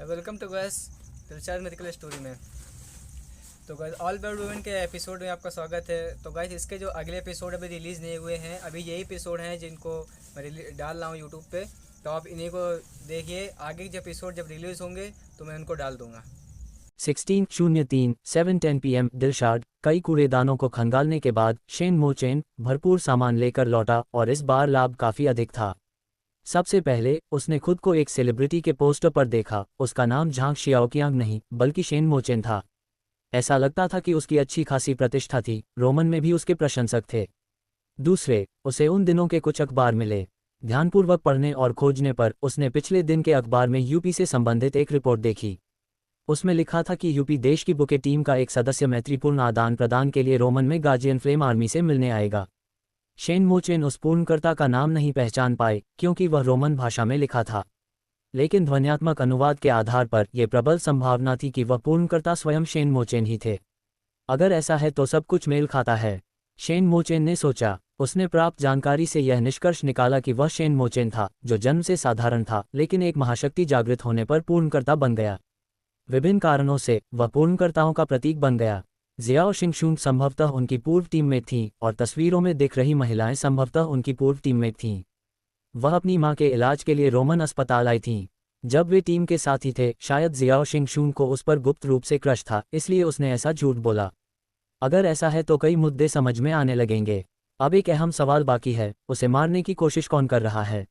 Welcome to guys Dilshad medical story में। तो guys all about women के एपिसोड में आपका स्वागत है। तो गैस इसके जो अगले एपिसोड अभी रिलीज़ नहीं हुए हैं, अभी यही एपिसोड हैं जिनको मैं डाल रहा हूँ यूट्यूब पे। तो आप इन्हीं को देखिए, आगे के एपिसोड जब रिलीज़ होंगे तो मैं उनको डाल दूँगा। 16:03 7:10 PM दिलशाद कई कूड़ेदानों को खंगालने के बाद शेन मोचेन भरपूर सामान लेकर लौटा और इस बार लाभ काफ़ी अधिक था। सबसे पहले उसने खुद को एक सेलिब्रिटी के पोस्टर पर देखा। उसका नाम झांग शियाओकियांग नहीं बल्कि शेन मोचेन था। ऐसा लगता था कि उसकी अच्छी खासी प्रतिष्ठा थी, रोमन में भी उसके प्रशंसक थे। दूसरे, उसे उन दिनों के कुछ अखबार मिले। ध्यानपूर्वक पढ़ने और खोजने पर उसने पिछले दिन के अखबार में यूपी से संबंधित एक रिपोर्ट देखी। उसमें लिखा था कि यूपी देश की बुके टीम का एक सदस्य मैत्रीपूर्ण आदान प्रदान के लिए रोमन में गार्जियन फ्लेम आर्मी से मिलने आएगा। शेन मोचेन उस पूर्णकर्ता का नाम नहीं पहचान पाए क्योंकि वह रोमन भाषा में लिखा था, लेकिन ध्वन्यात्मक अनुवाद के आधार पर यह प्रबल संभावना थी कि वह पूर्णकर्ता स्वयं शेन मोचेन ही थे। अगर ऐसा है तो सब कुछ मेल खाता है, शेन मोचेन ने सोचा। उसने प्राप्त जानकारी से यह निष्कर्ष निकाला कि वह शेन मोचेन था जो जन्म से साधारण था लेकिन एक महाशक्ति जागृत होने पर पूर्णकर्ता बन गया। विभिन्न कारणों से वह पूर्णकर्ताओं का प्रतीक बन गया। जियाओ शिंगशुन संभवतः उनकी पूर्व टीम में थीं और तस्वीरों में दिख रही महिलाएं संभवतः उनकी पूर्व टीम में थीं। वह अपनी मां के इलाज के लिए रोमन अस्पताल आई थीं। जब वे टीम के साथी थे, शायद जियाओ शिंगशुन को उस पर गुप्त रूप से क्रश था, इसलिए उसने ऐसा झूठ बोला। अगर ऐसा है तो कई मुद्दे समझ में आने लगेंगे। अब एक अहम सवाल बाकी है, उसे मारने की कोशिश कौन कर रहा है?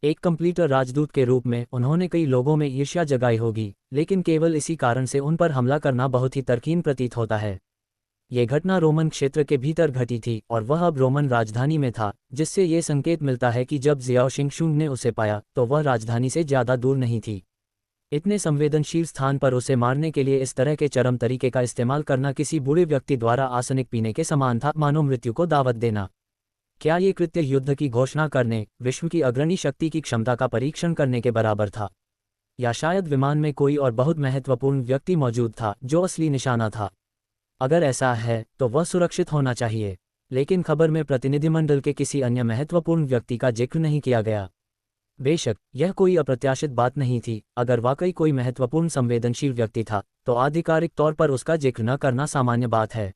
एक कंप्यूटर राजदूत के रूप में उन्होंने कई लोगों में ईर्ष्या जगाई होगी, लेकिन केवल इसी कारण से उन पर हमला करना बहुत ही तर्कहीन प्रतीत होता है। ये घटना रोमन क्षेत्र के भीतर घटी थी और वह अब रोमन राजधानी में था, जिससे ये संकेत मिलता है कि जब जियाओ शिंगशुन ने उसे पाया तो वह राजधानी से ज़्यादा दूर नहीं थी। इतने संवेदनशील स्थान पर उसे मारने के लिए इस तरह के चरम तरीके का इस्तेमाल करना किसी बूढ़े व्यक्ति द्वारा आर्सेनिक पीने के समान था, मानो मृत्यु को दावत देना। क्या ये कृत्य युद्ध की घोषणा करने, विश्व की अग्रणी शक्ति की क्षमता का परीक्षण करने के बराबर था? या शायद विमान में कोई और बहुत महत्वपूर्ण व्यक्ति मौजूद था जो असली निशाना था? अगर ऐसा है तो वह सुरक्षित होना चाहिए, लेकिन खबर में प्रतिनिधिमंडल के किसी अन्य महत्वपूर्ण व्यक्ति का जिक्र नहीं किया गया। बेशक यह कोई अप्रत्याशित बात नहीं थी। अगर वाकई कोई महत्वपूर्ण संवेदनशील व्यक्ति था तो आधिकारिक तौर पर उसका जिक्र न करना सामान्य बात है।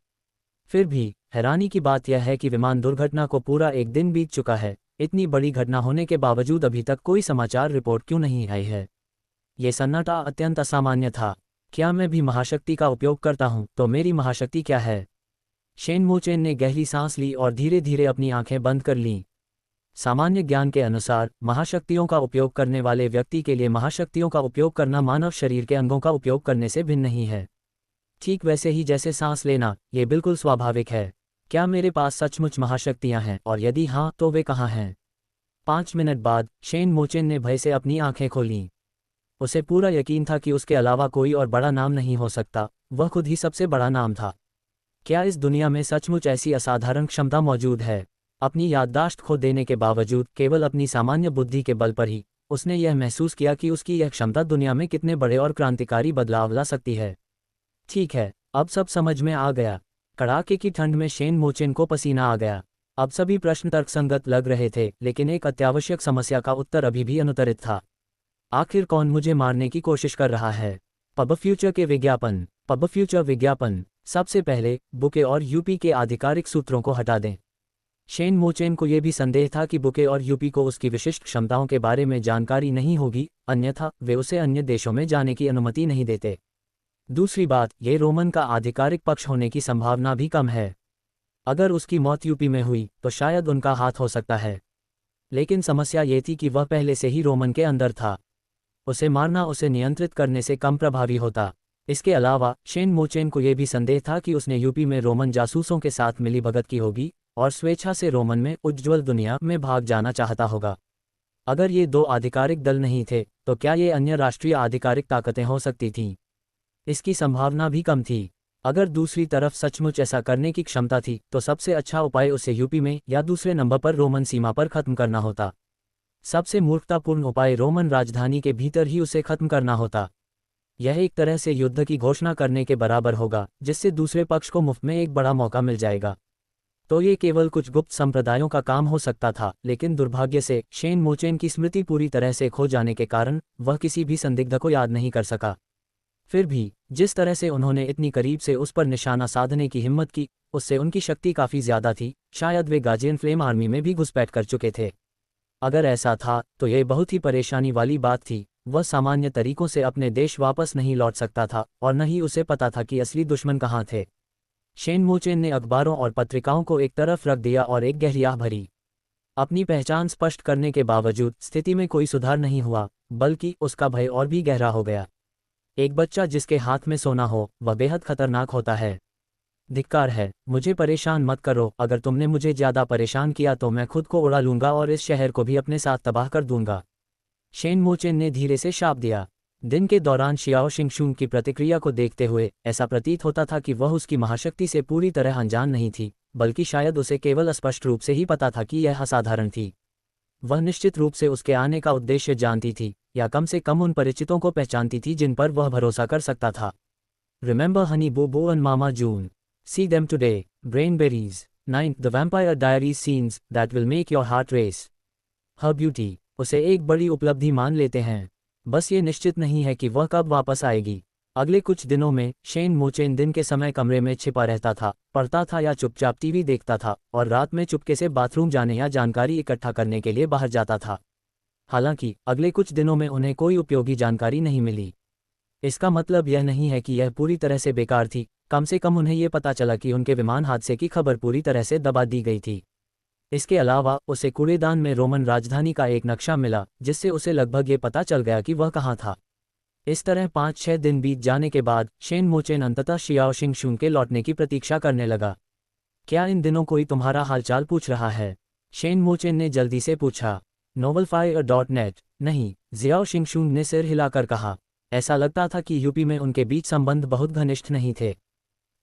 फिर भी हैरानी की बात यह है कि विमान दुर्घटना को पूरा एक दिन बीत चुका है। इतनी बड़ी घटना होने के बावजूद अभी तक कोई समाचार रिपोर्ट क्यों नहीं आई है? ये सन्नाटा अत्यंत असामान्य था। क्या मैं भी महाशक्ति का उपयोग करता हूं तो मेरी महाशक्ति क्या है? शेन मोचेन ने गहरी सांस ली और धीरे धीरे अपनी आंखें बंद कर लीं। सामान्य ज्ञान के अनुसार महाशक्तियों का उपयोग करने वाले व्यक्ति के लिए महाशक्तियों का उपयोग करना मानव शरीर के अंगों का उपयोग करने से भिन्न नहीं है। ठीक वैसे ही जैसे सांस लेना, ये बिल्कुल स्वाभाविक है। क्या मेरे पास सचमुच महाशक्तियां हैं, और यदि हाँ तो वे कहाँ हैं? 5 मिनट बाद शेन मोचेन ने भय से अपनी आंखें खोलीं। उसे पूरा यकीन था कि उसके अलावा कोई और बड़ा नाम नहीं हो सकता, वह खुद ही सबसे बड़ा नाम था। क्या इस दुनिया में सचमुच ऐसी असाधारण क्षमता मौजूद है? अपनी याददाश्त खो देने के बावजूद केवल अपनी सामान्य बुद्धि के बल पर ही उसने यह महसूस किया कि उसकी यह क्षमता दुनिया में कितने बड़े और क्रांतिकारी बदलाव ला सकती है। ठीक है, अब सब समझ में आ गया। कड़ाके की ठंड में शेन मोचेन को पसीना आ गया। अब सभी प्रश्न तर्कसंगत लग रहे थे, लेकिन एक अत्यावश्यक समस्या का उत्तर अभी भी अनुत्तरित था। आखिर कौन मुझे मारने की कोशिश कर रहा है? पब फ्यूचर के विज्ञापन। पब फ्यूचर विज्ञापन। सबसे पहले बुके और यूपी के आधिकारिक सूत्रों को हटा दें। शेन मोचेन को यह भी संदेह था कि बुके और यूपी को उसकी विशिष्ट क्षमताओं के बारे में जानकारी नहीं होगी, अन्यथा वे उसे अन्य देशों में जाने की अनुमति नहीं देते। दूसरी बात, ये रोमन का आधिकारिक पक्ष होने की संभावना भी कम है। अगर उसकी मौत यूपी में हुई तो शायद उनका हाथ हो सकता है, लेकिन समस्या ये थी कि वह पहले से ही रोमन के अंदर था। उसे मारना उसे नियंत्रित करने से कम प्रभावी होता। इसके अलावा शेन मोचेन को यह भी संदेह था कि उसने यूपी में रोमन जासूसों के साथ मिलीभगत की होगी और स्वेच्छा से रोमन में उज्ज्वल दुनिया में भाग जाना चाहता होगा। अगर ये दो आधिकारिक दल नहीं थे तो क्या ये अन्य राष्ट्रीय आधिकारिक ताकतें हो सकती थीं? इसकी संभावना भी कम थी। अगर दूसरी तरफ सचमुच ऐसा करने की क्षमता थी तो सबसे अच्छा उपाय उसे यूपी में या दूसरे नंबर पर रोमन सीमा पर खत्म करना होता। सबसे मूर्खतापूर्ण उपाय रोमन राजधानी के भीतर ही उसे खत्म करना होता। यह एक तरह से युद्ध की घोषणा करने के बराबर होगा, जिससे दूसरे पक्ष को मुफ्त में एक बड़ा मौका मिल जाएगा। तो ये केवल कुछ गुप्त संप्रदायों का काम हो सकता था, लेकिन दुर्भाग्य से शेन मोचेन की स्मृति पूरी तरह से खो जाने के कारण वह किसी भी संदिग्ध को याद नहीं कर सका। फिर भी जिस तरह से उन्होंने इतनी करीब से उस पर निशाना साधने की हिम्मत की, उससे उनकी शक्ति काफ़ी ज़्यादा थी। शायद वे गार्जियन फ्लेम आर्मी में भी घुसपैठ कर चुके थे। अगर ऐसा था तो ये बहुत ही परेशानी वाली बात थी। वह सामान्य तरीकों से अपने देश वापस नहीं लौट सकता था और न ही उसे पता था कि असली दुश्मन कहाँ थे। शेन मोचेन ने अखबारों और पत्रिकाओं को एक तरफ रख दिया और एक गहरी आह भरी। अपनी पहचान स्पष्ट करने के बावजूद स्थिति में कोई सुधार नहीं हुआ, बल्कि उसका भय और भी गहरा हो गया। एक बच्चा जिसके हाथ में सोना हो, वह बेहद खतरनाक होता है। धिक्कार है, मुझे परेशान मत करो। अगर तुमने मुझे ज़्यादा परेशान किया तो मैं खुद को उड़ा लूंगा और इस शहर को भी अपने साथ तबाह कर दूंगा, शेन मोचेन ने धीरे से शाप दिया। दिन के दौरान शियाओ शिंगशुन की प्रतिक्रिया को देखते हुए ऐसा प्रतीत होता था कि वह उसकी महाशक्ति से पूरी तरह अनजान नहीं थी, बल्कि शायद उसे केवल स्पष्ट रूप से ही पता था कि यह असाधारण थी। वह निश्चित रूप से उसके आने का उद्देश्य जानती थी, या कम से कम उन परिचितों को पहचानती थी जिन पर वह भरोसा कर सकता था। Remember Honey Boo Boo and Mama June, see them today, Brain Berries, 9 the Vampire Diaries scenes that will make your heart race. Her beauty उसे एक बड़ी उपलब्धि मान लेते हैं, बस ये निश्चित नहीं है कि वह कब वापस आएगी। अगले कुछ दिनों में शेन मोचेन दिन के समय कमरे में छिपा रहता था, पढ़ता था या चुपचाप टीवी देखता था, और रात में चुपके से बाथरूम जाने या जानकारी इकट्ठा करने के लिए बाहर जाता था। हालांकि अगले कुछ दिनों में उन्हें कोई उपयोगी जानकारी नहीं मिली। इसका मतलब यह नहीं है कि यह पूरी तरह से बेकार थी, कम से कम उन्हें यह पता चला कि उनके विमान हादसे की खबर पूरी तरह से दबा दी गई थी। इसके अलावा उसे कूड़ेदान में रोमन राजधानी का एक नक्शा मिला, जिससे उसे लगभग ये पता चल गया कि वह कहाँ था। इस तरह 5-6 दिन बीत जाने के बाद शेन मोचेन अंततः शियाओ शिंगशुन के लौटने की प्रतीक्षा करने लगा। क्या इन दिनों कोई तुम्हारा हालचाल पूछ रहा है? शेन मोचेन ने जल्दी से पूछा। novelfire.net, नहीं, जियाओ शिंगशुन ने सिर हिलाकर कहा। ऐसा लगता था कि यूपी में उनके बीच संबंध बहुत घनिष्ठ नहीं थे।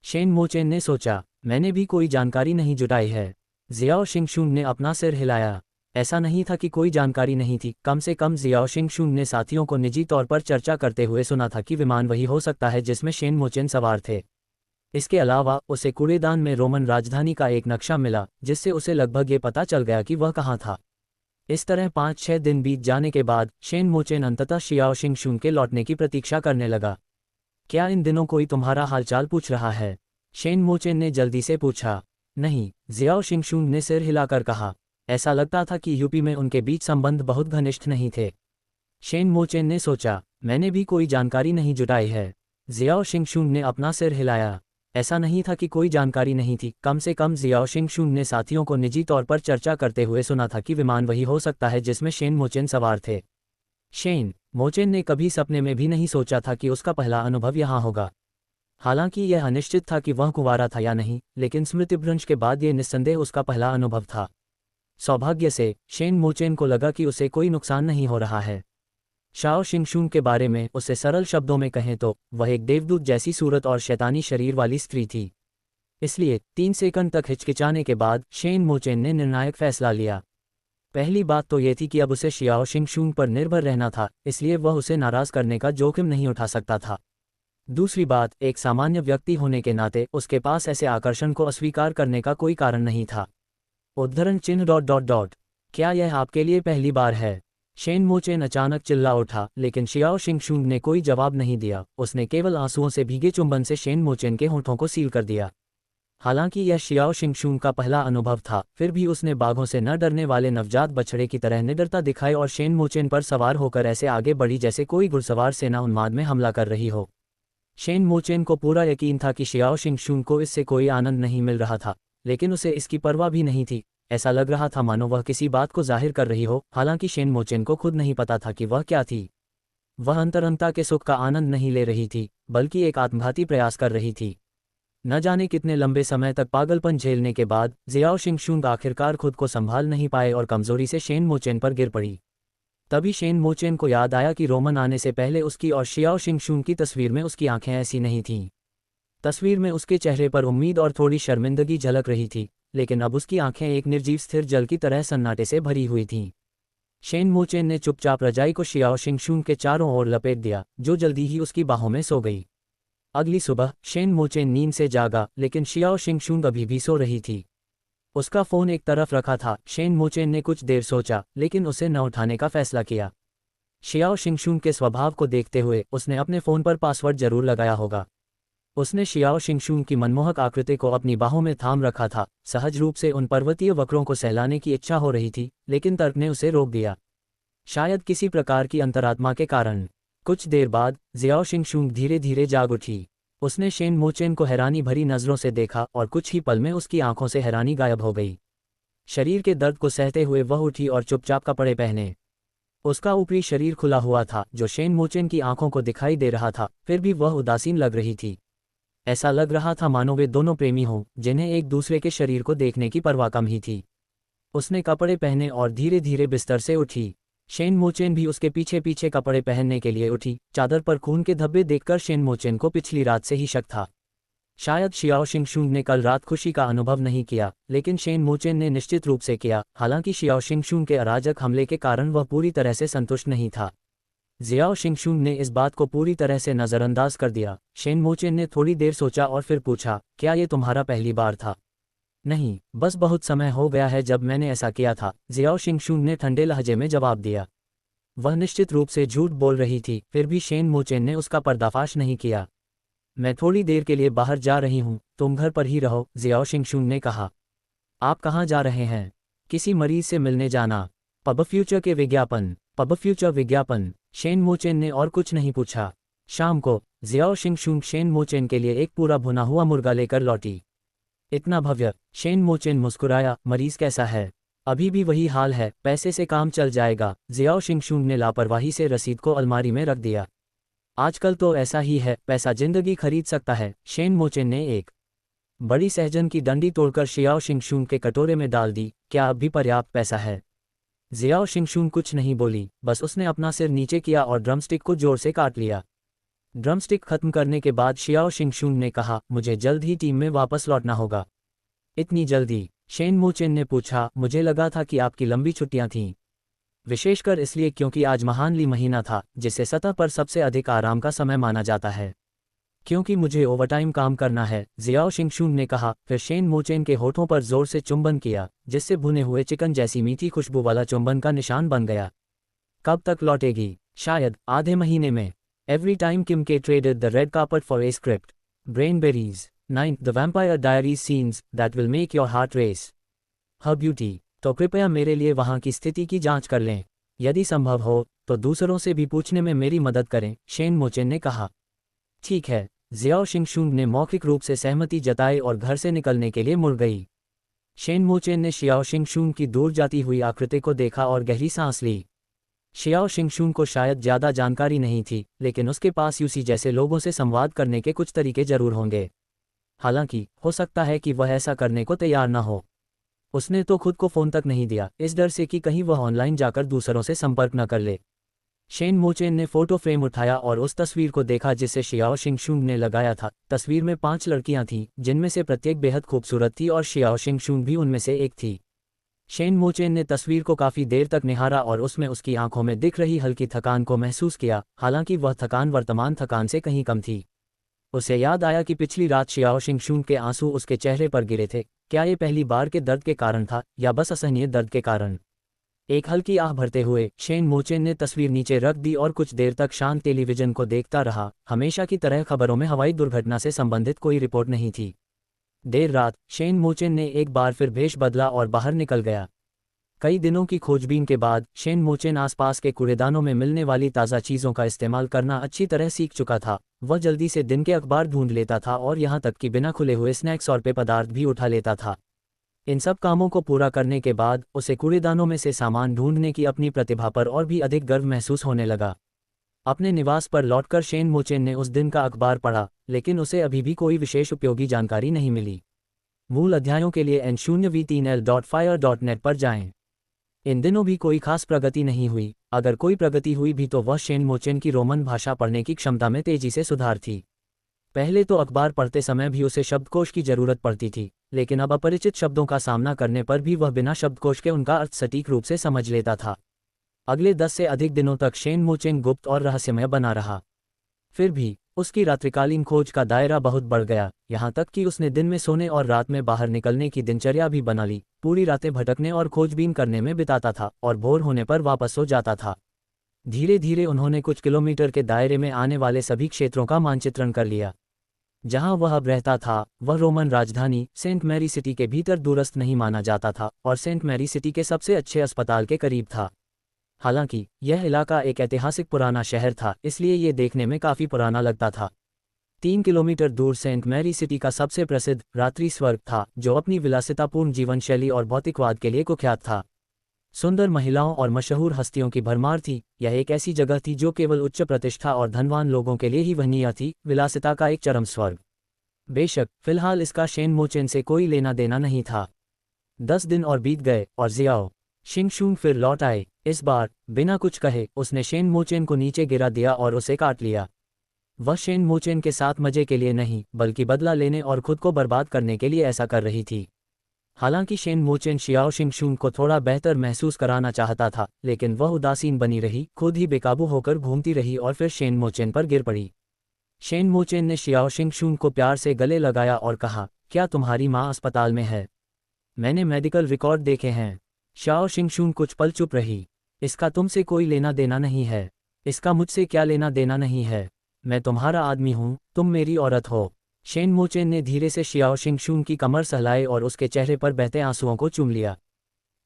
शेन मोचेन ने सोचा, मैंने भी कोई जानकारी नहीं जुटाई है। जियाओ शिंगशुन ने अपना सिर हिलाया। ऐसा नहीं था कि कोई जानकारी नहीं थी, कम से कम जियाओ शिंगशुन ने साथियों को निजी तौर पर चर्चा करते हुए सुना था कि विमान वही हो सकता है जिसमें शेन मोचेन सवार थे। इसके अलावा उसे कूड़ेदान में रोमन राजधानी का एक नक्शा मिला, जिससे उसे लगभग ये पता चल गया कि वह कहाँ था। इस तरह 5-6 दिन बीत जाने के बाद शेन मोचेन अंततः शियाओ शिंगशुन के लौटने की प्रतीक्षा करने लगा। क्या इन दिनों कोई तुम्हारा हालचाल पूछ रहा है? शेन मोचेन ने जल्दी से पूछा। नहीं, जियाओ शिंगशुन ने सिर हिलाकर कहा। ऐसा लगता था कि यूपी में उनके बीच संबंध बहुत घनिष्ठ नहीं थे। शेन मोचेन ने सोचा, मैंने भी कोई जानकारी नहीं जुटाई है। जियाओ शिंगशुन ने अपना सिर हिलाया। ऐसा नहीं था कि कोई जानकारी नहीं थी, कम से कम जियाओ शिंगशुन ने साथियों को निजी तौर पर चर्चा करते हुए सुना था कि विमान वही हो सकता है जिसमें शेन मोचेन सवार थे। शेन मोचेन ने कभी सपने में भी नहीं सोचा था कि उसका पहला अनुभव यहाँ होगा। हालांकि यह अनिश्चित था कि वह कुंवारा था या नहीं, लेकिन स्मृतिभ्रंश के बाद ये निस्संदेह उसका पहला अनुभव था। सौभाग्य से शेन मोचेन को लगा कि उसे कोई नुकसान नहीं हो रहा है। शाओ शिंगशुन के बारे में उसे सरल शब्दों में कहें तो वह एक देवदूत जैसी सूरत और शैतानी शरीर वाली स्त्री थी। इसलिए 3 सेकंड तक हिचकिचाने के बाद शेन मोचेन ने निर्णायक फैसला लिया। पहली बात तो ये थी कि अब उसे शियाओ शिंगशुन पर निर्भर रहना था, इसलिए वह उसे नाराज करने का जोखिम नहीं उठा सकता था। दूसरी बात, एक सामान्य व्यक्ति होने के नाते उसके पास ऐसे आकर्षण को अस्वीकार करने का कोई कारण नहीं था। उद्धरण चिन्ह ... क्या यह आपके लिए पहली बार है? शेन मोचेन अचानक चिल्ला उठा, लेकिन शियाओ शिंगशुन ने कोई जवाब नहीं दिया। उसने केवल आंसुओं से भीगे चुंबन से शेन मोचेन के होठों को सील कर दिया। हालांकि यह शियाओ शिंगशुन का पहला अनुभव था, फिर भी उसने बाघों से न डरने वाले नवजात बछड़े की तरह निडरता दिखाई और शेन मोचेन पर सवार होकर ऐसे आगे बढ़ी जैसे कोई घुड़सवार सेना उन्माद में हमला कर रही हो। शेन मोचेन को पूरा यकीन था कि शियाओ शिंगशुन को इससे कोई आनंद नहीं मिल रहा था, लेकिन उसे इसकी परवाह भी नहीं थी। ऐसा लग रहा था मानो वह किसी बात को जाहिर कर रही हो। हालांकि शेन मोचेन को खुद नहीं पता था कि वह क्या थी। वह अंतरंगता के सुख का आनंद नहीं ले रही थी, बल्कि एक आत्मघाती प्रयास कर रही थी। न जाने कितने लंबे समय तक पागलपन झेलने के बाद जियाओ शिंगशुन आखिरकार खुद को संभाल नहीं पाए और कमजोरी से शेन मोचेन पर गिर पड़ी। तभी शेन मोचेन को याद आया कि रोमन आने से पहले उसकी और शियाओ शिंगशुन की तस्वीर में उसकी आंखें ऐसी नहीं थीं। तस्वीर में उसके चेहरे पर उम्मीद और थोड़ी शर्मिंदगी झलक रही थी, लेकिन अब उसकी आंखें एक निर्जीव स्थिर जल की तरह सन्नाटे से भरी हुई थीं। शेन मोचेन ने चुपचाप रजाई को शियाओ शिंगशुन के चारों ओर लपेट दिया, जो जल्दी ही उसकी बाहों में सो गई। अगली सुबह शेन मोचेन नींद से जागा, लेकिन शियाओ शिंगशुन अभी भी सो रही थी। उसका फ़ोन एक तरफ रखा था। शेन मोचेन ने कुछ देर सोचा, लेकिन उसे न उठाने का फैसला किया। शियाओ शिंगशुन के स्वभाव को देखते हुए उसने अपने फ़ोन पर पासवर्ड जरूर लगाया होगा। उसने शियाओ शिंगशुन की मनमोहक आकृति को अपनी बाहों में थाम रखा था। सहज रूप से उन पर्वतीय वक्रों को सहलाने की इच्छा हो रही थी, लेकिन तर्क ने उसे रोक दिया। शायद किसी प्रकार की अंतरात्मा के कारण। कुछ देर बाद जियाओ शिंगशुन धीरे धीरे जाग उठी। उसने शेन मोचेन को हैरानी भरी नज़रों से देखा और कुछ ही पल में उसकी आंखों से हैरानी गायब हो गई। शरीर के दर्द को सहते हुए वह उठी और चुपचाप कपड़े पहने। उसका ऊपरी शरीर खुला हुआ था, जो शेन मोचेन की आंखों को दिखाई दे रहा था, फिर भी वह उदासीन लग रही थी। ऐसा लग रहा था मानो वे दोनों प्रेमी हों, जिन्हें एक दूसरे के शरीर को देखने की परवाह कम ही थी। उसने कपड़े पहने और धीरे धीरे बिस्तर से उठी। शेन मोचेन भी उसके पीछे पीछे कपड़े पहनने के लिए उठी। चादर पर खून के धब्बे देखकर शेन मोचेन को पिछली रात से ही शक था। शायद शियाओ शिंगशुन ने कल रात खुशी का अनुभव नहीं किया, लेकिन शेन मोचेन ने निश्चित रूप से किया। हालांकि शियाओ शिंगशुन के अराजक हमले के कारण वह पूरी तरह से संतुष्ट नहीं था। जियाओ शिंगशुन ने इस बात को पूरी तरह से नज़रअंदाज कर दिया। शेन मोचेन ने थोड़ी देर सोचा और फिर पूछा, क्या ये तुम्हारा पहली बार था? नहीं, बस बहुत समय हो गया है जब मैंने ऐसा किया था, जियाओ शिंगशुन ने ठंडे लहजे में जवाब दिया। वह निश्चित रूप से झूठ बोल रही थी, फिर भी शेन मोचेन ने उसका पर्दाफाश नहीं किया। मैं थोड़ी देर के लिए बाहर जा रही हूँ, तुम घर पर ही रहो, जियाओ शिंगशुन ने कहा। आप कहाँ जा रहे हैं? किसी मरीज से मिलने जाना। पब फ्यूचर के विज्ञापन। पब फ्यूचर विज्ञापन। शेन मोचेन ने और कुछ नहीं पूछा। शाम को जियाओ शिंगशुन शेन मोचेन के लिए एक पूरा भुना हुआ मुर्गा लेकर लौटी। इतना भव्य। शेन मोचेन मुस्कुराया, मरीज कैसा है? अभी भी वही हाल है, पैसे से काम चल जाएगा। जियाओ शिंगशुन ने लापरवाही से रसीद को अलमारी में रख दिया। आजकल तो ऐसा ही है, पैसा जिंदगी खरीद सकता है। शेन मोचेन ने एक बड़ी सहजन की डंडी तोड़कर शियाओ शिंगशुन के कटोरे में डाल दी। क्या अब भी पर्याप्त पैसा है? जियाओ शिंगशुन कुछ नहीं बोली, बस उसने अपना सिर नीचे किया और ड्रमस्टिक को जोर से काट लिया। ड्रमस्टिक खत्म करने के बाद शियाओ शिंगशुन ने कहा, मुझे जल्द ही टीम में वापस लौटना होगा। इतनी जल्दी? शेन मोचेन ने पूछा, मुझे लगा था कि आपकी लंबी छुट्टियां थीं। विशेषकर इसलिए क्योंकि आज महान ली महीना था, जिसे सतह पर सबसे अधिक आराम का समय माना जाता है। क्योंकि मुझे ओवरटाइम काम करना है, जियाओ शिंगशुन ने कहा। फिर शेन मोचेन के होठों पर जोर से चुंबन किया, जिससे भुने हुए चिकन जैसी मीठी खुशबू वाला चुंबन का निशान बन गया। कब तक लौटेगी? शायद आधे महीने में। एवरी टाइम किम के treaded the red carpet for a script. Brainberries. 9 the Vampire Diaries scenes that will make your heart race. Her beauty. तो कृपया मेरे लिए वहाँ की स्थिति की जांच कर लें। यदि संभव हो तो दूसरों से भी पूछने में मेरी मदद करें, शेन मोचेन ने कहा। ठीक है। जियाओ शिंगशुन ने मौखिक रूप से सहमति जताई और घर से निकलने के लिए मुड़ गई। शेन मोचेन ने शियाओ शिंगशुन की दूर जाती हुई आकृति को देखा और गहरी सांस ली। शियाओ शिंगशुन को शायद ज़्यादा जानकारी नहीं थी, लेकिन उसके पास यूसी जैसे लोगों से संवाद करने के कुछ तरीके जरूर होंगे। हालांकि हो सकता है कि वह ऐसा करने को तैयार न हो। उसने तो खुद को फ़ोन तक नहीं दिया, इस डर से कि कहीं वह ऑनलाइन जाकर दूसरों से संपर्क न कर ले। शेन मोचेन ने फोटो फ्रेम उठाया और उस तस्वीर को देखा जिसे शियाओ शिंगशुन ने लगाया था। तस्वीर में 5 लड़कियां थीं, जिनमें से प्रत्येक बेहद खूबसूरत थी और शियाओ शिंगशुन भी उनमें से एक थी। शेन मोचेन ने तस्वीर को काफ़ी देर तक निहारा और उसमें उसकी आंखों में दिख रही हल्की थकान को महसूस किया, हालांकि वह थकान वर्तमान थकान से कहीं कम थी। उसे याद आया कि पिछली रात शियाओ शिंगशुन के आंसू उसके चेहरे पर गिरे थे। क्या ये पहली बार के दर्द के कारण था या बस असहनीय दर्द के कारण? एक हल्की आह भरते हुए शेन मोचेन ने तस्वीर नीचे रख दी और कुछ देर तक शांत टेलीविजन को देखता रहा। हमेशा की तरह खबरों में हवाई दुर्घटना से संबंधित कोई रिपोर्ट नहीं थी। देर रात शेन मोचेन ने एक बार फिर भेष बदला और बाहर निकल गया। कई दिनों की खोजबीन के बाद शेन मोचेन आसपास के कूड़ेदानों में मिलने वाली ताज़ा चीज़ों का इस्तेमाल करना अच्छी तरह सीख चुका था। वह जल्दी से दिन के अखबार ढूंढ लेता था और यहाँ तक कि बिना खुले हुए स्नैक्स और पेय पदार्थ भी उठा लेता था। इन सब कामों को पूरा करने के बाद उसे कूड़ेदानों में से सामान ढूंढने की अपनी प्रतिभा पर और भी अधिक गर्व महसूस होने लगा। अपने निवास पर लौटकर शेन मोचेन ने उस दिन का अखबार पढ़ा, लेकिन उसे अभी भी कोई विशेष उपयोगी जानकारी नहीं मिली। मूल अध्यायों के लिए n0v3l.fire.net पर जाएं। इन दिनों भी कोई खास प्रगति नहीं हुई। अगर कोई प्रगति हुई भी तो वह शेन मोचेन की रोमन भाषा पढ़ने की क्षमता में तेजी से सुधार थी। पहले तो अखबार पढ़ते समय भी उसे शब्दकोश की जरूरत पड़ती थी, लेकिन अब अपरिचित शब्दों का सामना करने पर भी वह बिना शब्दकोश के उनका अर्थ सटीक रूप से समझ लेता था। अगले 10 से अधिक दिनों तक शेन मोचेन गुप्त और रहस्यमय बना रहा। फिर भी उसकी रात्रिकालीन खोज का दायरा बहुत बढ़ गया, यहाँ तक कि उसने दिन में सोने और रात में बाहर निकलने की दिनचर्या भी बना ली। पूरी रातें भटकने और खोजबीन करने में बिताता था और भोर होने पर वापस सो जाता था। धीरे धीरे उन्होंने कुछ किलोमीटर के दायरे में आने वाले सभी क्षेत्रों का मानचित्रण कर लिया। जहां वह अब रहता था वह रोमन राजधानी सेंट मैरी सिटी के भीतर दूरस्थ नहीं माना जाता था और सेंट मैरी सिटी के सबसे अच्छे अस्पताल के करीब था। हालांकि यह इलाका एक ऐतिहासिक पुराना शहर था, इसलिए ये देखने में काफ़ी पुराना लगता था। 3 किलोमीटर दूर सेंट मैरी सिटी का सबसे प्रसिद्ध रात्रि स्वर्ग था, जो अपनी विलासितापूर्ण जीवन शैली और भौतिकवाद के लिए कुख्यात था। सुंदर महिलाओं और मशहूर हस्तियों की भरमार थी। यह एक ऐसी जगह थी जो केवल उच्च प्रतिष्ठा और धनवान लोगों के लिए ही वहनीय थी, विलासिता का एक चरम स्वर्ग। बेशक फिलहाल इसका शेन मोचेन से कोई लेना देना नहीं था। 10 दिन और बीत गए और जियाओ शिंगशुंग फिर लौट आए। इस बार बिना कुछ कहे उसने शेन मोचेन को नीचे गिरा दिया और उसे काट लिया। वह शेन मोचेन के साथ मजे के लिए नहीं बल्कि बदला लेने और खुद को बर्बाद करने के लिए ऐसा कर रही थी। हालांकि शेन मोचेन शियाओ शिंगशुंग को थोड़ा बेहतर महसूस कराना चाहता था, लेकिन वह उदासीन बनी रही, खुद ही बेकाबू होकर घूमती रही और फिर शेन मोचेन पर गिर पड़ी। शेन मोचेन ने शियाओ शिंगशुंग को प्यार से गले लगाया और कहा, क्या तुम्हारी माँ अस्पताल में है? मैंने मेडिकल रिकॉर्ड देखे हैं। शियाओ शिंगशुंग कुछ पल चुप रही। इसका तुमसे कोई लेना देना नहीं है। इसका मुझसे क्या लेना देना नहीं है? मैं तुम्हारा आदमी हूँ, तुम मेरी औरत हो। शेन मोचेन ने धीरे से शियाओ शिंगशुंग की कमर सहलाई और उसके चेहरे पर बहते आंसुओं को चूम लिया।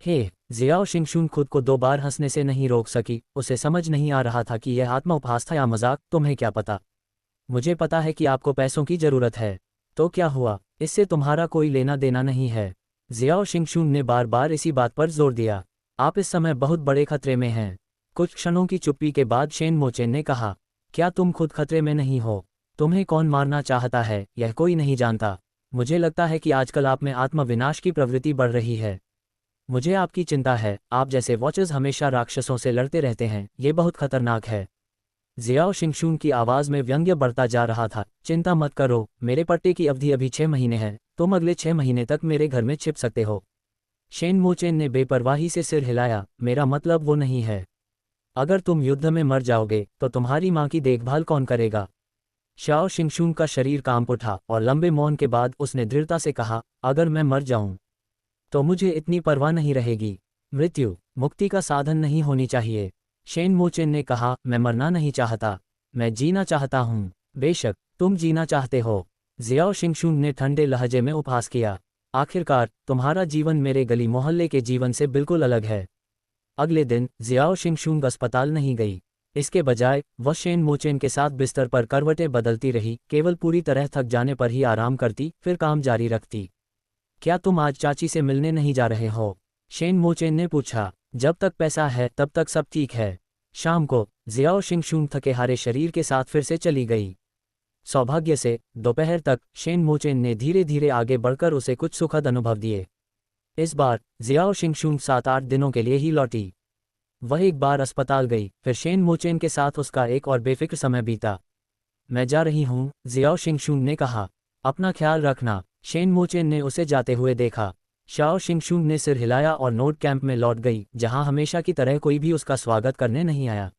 हे जियाओ शिंगशुंग खुद को 2 बार हंसने से नहीं रोक सकी। उसे समझ नहीं आ रहा था कि यह आत्मोपहास था या मजाक। तुम्हें क्या पता? मुझे पता है कि आपको पैसों की जरूरत है। तो क्या हुआ? इससे तुम्हारा कोई लेना देना नहीं है। जियाओ शिंगशुंग ने बार बार इसी बात पर जोर दिया। आप इस समय बहुत बड़े खतरे में हैं। कुछ क्षणों की चुप्पी के बाद शेन मोचेन ने कहा, क्या तुम खुद खतरे में नहीं हो? तुम्हें कौन मारना चाहता है यह कोई नहीं जानता। मुझे लगता है कि आजकल आप में आत्मविनाश की प्रवृत्ति बढ़ रही है। मुझे आपकी चिंता है। आप जैसे वॉचर्स हमेशा राक्षसों से लड़ते रहते हैं, ये बहुत खतरनाक है। जियाओ शिंगशुंग की आवाज़ में व्यंग्य बढ़ता जा रहा था। चिंता मत करो, मेरे पट्टे की अवधि अभी 6 महीने है। तुम अगले 6 महीने तक मेरे घर में छिप सकते हो। शेन मोचेन ने बेपरवाही से सिर हिलाया। मेरा मतलब वो नहीं है। अगर तुम युद्ध में मर जाओगे तो तुम्हारी माँ की देखभाल कौन करेगा? शियाओ शिंगशुंग का शरीर कांप उठा और लंबे मौन के बाद उसने दृढ़ता से कहा, अगर मैं मर जाऊं तो मुझे इतनी परवाह नहीं रहेगी। मृत्यु मुक्ति का साधन नहीं होनी चाहिए। शेन मोचेन ने कहा, मैं मरना नहीं चाहता, मैं जीना चाहता हूं। बेशक तुम जीना चाहते हो। जियाओ शिंगशुंग ने ठंडे लहजे में उपहास किया। आखिरकार तुम्हारा जीवन मेरे गली मोहल्ले के जीवन से बिल्कुल अलग है। अगले दिन जियाओ शिंगशुंग अस्पताल नहीं गई। इसके बजाय वह शेन मोचेन के साथ बिस्तर पर करवटें बदलती रही, केवल पूरी तरह थक जाने पर ही आराम करती, फिर काम जारी रखती। क्या तुम आज चाची से मिलने नहीं जा रहे हो? शेन मोचेन ने पूछा। जब तक पैसा है तब तक सब ठीक है। शाम को जियाओ शिंगशुंग थके हारे शरीर के साथ फिर से चली गई। सौभाग्य से दोपहर तक शेन मोचेन ने धीरे धीरे आगे बढ़कर उसे कुछ सुखद अनुभव दिए। इस बार जियाओ शिंगशुंग 7-8 दिनों के लिए ही लौटी। वह एक बार अस्पताल गई, फिर शेन मोचेन के साथ उसका एक और बेफिक्र समय बीता। मैं जा रही हूँ, जियाओ शिंगशुंग ने कहा। अपना ख्याल रखना। शेन मोचेन ने उसे जाते हुए देखा। शियाओ शिंगशुंग ने सिर हिलाया और नोट कैंप में लौट गई, जहाँ हमेशा की तरह कोई भी उसका स्वागत करने नहीं आया।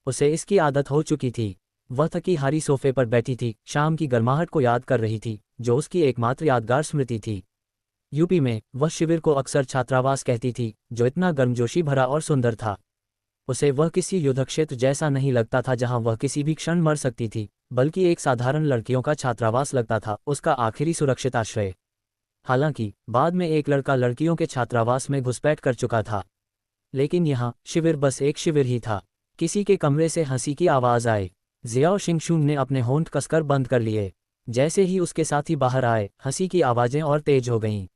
उसे इसकी आदत हो चुकी थी। वह थकी हारी सोफे पर बैठी थी, शाम की गर्माहट को याद कर रही थी, जो उसकी एकमात्र यादगार स्मृति थी। यूपी में वह शिविर को अक्सर छात्रावास कहती थी, जो इतना गर्मजोशी भरा और सुंदर था। उसे वह किसी युद्धक्षेत्र जैसा नहीं लगता था जहां वह किसी भी क्षण मर सकती थी, बल्कि एक साधारण लड़कियों का छात्रावास लगता था, उसका आखिरी सुरक्षित आश्रय। हालांकि बाद में एक लड़का लड़कियों के छात्रावास में घुसपैठ कर चुका था, लेकिन यहाँ शिविर बस एक शिविर ही था। किसी के कमरे से हंसी की आवाज़ आई। जियाओ शिंगशुंग ने अपने होंठ कसकर बंद कर लिए। जैसे ही उसके साथी बाहर आए, हंसी की आवाज़ें और तेज हो गईं।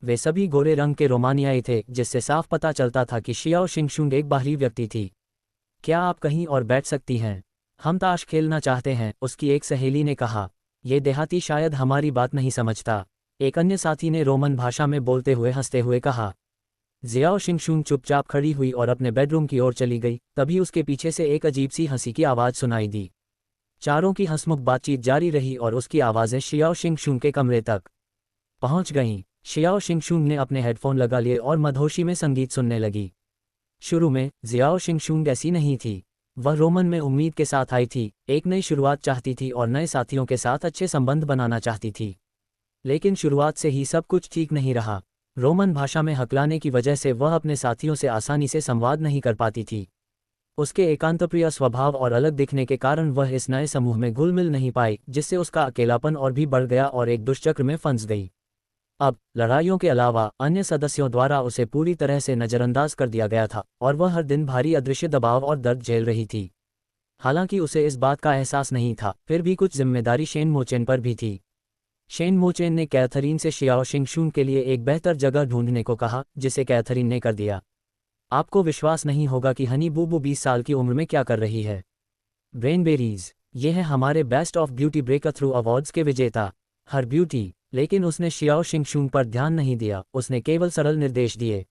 वे सभी गोरे रंग के रोमानियाई थे, जिससे साफ पता चलता था कि शियाओ शिंगशुंग एक बाहरी व्यक्ति थी। क्या आप कहीं और बैठ सकती हैं? हम ताश खेलना चाहते हैं, उसकी एक सहेली ने कहा। ये देहाती शायद हमारी बात नहीं समझता, एक अन्य साथी ने रोमन भाषा में बोलते हुए हंसते हुए कहा। जियाओ शिंगशुंग चुपचाप खड़ी हुई और अपने बेडरूम की ओर चली गई। तभी उसके पीछे से एक अजीब सी हंसी की आवाज़ सुनाई दी। चारों की हंसमुख बातचीत जारी रही और उसकी आवाज़ें शियाओ शिंगशुंग के कमरे तक पहुंच गईं। शियाओ शिंगशुंग ने अपने हेडफोन लगा लिए और मधोशी में संगीत सुनने लगी। शुरू में जियाओ शिंगशुंग ऐसी नहीं थी। वह रोमन में उम्मीद के साथ आई थी, एक नई शुरुआत चाहती थी और नए साथियों के साथ अच्छे संबंध बनाना चाहती थी। लेकिन शुरुआत से ही सब कुछ ठीक नहीं रहा। रोमन भाषा में हकलाने की वजह से वह अपने साथियों से आसानी से संवाद नहीं कर पाती थी। उसके एकांतप्रिय स्वभाव और अलग दिखने के कारण वह इस नए समूह में घुल मिल नहीं पाई, जिससे उसका अकेलापन और भी बढ़ गया और एक दुष्चक्र में फंस गई। अब लड़ाइयों के अलावा अन्य सदस्यों द्वारा उसे पूरी तरह से नज़रअंदाज कर दिया गया था और वह हर दिन भारी अदृश्य दबाव और दर्द झेल रही थी। हालांकि उसे इस बात का एहसास नहीं था, फिर भी कुछ जिम्मेदारी शेन मोचेन पर भी थी। शेन मोचेन ने कैथरीन से शियाओ शिंगशून के लिए एक बेहतर जगह ढूंढने को कहा, जिसे कैथरीन ने कर दिया। आपको विश्वास नहीं होगा कि हनी बूबू 20 साल की उम्र में क्या कर रही है। ब्रेनबेरीज, ये है हमारे best of beauty breaker through awards के विजेता हर ब्यूटी। लेकिन उसने शियाओ शिंगशून पर ध्यान नहीं दिया, उसने केवल सरल निर्देश दिए।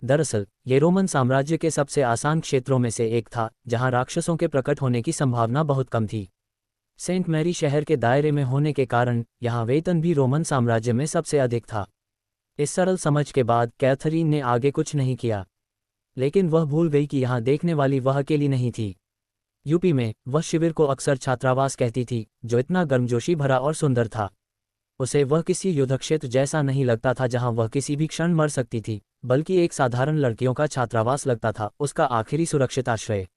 दरअसल ये रोमन साम्राज्य के सबसे आसान क्षेत्रों में से एक था, जहां राक्षसों के प्रकट होने की संभावना बहुत कम थी। सेंट मैरी शहर के दायरे में होने के कारण यहाँ वेतन भी रोमन साम्राज्य में सबसे अधिक था। इस सरल समझ के बाद कैथरीन ने आगे कुछ नहीं किया, लेकिन वह भूल गई कि यहाँ देखने वाली वह अकेली नहीं थी। यूपी में वह शिविर को अक्सर छात्रावास कहती थी, जो इतना गर्मजोशी भरा और सुंदर था। उसे वह किसी युद्धक्षेत्र जैसा नहीं लगता था जहां वह किसी भी क्षण मर सकती थी, बल्कि एक साधारण लड़कियों का छात्रावास लगता था, उसका आखिरी सुरक्षित आश्रय।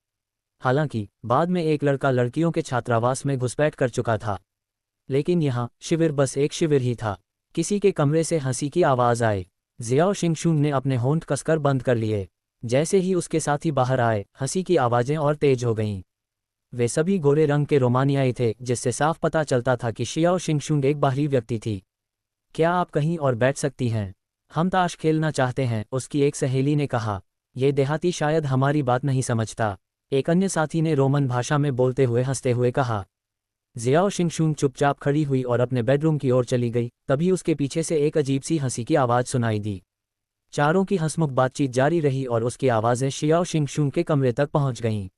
हालांकि बाद में एक लड़का लड़कियों के छात्रावास में घुसपैठ कर चुका था, लेकिन यहाँ शिविर बस एक शिविर ही था। किसी के कमरे से हंसी की आवाज़ आई। जियाओ शिंगशून ने अपने होंठ कसकर बंद कर लिए। जैसे ही उसके साथी बाहर आए, हंसी की आवाज़ें और तेज हो गईं। वे सभी गोरे रंग के रोमानियाई थे, जिससे साफ पता चलता था कि शियाओ शिंगशून एक बाहरी व्यक्ति थी। क्या आप कहीं और बैठ सकती हैं? हम ताश खेलना चाहते हैं, उसकी एक सहेली ने कहा। ये देहाती शायद हमारी बात नहीं समझता, एक अन्य साथी ने रोमन भाषा में बोलते हुए हंसते हुए कहा। जियाओ शिंगशून चुपचाप खड़ी हुई और अपने बेडरूम की ओर चली गई। तभी उसके पीछे से एक अजीब सी हंसी की आवाज़ सुनाई दी। चारों की हंसमुख बातचीत जारी रही और उसकी आवाज़ें शियाओ शिंगशून के कमरे तक पहुंच गईं।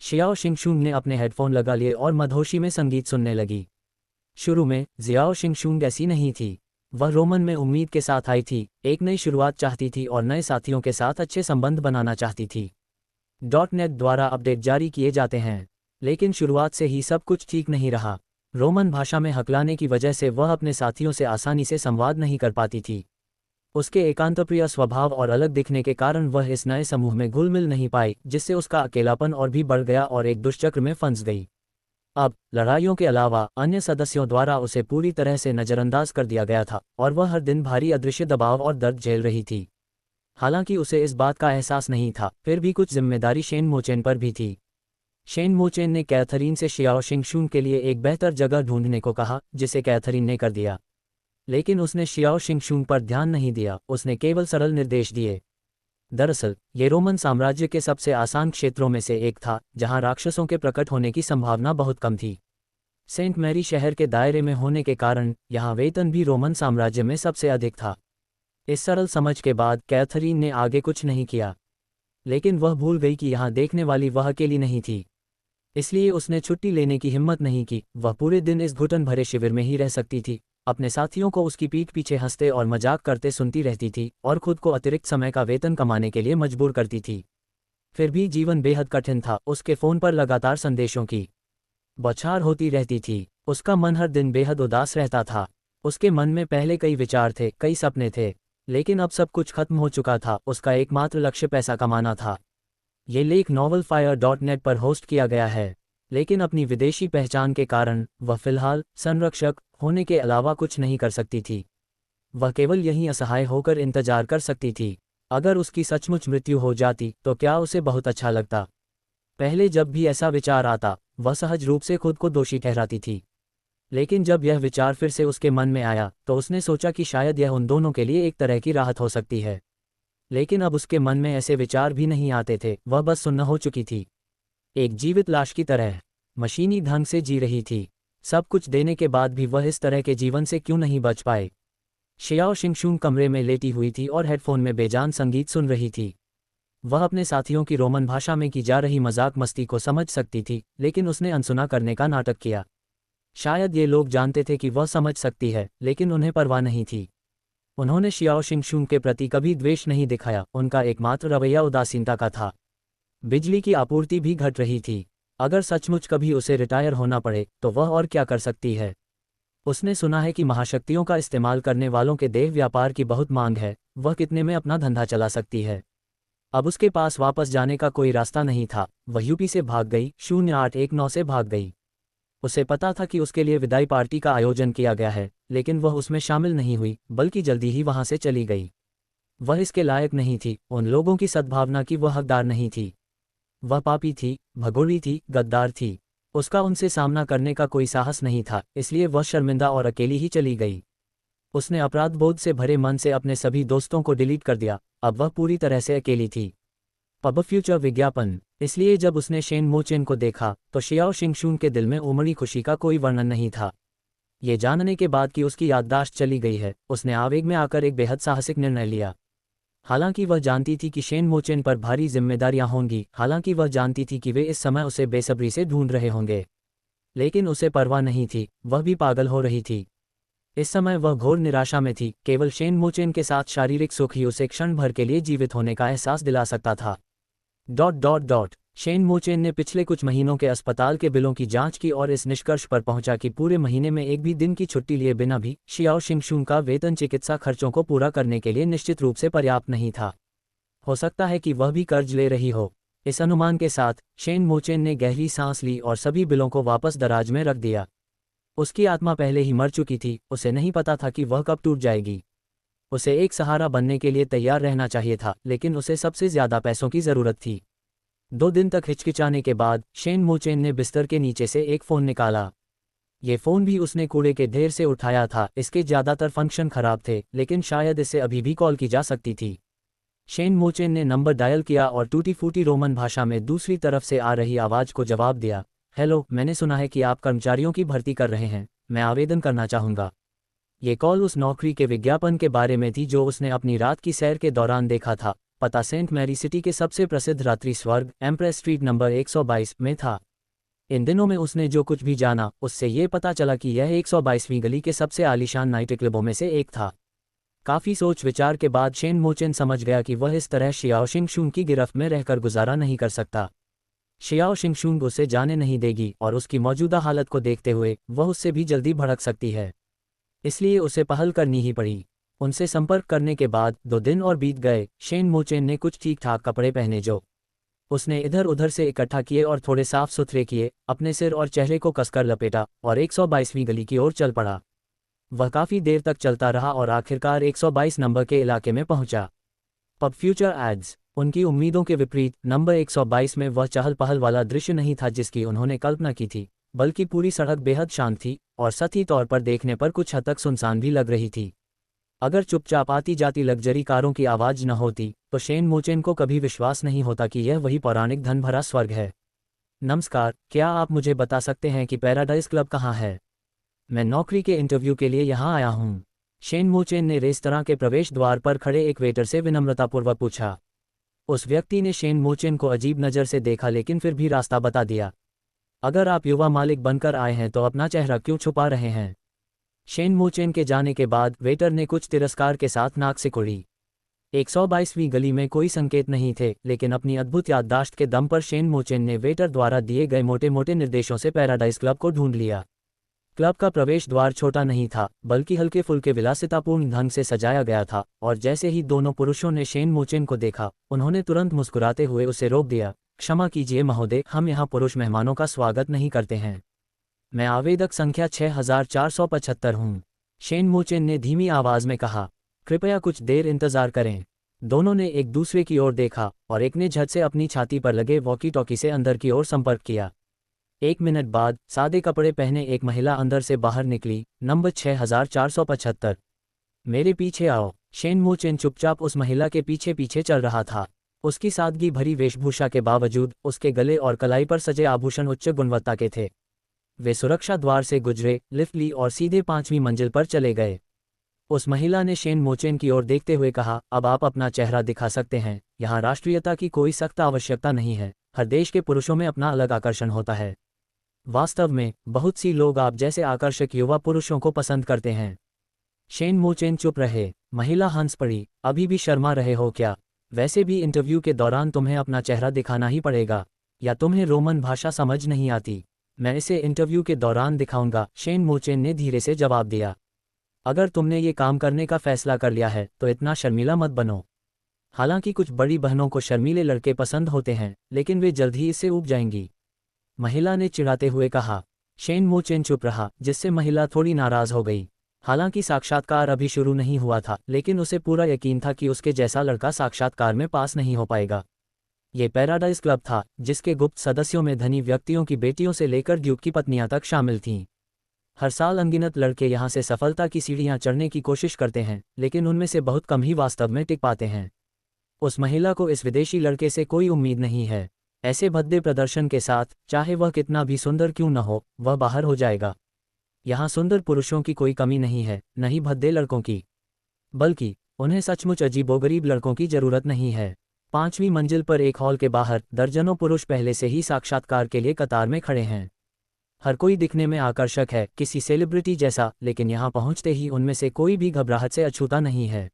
शियाओ शिंगशून ने अपने हेडफोन लगा लिए और मधोशी में संगीत सुनने लगी। शुरू में जियाओ शिंगशून ऐसी नहीं थी। वह रोमन में उम्मीद के साथ आई थी, एक नई शुरुआत चाहती थी और नए साथियों के साथ अच्छे संबंध बनाना चाहती थी। .नेट द्वारा अपडेट जारी किए जाते हैं, लेकिन शुरुआत से ही सब कुछ ठीक नहीं रहा। रोमन भाषा में हकलाने की वजह से वह अपने साथियों से आसानी से संवाद नहीं कर पाती थी। उसके एकांतप्रिय स्वभाव और अलग दिखने के कारण वह इस नए समूह में घुल मिल नहीं पाई, जिससे उसका अकेलापन और भी बढ़ गया और एक दुष्चक्र में फंस गई। अब लड़ाइयों के अलावा अन्य सदस्यों द्वारा उसे पूरी तरह से नज़रअंदाज कर दिया गया था और वह हर दिन भारी अदृश्य दबाव और दर्द झेल रही थी। हालांकि उसे इस बात का एहसास नहीं था, फिर भी कुछ जिम्मेदारी शेन मोचेन पर भी थी। शेन मोचेन ने कैथरीन से शियाओ शिंगशून के लिए एक बेहतर जगह ढूंढने को कहा, जिसे कैथरीन ने कर दिया। लेकिन उसने शियाओ शिंगशून पर ध्यान नहीं दिया, उसने केवल सरल निर्देश दिए। दरअसल ये रोमन साम्राज्य के सबसे आसान क्षेत्रों में से एक था, जहां राक्षसों के प्रकट होने की संभावना बहुत कम थी। सेंट मैरी शहर के दायरे में होने के कारण यहाँ वेतन भी रोमन साम्राज्य में सबसे अधिक था। इस सरल समझ के बाद कैथरीन ने आगे कुछ नहीं किया, लेकिन वह भूल गई कि यहाँ देखने वाली वह अकेली नहीं थी। इसलिए उसने छुट्टी लेने की हिम्मत नहीं की। वह पूरे दिन इस घुटन भरे शिविर में ही रह सकती थी, अपने साथियों को उसकी पीठ पीछे हंसते और मजाक करते सुनती रहती थी और खुद को अतिरिक्त समय का वेतन कमाने के लिए मजबूर करती थी। फिर भी जीवन बेहद कठिन था। उसके फ़ोन पर लगातार संदेशों की बौछार होती रहती थी। उसका मन हर दिन बेहद उदास रहता था। उसके मन में पहले कई विचार थे, कई सपने थे, लेकिन अब सब कुछ खत्म हो चुका था। उसका एकमात्र लक्ष्य पैसा कमाना था। ये लेख novelfire.net पर होस्ट किया गया है, लेकिन अपनी विदेशी पहचान के कारण वह फिलहाल संरक्षक होने के अलावा कुछ नहीं कर सकती थी। वह केवल यहीं असहाय होकर इंतजार कर सकती थी। अगर उसकी सचमुच मृत्यु हो जाती तो क्या उसे बहुत अच्छा लगता। पहले जब भी ऐसा विचार आता, वह सहज रूप से खुद को दोषी ठहराती थी, लेकिन जब यह विचार फिर से उसके मन में आया तो उसने सोचा कि शायद यह उन दोनों के लिए एक तरह की राहत हो सकती है। लेकिन अब उसके मन में ऐसे विचार भी नहीं आते थे। वह बस सुन्न हो चुकी थी, एक जीवित लाश की तरह मशीनी ढंग से जी रही थी। सब कुछ देने के बाद भी वह इस तरह के जीवन से क्यों नहीं बच पाए। शियाओ शिंगशून कमरे में लेटी हुई थी और हेडफोन में बेजान संगीत सुन रही थी। वह अपने साथियों की रोमन भाषा में की जा रही मजाक मस्ती को समझ सकती थी, लेकिन उसने अनसुना करने का नाटक किया। शायद ये लोग जानते थे कि वह समझ सकती है, लेकिन उन्हें परवाह नहीं थी। उन्होंने शियाओ शिंगशून के प्रति कभी द्वेष नहीं दिखाया। उनका एकमात्र रवैया उदासीनता का था। बिजली की आपूर्ति भी घट रही थी। अगर सचमुच कभी उसे रिटायर होना पड़े तो वह और क्या कर सकती है। उसने सुना है कि महाशक्तियों का इस्तेमाल करने वालों के देह व्यापार की बहुत मांग है, वह कितने में अपना धंधा चला सकती है। अब उसके पास वापस जाने का कोई रास्ता नहीं था। वह यूपी से भाग गई, 0819 से भाग गई। उसे पता था कि उसके लिए विदाई पार्टी का आयोजन किया गया है, लेकिन वह उसमें शामिल नहीं हुई, बल्कि जल्दी ही वहां से चली गई। वह इसके लायक नहीं थी, उन लोगों की सद्भावना की वह हकदार नहीं थी। वह पापी थी, भगोड़ी थी, गद्दार थी। उसका उनसे सामना करने का कोई साहस नहीं था, इसलिए वह शर्मिंदा और अकेली ही चली गई। उसने अपराध बोध से भरे मन से अपने सभी दोस्तों को डिलीट कर दिया। अब वह पूरी तरह से अकेली थी। पब फ्यूचर विज्ञापन। इसलिए जब उसने शेन मोचेन को देखा तो शियाओ शिंगशून के दिल में उमड़ी खुशी का कोई वर्णन नहीं था। ये जानने के बाद कि उसकी याददाश्त चली गई है, उसने आवेग में आकर एक बेहद साहसिक निर्णय लिया। हालांकि वह जानती थी कि शेन मोचेन पर भारी जिम्मेदारियां होंगी, हालांकि वह जानती थी कि वे इस समय उसे बेसब्री से ढूंढ रहे होंगे, लेकिन उसे परवाह नहीं थी, वह भी पागल हो रही थी। इस समय वह घोर निराशा में थी। केवल शेन मोचेन के साथ शारीरिक सुख ही उसे क्षण भर के लिए जीवित होने का एहसास दिला सकता था। शेन मोचेन ने पिछले कुछ महीनों के अस्पताल के बिलों की जांच की और इस निष्कर्ष पर पहुंचा कि पूरे महीने में एक भी दिन की छुट्टी लिए बिना भी शियाओ शिंगशून का वेतन चिकित्सा खर्चों को पूरा करने के लिए निश्चित रूप से पर्याप्त नहीं था। हो सकता है कि वह भी कर्ज ले रही हो। इस अनुमान के साथ शेन मोचेन ने गहरी सांस ली और सभी बिलों को वापस दराज में रख दिया। उसकी आत्मा पहले ही मर चुकी थी, उसे नहीं पता था कि वह कब टूट जाएगी। उसे एक सहारा बनने के लिए तैयार रहना चाहिए था, लेकिन उसे सबसे ज्यादा पैसों की जरूरत थी। 2 दिन तक हिचकिचाने के बाद शेन मोचेन ने बिस्तर के नीचे से एक फ़ोन निकाला। ये फ़ोन भी उसने कूड़े के ढेर से उठाया था। इसके ज़्यादातर फंक्शन खराब थे, लेकिन शायद इससे अभी भी कॉल की जा सकती थी। शेन मोचेन ने नंबर डायल किया और टूटी फूटी रोमन भाषा में दूसरी तरफ से आ रही आवाज़ को जवाब दिया। हेलो, मैंने सुना है कि आप कर्मचारियों की भर्ती कर रहे हैं, मैं आवेदन करना चाहूँगा। ये कॉल उस नौकरी के विज्ञापन के बारे में थी जो उसने अपनी रात की सैर के दौरान देखा था। पता सेंट मैरी सिटी के सबसे प्रसिद्ध रात्रि स्वर्ग एम्प्रेस स्ट्रीट नंबर 122 में था। इन दिनों में उसने जो कुछ भी जाना, उससे ये पता चला कि यह 122वीं गली के सबसे आलीशान नाइट क्लबों में से एक था। काफ़ी सोच विचार के बाद शेन मोचेन समझ गया कि वह इस तरह शियाओ शिंगशून की गिरफ्त में रहकर गुजारा नहीं कर सकता। शियाओ शिंगशून उसे जाने नहीं देगी और उसकी मौजूदा हालत को देखते हुए वह उससे भी जल्दी भड़क सकती है। इसलिए उसे पहल करनी ही पड़ी। उनसे संपर्क करने के बाद 2 दिन और बीत गए। शेन मोचेन ने कुछ ठीक ठाक कपड़े पहने जो उसने इधर उधर से इकट्ठा किए और थोड़े साफ सुथरे किए, अपने सिर और चेहरे को कसकर लपेटा और 122वीं गली की ओर चल पड़ा। वह काफ़ी देर तक चलता रहा और आखिरकार 122 नंबर के इलाके में पहुंचा। Pub future ads. उनकी उम्मीदों के विपरीत नंबर 122 में वह चहल पहल वाला दृश्य नहीं था जिसकी उन्होंने कल्पना की थी, बल्कि पूरी सड़क बेहद शांत थी और सतही तौर पर देखने पर कुछ हद तक सुनसान भी लग रही थी। अगर चुपचाप आती जाती लग्जरी कारों की आवाज़ न होती तो शेन मोचेन को कभी विश्वास नहीं होता कि यह वही पौराणिक धन भरा स्वर्ग है। नमस्कार, क्या आप मुझे बता सकते हैं कि पैराडाइज क्लब कहाँ है? मैं नौकरी के इंटरव्यू के लिए यहाँ आया हूँ। शेन मोचेन ने रेस्तरां के प्रवेश द्वार पर खड़े एक वेटर से विनम्रतापूर्वक पूछा। उस व्यक्ति ने शेन मोचेन को अजीब नज़र से देखा, लेकिन फिर भी रास्ता बता दिया। अगर आप युवा मालिक बनकर आए हैं तो अपना चेहरा क्यों छुपा रहे हैं? शेन मोचेन के जाने के बाद वेटर ने कुछ तिरस्कार के साथ नाक सिकुड़ी। 122वीं गली में कोई संकेत नहीं थे, लेकिन अपनी अद्भुत याददाश्त के दम पर शेन मोचेन ने वेटर द्वारा दिए गए मोटे मोटे निर्देशों से पैराडाइज क्लब को ढूंढ लिया। क्लब का प्रवेश द्वार छोटा नहीं था, बल्कि हल्के फुल्के विलासितापूर्ण ढंग से सजाया गया था, और जैसे ही दोनों पुरुषों ने शेन मोचेन को देखा, उन्होंने तुरंत मुस्कुराते हुए उसे रोक दिया। क्षमा कीजिए महोदय, हम यहाँ पुरुष मेहमानों का स्वागत नहीं करते हैं। मैं आवेदक संख्या 6475 हूँ, शेन मोचेन ने धीमी आवाज में कहा। कृपया कुछ देर इंतजार करें। दोनों ने एक दूसरे की ओर देखा और एक ने झट से अपनी छाती पर लगे वॉकी टॉकी से अंदर की ओर संपर्क किया। 1 मिनट बाद सादे कपड़े पहने एक महिला अंदर से बाहर निकली। नंबर 6475। मेरे पीछे आओ। शेन मोचेन चुपचाप उस महिला के पीछे पीछे चल रहा था। उसकी सादगी भरी वेशभूषा के बावजूद उसके गले और कलाई पर सजे आभूषण उच्च गुणवत्ता के थे। वे सुरक्षा द्वार से गुजरे, लिफ्ट ली और सीधे 5वीं मंजिल पर चले गए। उस महिला ने शेन मोचेन की ओर देखते हुए कहा, अब आप अपना चेहरा दिखा सकते हैं। यहाँ राष्ट्रीयता की कोई सख्त आवश्यकता नहीं है। हर देश के पुरुषों में अपना अलग आकर्षण होता है। वास्तव में बहुत सी लोग आप जैसे आकर्षक युवा पुरुषों को पसंद करते हैं। शेन मोचेन चुप रहे। महिला हंस पड़ी। अभी भी शर्मा रहे हो क्या? वैसे भी इंटरव्यू के दौरान तुम्हें अपना चेहरा दिखाना ही पड़ेगा, या तुम्हें रोमन भाषा समझ नहीं आती? मैं इसे इंटरव्यू के दौरान दिखाऊंगा, शेन मोचेन ने धीरे से जवाब दिया। अगर तुमने ये काम करने का फैसला कर लिया है तो इतना शर्मीला मत बनो। हालांकि कुछ बड़ी बहनों को शर्मीले लड़के पसंद होते हैं, लेकिन वे जल्द ही इससे ऊब जाएंगी, महिला ने चिढ़ाते हुए कहा। शेन मोचेन चुप रहा, जिससे महिला थोड़ी नाराज हो गई। हालांकि साक्षात्कार अभी शुरू नहीं हुआ था, लेकिन उसे पूरा यकीन था कि उसके जैसा लड़का साक्षात्कार में पास नहीं हो पाएगा। ये पैराडाइज क्लब था, जिसके गुप्त सदस्यों में धनी व्यक्तियों की बेटियों से लेकर ड्यूक की पत्नियां तक शामिल थीं। हर साल अनगिनत लड़के यहाँ से सफलता की सीढ़ियाँ चढ़ने की कोशिश करते हैं, लेकिन उनमें से बहुत कम ही वास्तव में टिक पाते हैं। उस महिला को इस विदेशी लड़के से कोई उम्मीद नहीं है। ऐसे भद्दे प्रदर्शन के साथ, चाहे वह कितना भी सुंदर क्यों न हो, वह बाहर हो जाएगा। यहाँ सुंदर पुरुषों की कोई कमी नहीं है, न ही भद्दे लड़कों की। बल्कि उन्हें सचमुच अजीबोगरीब लड़कों की जरूरत नहीं है। 5वीं मंजिल पर एक हॉल के बाहर दर्जनों पुरुष पहले से ही साक्षात्कार के लिए कतार में खड़े हैं। हर कोई दिखने में आकर्षक है, किसी सेलिब्रिटी जैसा, लेकिन यहाँ पहुँचते ही उनमें से कोई भी घबराहट से अछूता नहीं है।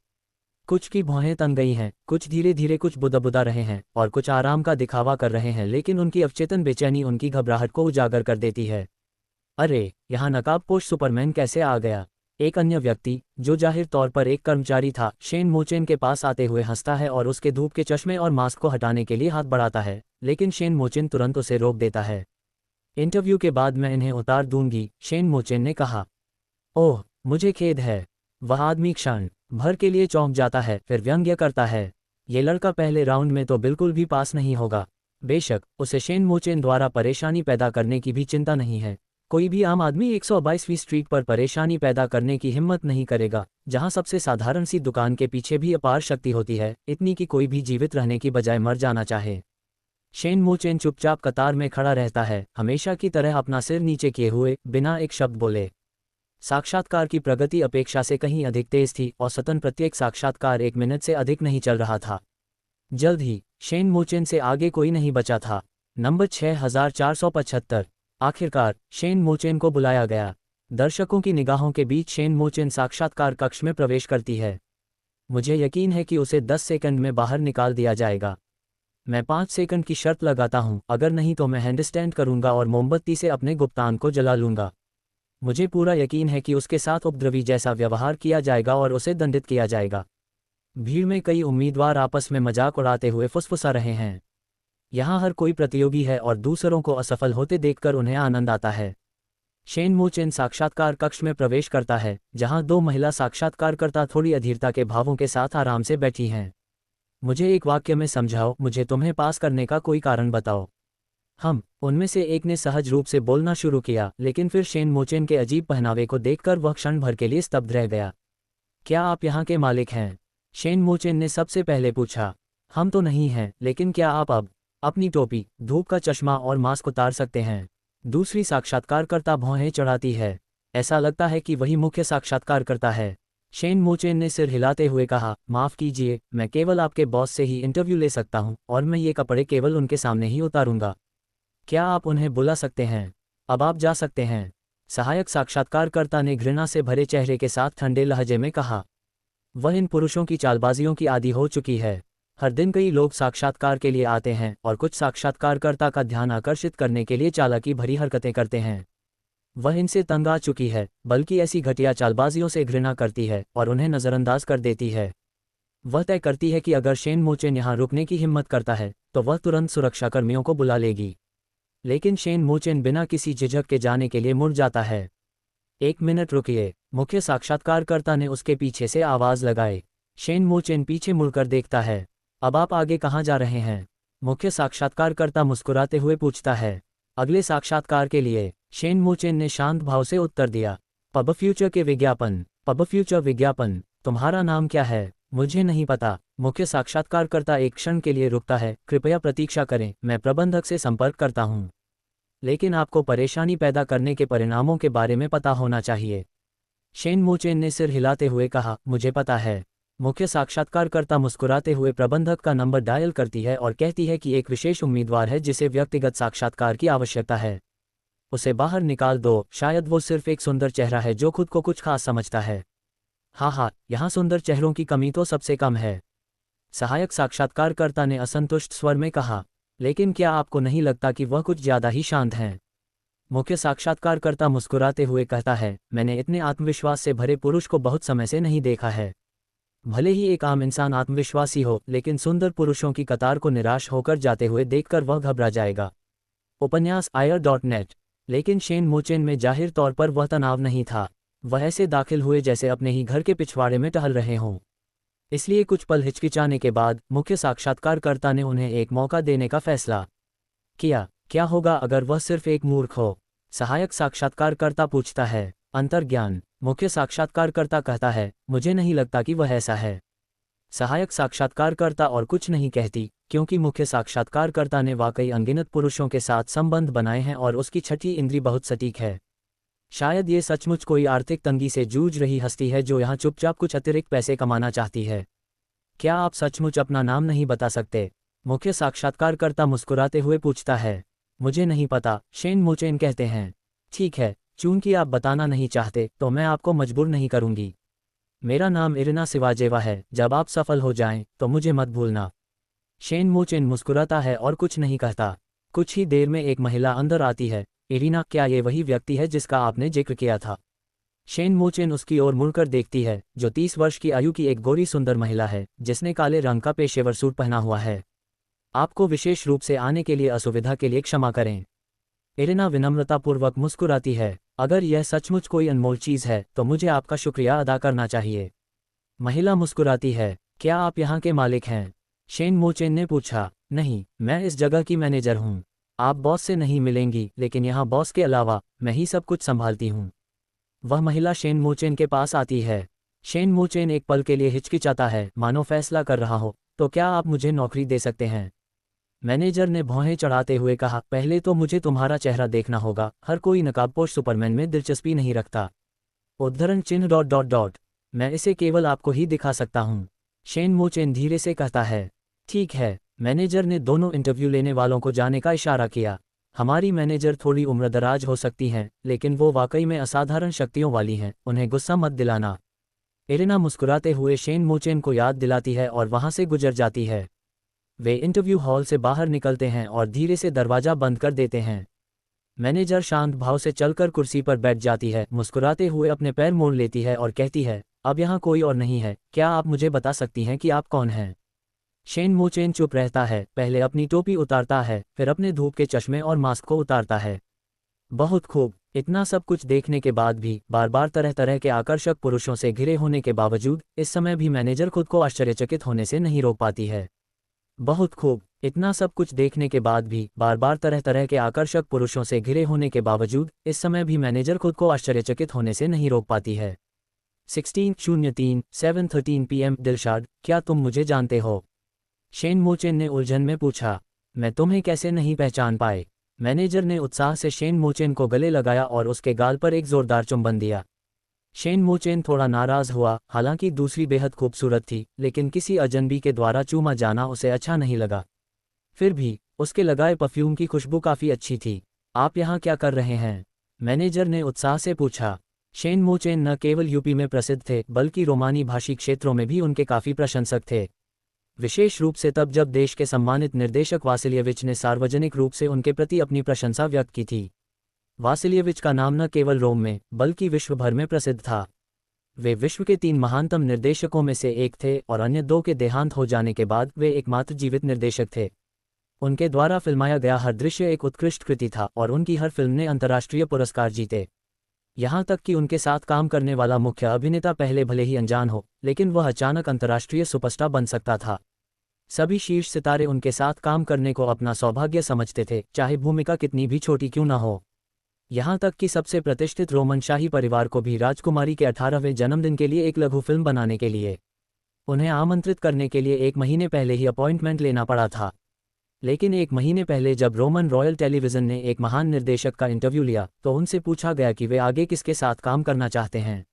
कुछ की भौहें तन गई हैं, कुछ धीरे धीरे कुछ बुदा रहे हैं, और कुछ आराम का दिखावा कर रहे हैं, लेकिन उनकी अवचेतन बेचैनी उनकी घबराहट को उजागर कर देती है। अरे, यहाँ नकाबपोश सुपरमैन कैसे आ गया? एक अन्य व्यक्ति, जो जाहिर तौर पर एक कर्मचारी था, शेन मोचेन के पास आते हुए हंसता है और उसके धूप के चश्मे और मास्क को हटाने के लिए हाथ बढ़ाता है, लेकिन शेन मोचेन तुरंत उसे रोक देता है। इंटरव्यू के बाद मैं इन्हें उतार दूंगी, शेन मोचेन ने कहा। ओह, मुझे खेद है। वह आदमी क्षण भर के लिए चौंक जाता है, फिर व्यंग्य करता है। ये लड़का पहले राउंड में तो बिल्कुल भी पास नहीं होगा। बेशक उसे शेन मोचेन द्वारा परेशानी पैदा करने की भी चिंता नहीं है। कोई भी आम आदमी 122वीं स्ट्रीट पर परेशानी पैदा करने की हिम्मत नहीं करेगा, जहां सबसे साधारण सी दुकान के पीछे भी अपार शक्ति होती है, इतनी कि कोई भी जीवित रहने की बजाय मर जाना चाहे। शेन मोचेन चुपचाप कतार में खड़ा रहता है, हमेशा की तरह अपना सिर नीचे किए हुए, बिना एक शब्द बोले। साक्षात्कार की प्रगति अपेक्षा से कहीं अधिक तेज थी, औसतन प्रत्येक साक्षात्कार 1 मिनट से अधिक नहीं चल रहा था। जल्द ही शेन मोचेन से आगे कोई नहीं बचा था। नंबर 6475। आखिरकार शेन मोचेन को बुलाया गया। दर्शकों की निगाहों के बीच शेन मोचेन साक्षात्कार कक्ष में प्रवेश करती है। मुझे यकीन है कि उसे 10 सेकंड में बाहर निकाल दिया जाएगा। मैं 5 सेकंड की शर्त लगाता हूं, अगर नहीं तो मैं हैंडस्टैंड करूंगा और मोमबत्ती से अपने गुप्तान को जला लूंगा। मुझे पूरा यकीन है कि उसके साथ उपद्रवी जैसा व्यवहार किया जाएगा और उसे दंडित किया जाएगा। भीड़ में कई उम्मीदवार आपस में मजाक उड़ाते हुए फुसफुसा रहे हैं। यहाँ हर कोई प्रतियोगी है और दूसरों को असफल होते देखकर उन्हें आनंद आता है। शेन मोचेन साक्षात्कार कक्ष में प्रवेश करता है, जहाँ 2 महिला साक्षात्कारकर्ता थोड़ी अधीरता के भावों के साथ आराम से बैठी हैं। मुझे एक वाक्य में समझाओ, मुझे तुम्हें पास करने का कोई कारण बताओ। उनमें से एक ने सहज रूप से बोलना शुरू किया, लेकिन फिर शेन मोचेन के अजीब पहनावे को देखकर वह क्षण भर के लिए स्तब्ध रह गया। क्या आप यहाँ के मालिक हैं? शेन मोचेन ने सबसे पहले पूछा। हम तो नहीं हैं, लेकिन क्या आप अब अपनी टोपी, धूप का चश्मा और मास्क उतार सकते हैं? दूसरी साक्षात्कारकर्ता भौहें चढ़ाती है। ऐसा लगता है कि वही मुख्य साक्षात्कारकर्ता है। शेन मोचेन ने सिर हिलाते हुए कहा, माफ़ कीजिए, मैं केवल आपके बॉस से ही इंटरव्यू ले सकता हूँ, और मैं ये कपड़े केवल उनके सामने ही उतारूंगा। क्या आप उन्हें बुला सकते हैं? अब आप जा सकते हैं। सहायक साक्षात्कारकर्ता ने घृणा से भरे चेहरे के साथ ठंडे लहजे में कहा। वह इन पुरुषों की चालबाजियों की आदी हो चुकी है। हर दिन कई लोग साक्षात्कार के लिए आते हैं और कुछ साक्षात्कारकर्ता का ध्यान आकर्षित करने के लिए चालाकी भरी हरकतें करते हैं। वह इनसे तंग आ चुकी है, बल्कि ऐसी घटिया चालबाजियों से घृणा करती है और उन्हें नज़रअंदाज कर देती है। वह तय करती है कि अगर शेन मोचेन यहाँ रुकने की हिम्मत करता है तो वह तुरंत सुरक्षाकर्मियों को बुला लेगी। लेकिन शेन मोचेन बिना किसी झिझक के जाने के लिए मुड़ जाता है। 1 मिनट रुकिए, मुख्य साक्षात्कारकर्ता ने उसके पीछे से आवाज़ लगाई। शेन मोचेन पीछे मुड़कर देखता है। अब आप आगे कहाँ जा रहे हैं? मुख्य साक्षात्कारकर्ता मुस्कुराते हुए पूछता है। अगले साक्षात्कार के लिए, शेन मोचेन ने शांत भाव से उत्तर दिया। पब फ्यूचर के विज्ञापन। पब फ्यूचर विज्ञापन। तुम्हारा नाम क्या है? मुझे नहीं पता। मुख्य साक्षात्कारकर्ता एक क्षण के लिए रुकता है। कृपया प्रतीक्षा करें, मैं प्रबंधक से संपर्क करता हूँ। लेकिन आपको परेशानी पैदा करने के परिणामों के बारे में पता होना चाहिए। शेन मोचेन ने सिर हिलाते हुए कहा, मुझे पता है। मुख्य साक्षात्कारकर्ता मुस्कुराते हुए प्रबंधक का नंबर डायल करती है और कहती है कि एक विशेष उम्मीदवार है जिसे व्यक्तिगत साक्षात्कार की आवश्यकता है। उसे बाहर निकाल दो, शायद वो सिर्फ एक सुंदर चेहरा है जो खुद को कुछ खास समझता है। हाँ, यहाँ सुंदर चेहरों की कमी तो सबसे कम है। सहायक साक्षात्कारकर्ता ने असंतुष्ट स्वर में कहा। लेकिन क्या आपको नहीं लगता कि वह कुछ ज़्यादा ही शांत हैं? मुख्य साक्षात्कारकर्ता मुस्कुराते हुए कहता है, मैंने इतने आत्मविश्वास से भरे पुरुष को बहुत समय से नहीं देखा है। भले ही एक आम इंसान आत्मविश्वासी हो, लेकिन सुंदर पुरुषों की कतार को निराश होकर जाते हुए देखकर वह घबरा जाएगा। उपन्यास IR.net। लेकिन शेन मोचेन में जाहिर तौर पर वह तनाव नहीं था। वह ऐसे दाखिल हुए जैसे अपने ही घर के पिछवाड़े में टहल रहे हों। इसलिए कुछ पल हिचकिचाने के बाद मुख्य साक्षात्कारकर्ता ने उन्हें एक मौका देने का फैसला किया। क्या होगा अगर वह सिर्फ एक मूर्ख हो? सहायक साक्षात्कारकर्ता पूछता है। अंतर्ज्ञान। मुख्य साक्षात्कारकर्ता कहता है, मुझे नहीं लगता कि वह ऐसा है। सहायक साक्षात्कारकर्ता और कुछ नहीं कहती, क्योंकि मुख्य साक्षात्कारकर्ता ने वाकई अनगिनत पुरुषों के साथ संबंध बनाए हैं और उसकी छठी इंद्री बहुत सटीक है। शायद ये सचमुच कोई आर्थिक तंगी से जूझ रही हस्ती है जो यहाँ चुपचाप कुछ अतिरिक्त पैसे कमाना चाहती है। क्या आप सचमुच अपना नाम नहीं बता सकते? मुख्य साक्षात्कारकर्ता मुस्कुराते हुए पूछता है। मुझे नहीं पता, शेन मोचेन कहते हैं। ठीक है, चूंकि आप बताना नहीं चाहते तो मैं आपको मजबूर नहीं करूंगी। मेरा नाम इरिना सिवाजेवा है। जब आप सफल हो जाएं तो मुझे मत भूलना। शेन मोचेन मुस्कुराता है और कुछ नहीं कहता। कुछ ही देर में एक महिला अंदर आती है। इरिना, क्या ये वही व्यक्ति है जिसका आपने जिक्र किया था? शेन मोचेन उसकी ओर मुड़कर देखती है, जो 30 वर्ष की आयु की एक गोरी सुंदर महिला है, जिसने काले रंग का पेशेवर सूट पहना हुआ है। आपको विशेष रूप से आने के लिए असुविधा के लिए क्षमा करें। इरिना विनम्रतापूर्वक मुस्कुराती है। अगर यह सचमुच कोई अनमोल चीज़ है तो मुझे आपका शुक्रिया अदा करना चाहिए। महिला मुस्कुराती है। क्या आप यहाँ के मालिक हैं? शेन मोचेन ने पूछा। नहीं, मैं इस जगह की मैनेजर हूँ। आप बॉस से नहीं मिलेंगी, लेकिन यहाँ बॉस के अलावा मैं ही सब कुछ संभालती हूँ। वह महिला शेन मोचेन के पास आती है। शेन मोचेन एक पल के लिए हिचकिचाता है, मानो फैसला कर रहा हो, तो क्या आप मुझे नौकरी दे सकते हैं? मैनेजर ने भौहें चढ़ाते हुए कहा, पहले तो मुझे तुम्हारा चेहरा देखना होगा। हर कोई नकाबपोश सुपरमैन में दिलचस्पी नहीं रखता। उद्धरण चिन्ह ... मैं इसे केवल आपको ही दिखा सकता हूँ। शेन मोचेन धीरे से कहता है। ठीक है। मैनेजर ने दोनों इंटरव्यू लेने वालों को जाने का इशारा किया। हमारी मैनेजर थोड़ी उम्रदराज हो सकती हैं, लेकिन वो वाकई में असाधारण शक्तियों वाली हैं, उन्हें गुस्सा मत दिलाना। इरिना मुस्कुराते हुए शेन मोचेन को याद दिलाती है और वहाँ से गुजर जाती है। वे इंटरव्यू हॉल से बाहर निकलते हैं और धीरे से दरवाज़ा बंद कर देते हैं। मैनेजर शांत भाव से चलकर कुर्सी पर बैठ जाती है, मुस्कुराते हुए अपने पैर मोड़ लेती है और कहती है, अब यहाँ कोई और नहीं है। क्या आप मुझे बता सकती हैं कि आप कौन हैं? शेन मोचेन चुप रहता है, पहले अपनी टोपी उतारता है, फिर अपने धूप के चश्मे और मास्क को उतारता है। बहुत खूब। इतना सब कुछ देखने के बाद भी, बार बार तरह तरह के आकर्षक पुरुषों से घिरे होने के बावजूद, इस समय भी मैनेजर खुद को आश्चर्यचकित होने से नहीं रोक पाती है। बहुत खूब। इतना सब कुछ देखने के बाद भी, बार बार तरह तरह के आकर्षक पुरुषों से घिरे होने के बावजूद, इस समय भी मैनेजर खुद को आश्चर्यचकित होने से नहीं रोक पाती है। 16:03 7:13 PM। दिलशाद, क्या तुम मुझे जानते हो? शेन मोचेन ने उलझन में पूछा। मैं तुम्हें कैसे नहीं पहचान पाए? मैनेजर ने उत्साह से शेन मोचेन को गले लगाया और उसके गाल पर एक जोरदार चुंबन दिया। शेन मोचेन थोड़ा नाराज हुआ, हालांकि दूसरी बेहद खूबसूरत थी, लेकिन किसी अजनबी के द्वारा चूमा जाना उसे अच्छा नहीं लगा। फिर भी, उसके लगाए परफ्यूम की खुशबू काफ़ी अच्छी थी। आप यहाँ क्या कर रहे हैं? मैनेजर ने उत्साह से पूछा। शेन मोचेन न केवल यूपी में प्रसिद्ध थे, बल्कि रोमानी भाषी क्षेत्रों में भी उनके काफ़ी प्रशंसक थे। विशेष रूप से तब जब देश के सम्मानित निर्देशक वासिलियविच ने सार्वजनिक रूप से उनके प्रति अपनी प्रशंसा व्यक्त की थी। वासिलियविच का नाम न केवल रोम में, बल्कि विश्व भर में प्रसिद्ध था। वे विश्व के 3 महानतम निर्देशकों में से एक थे और अन्य 2 के देहांत हो जाने के बाद वे एकमात्र जीवित निर्देशक थे। उनके द्वारा फिल्माया गया हर दृश्य एक उत्कृष्ट कृति था और उनकी हर फिल्म ने अंतर्राष्ट्रीय पुरस्कार जीते। यहाँ तक कि उनके साथ काम करने वाला मुख्य अभिनेता पहले भले ही अनजान हो, लेकिन वह अचानक अंतर्राष्ट्रीय सुपरस्टार बन सकता था। सभी शीर्ष सितारे उनके साथ काम करने को अपना सौभाग्य समझते थे, चाहे भूमिका कितनी भी छोटी क्यों न हो। यहाँ तक कि सबसे प्रतिष्ठित रोमन शाही परिवार को भी राजकुमारी के 18वें जन्मदिन के लिए एक लघु फिल्म बनाने के लिए उन्हें आमंत्रित करने के लिए 1 महीने पहले ही अपॉइंटमेंट लेना पड़ा था। लेकिन 1 महीने पहले जब रोमन रॉयल टेलीविज़न ने एक महान निर्देशक का इंटरव्यू लिया, तो उनसे पूछा गया कि वे आगे किसके साथ काम करना चाहते हैं।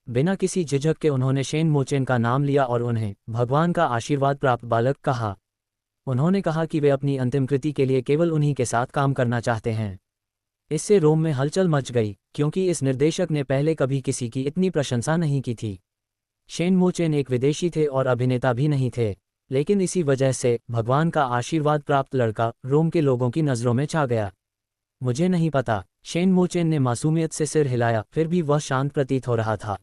बिना किसी झिझक के उन्होंने शेन मोचेन का नाम लिया और उन्हें भगवान का आशीर्वाद प्राप्त बालक कहा। उन्होंने कहा कि वे अपनी अंतिम कृति के लिए केवल उन्हीं के साथ काम करना चाहते हैं। इससे रोम में हलचल मच गई, क्योंकि इस निर्देशक ने पहले कभी किसी की इतनी प्रशंसा नहीं की थी। शेन मोचेन एक विदेशी थे और अभिनेता भी नहीं थे। लेकिन इसी वजह से भगवान का आशीर्वाद प्राप्त लड़का रोम के लोगों की नज़रों में छा गया। मुझे नहीं पता, शेन मोचेन ने मासूमियत से सिर हिलाया, फिर भी वह शांत प्रतीत हो रहा था।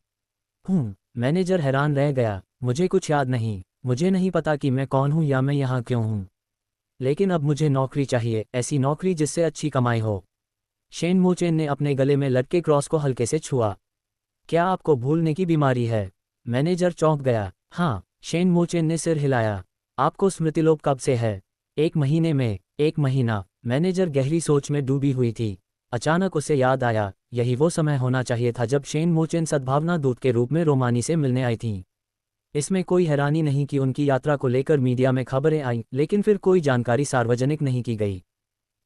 मैनेजर हैरान रह गया। मुझे कुछ याद नहीं, मुझे नहीं पता कि मैं कौन हूँ या मैं यहाँ क्यों हूँ। लेकिन अब मुझे नौकरी चाहिए, ऐसी नौकरी जिससे अच्छी कमाई हो। शेन मोचेन ने अपने गले में लटके क्रॉस को हल्के से छुआ। क्या आपको भूलने की बीमारी है? मैनेजर चौंक गया। हाँ, शेन मोचेन ने सिर हिलाया। आपको स्मृतिलोप कब से है? 1 महीने में। 1 महीना। मैनेजर गहरी सोच में डूबी हुई थी। अचानक उसे याद आया, यही वो समय होना चाहिए था जब शेन मोचेन सद्भावना दूत के रूप में रोमानी से मिलने आई थीं। इसमें कोई हैरानी नहीं कि उनकी यात्रा को लेकर मीडिया में खबरें आईं, लेकिन फिर कोई जानकारी सार्वजनिक नहीं की गई।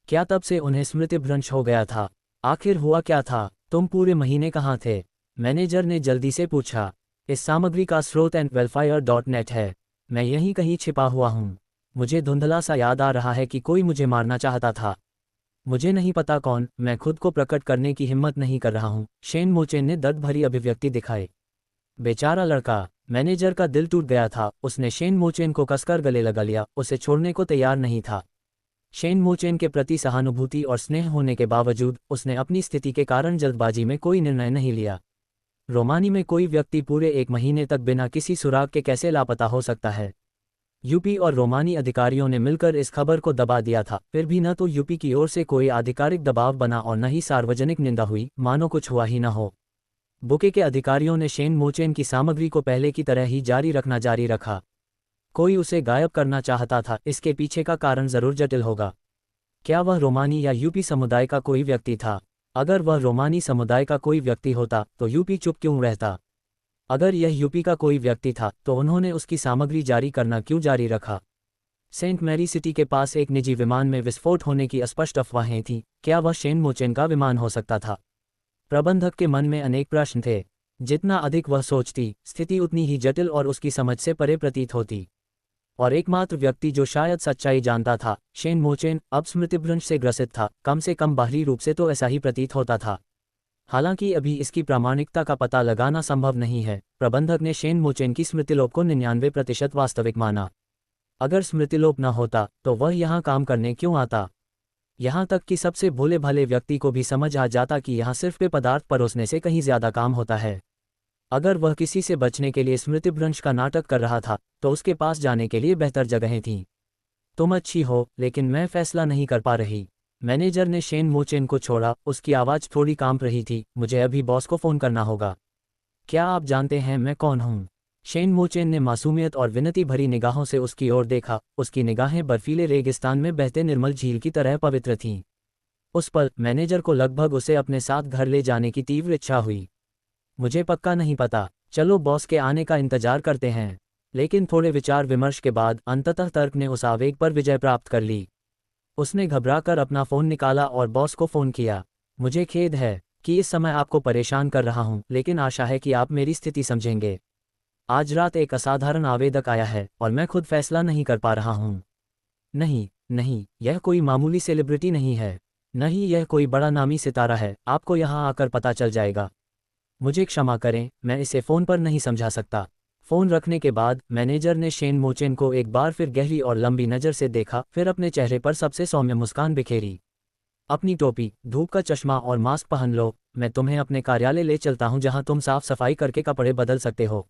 क्या तब से उन्हें स्मृतिभ्रंश हो गया था? आखिर हुआ क्या था? तुम पूरे महीने कहाँ थे? मैनेजर ने जल्दी से पूछा। इस सामग्री का स्रोत endwellfire.net है। मैं यहीं कहीं छिपा हुआ हूँ। मुझे धुंधला सा याद आ रहा है कि कोई मुझे मारना चाहता था। मुझे नहीं पता कौन, मैं खुद को प्रकट करने की हिम्मत नहीं कर रहा हूँ। शेन मोचेन ने दर्द भरी अभिव्यक्ति दिखाई। बेचारा लड़का। मैनेजर का दिल टूट गया था। उसने शेन मोचेन को कसकर गले लगा लिया, उसे छोड़ने को तैयार नहीं था। शेन मोचेन के प्रति सहानुभूति और स्नेह होने के बावजूद उसने अपनी स्थिति के कारण जल्दबाजी में कोई निर्णय नहीं लिया। रोमानी में कोई व्यक्ति पूरे 1 महीने तक बिना किसी सुराग के कैसे लापता हो सकता है? यूपी और रोमानी अधिकारियों ने मिलकर इस खबर को दबा दिया था, फिर भी न तो यूपी की ओर से कोई आधिकारिक दबाव बना और न ही सार्वजनिक निंदा हुई, मानो कुछ हुआ ही न हो। बुके के अधिकारियों ने शेन मोचेन की सामग्री को पहले की तरह ही जारी रखना जारी रखा। कोई उसे गायब करना चाहता था, इसके पीछे का कारण जरूर जटिल होगा। क्या वह रोमानी या यूपी समुदाय का कोई व्यक्ति था? अगर वह रोमानी समुदाय का कोई व्यक्ति होता तो यूपी चुप क्यों रहता? अगर यह यूपी का कोई व्यक्ति था तो उन्होंने उसकी सामग्री जारी करना क्यों जारी रखा? सेंट मैरी सिटी के पास एक निजी विमान में विस्फोट होने की स्पष्ट अफवाहें थीं। क्या वह शेन मोचेन का विमान हो सकता था? प्रबंधक के मन में अनेक प्रश्न थे। जितना अधिक वह सोचती, स्थिति उतनी ही जटिल और उसकी समझ से परे प्रतीत होती। और एकमात्र व्यक्ति जो शायद सच्चाई जानता था, शेन मोचेन, अब स्मृतिभ्रंश से ग्रसित था। कम से कम बाहरी रूप से तो ऐसा ही प्रतीत होता था। हालांकि अभी इसकी प्रामाणिकता का पता लगाना संभव नहीं है। प्रबंधक ने शेन मोचेन की स्मृतिलोप को 99% वास्तविक माना। अगर स्मृतिलोप न होता तो वह यहाँ काम करने क्यों आता? यहाँ तक कि सबसे भोले भाले व्यक्ति को भी समझ आ जाता कि यहाँ सिर्फ पेय पदार्थ परोसने से कहीं ज्यादा काम होता है। अगर वह किसी से बचने के लिए स्मृतिभ्रंश का नाटक कर रहा था तो उसके पास जाने के लिए बेहतर जगहें थीं। तुम अच्छी हो, लेकिन मैं फैसला नहीं कर पा रही। मैनेजर ने शेन मोचेन को छोड़ा, उसकी आवाज़ थोड़ी कांप रही थी। मुझे अभी बॉस को फ़ोन करना होगा। क्या आप जानते हैं मैं कौन हूँ? शेन मोचेन ने मासूमियत और विनती भरी निगाहों से उसकी ओर देखा। उसकी निगाहें बर्फीले रेगिस्तान में बहते निर्मल झील की तरह पवित्र थीं। उस पल मैनेजर को लगभग उसे अपने साथ घर ले जाने की तीव्र इच्छा हुई। मुझे पक्का नहीं पता, चलो बॉस के आने का इंतजार करते हैं। लेकिन थोड़े विचार विमर्श के बाद अंततः तर्क ने उस आवेग पर विजय प्राप्त कर ली। उसने घबराकर अपना फ़ोन निकाला और बॉस को फ़ोन किया। मुझे खेद है कि इस समय आपको परेशान कर रहा हूं, लेकिन आशा है कि आप मेरी स्थिति समझेंगे। आज रात एक असाधारण आवेदक आया है और मैं खुद फैसला नहीं कर पा रहा हूं। नहीं नहीं, यह कोई मामूली सेलिब्रिटी नहीं है। नहीं, यह कोई बड़ा नामी सितारा है। आपको यहाँ आकर पता चल जाएगा। मुझे क्षमा करें, मैं इसे फ़ोन पर नहीं समझा सकता। फ़ोन रखने के बाद मैनेजर ने शेन मोचेन को एक बार फिर गहरी और लंबी नज़र से देखा, फिर अपने चेहरे पर सबसे सौम्य मुस्कान बिखेरी। अपनी टोपी, धूप का चश्मा और मास्क पहन लो। मैं तुम्हें अपने कार्यालय ले चलता हूं जहां तुम साफ सफाई करके कपड़े बदल सकते हो।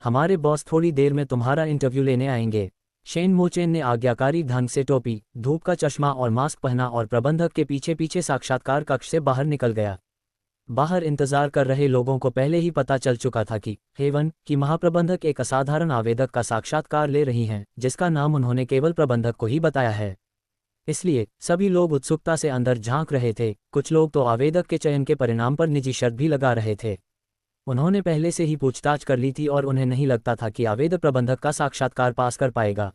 हमारे बॉस थोड़ी देर में तुम्हारा इंटरव्यू लेने आएंगे। शेन मोचेन ने आज्ञाकारी ढंग से टोपी, धूप का चश्मा और मास्क पहना और प्रबंधक के पीछे पीछे साक्षात्कार कक्ष से बाहर निकल गया। बाहर इंतजार कर रहे लोगों को पहले ही पता चल चुका था कि हेवन की महाप्रबंधक एक असाधारण आवेदक का साक्षात्कार ले रही हैं, जिसका नाम उन्होंने केवल प्रबंधक को ही बताया है। इसलिए सभी लोग उत्सुकता से अंदर झांक रहे थे। कुछ लोग तो आवेदक के चयन के परिणाम पर निजी शर्त भी लगा रहे थे। उन्होंने पहले से ही पूछताछ कर ली थी और उन्हें नहीं लगता था कि आवेदक प्रबंधक का साक्षात्कार पास कर पाएगा।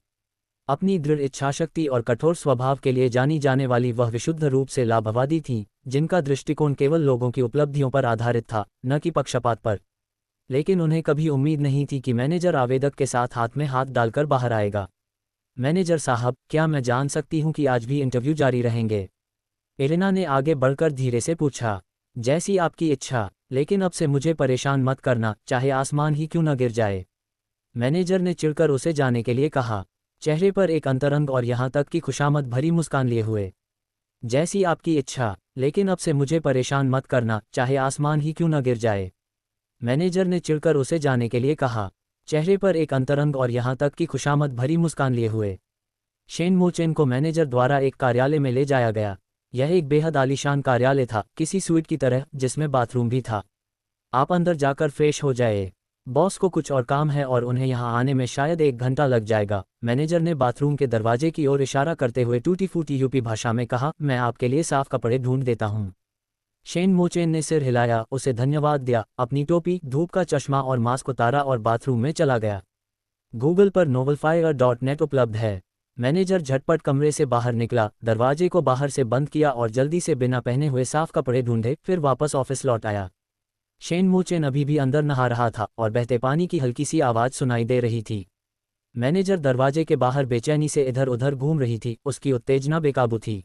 अपनी दृढ़ इच्छाशक्ति और कठोर स्वभाव के लिए जानी जाने वाली वह विशुद्ध रूप से लाभवादी थी, जिनका दृष्टिकोण केवल लोगों की उपलब्धियों पर आधारित था, न कि पक्षपात पर। लेकिन उन्हें कभी उम्मीद नहीं थी कि मैनेजर आवेदक के साथ हाथ में हाथ डालकर बाहर आएगा। मैनेजर साहब, क्या मैं जान सकती हूं कि आज भी इंटरव्यू जारी रहेंगे? एलेना ने आगे बढ़कर धीरे से पूछा। जैसी आपकी इच्छा, लेकिन अब से मुझे परेशान मत करना, चाहे आसमान ही क्यों न गिर जाए। मैनेजर ने चिढ़कर उसे जाने के लिए कहा, चेहरे पर एक अंतरंग और यहाँ तक कि खुशामद भरी मुस्कान लिए हुए। जैसी आपकी इच्छा, लेकिन अब से मुझे परेशान मत करना, चाहे आसमान ही क्यों न गिर जाए। मैनेजर ने चिढ़कर उसे जाने के लिए कहा, चेहरे पर एक अंतरंग और यहाँ तक कि खुशामद भरी मुस्कान लिए हुए। शेन मोचेन को मैनेजर द्वारा एक कार्यालय में ले जाया गया। यह एक बेहद आलीशान कार्यालय था, किसी स्वीट की तरह, जिसमें बाथरूम भी था। आप अंदर जाकर फ्रेश हो जाए, बॉस को कुछ और काम है और उन्हें यहाँ आने में शायद 1 घंटा लग जाएगा। मैनेजर ने बाथरूम के दरवाजे की ओर इशारा करते हुए टूटी फूटी यूपी भाषा में कहा, मैं आपके लिए साफ कपड़े ढूंढ देता हूँ। शेन मोचेन ने सिर हिलाया, उसे धन्यवाद दिया, अपनी टोपी, धूप का चश्मा और मास्क उतारा और बाथरूम में चला गया। गूगल पर novelfire.net उपलब्ध है। मैनेजर झटपट कमरे से बाहर निकला, दरवाजे को बाहर से बंद किया और जल्दी से बिना पहने हुए साफ कपड़े ढूंढे, फिर वापस ऑफिस लौट आया। शेन मोचेन अभी भी अंदर नहा रहा था और बहते पानी की हल्की सी आवाज़ सुनाई दे रही थी। मैनेजर दरवाजे के बाहर बेचैनी से इधर उधर घूम रही थी, उसकी उत्तेजना बेकाबू थी।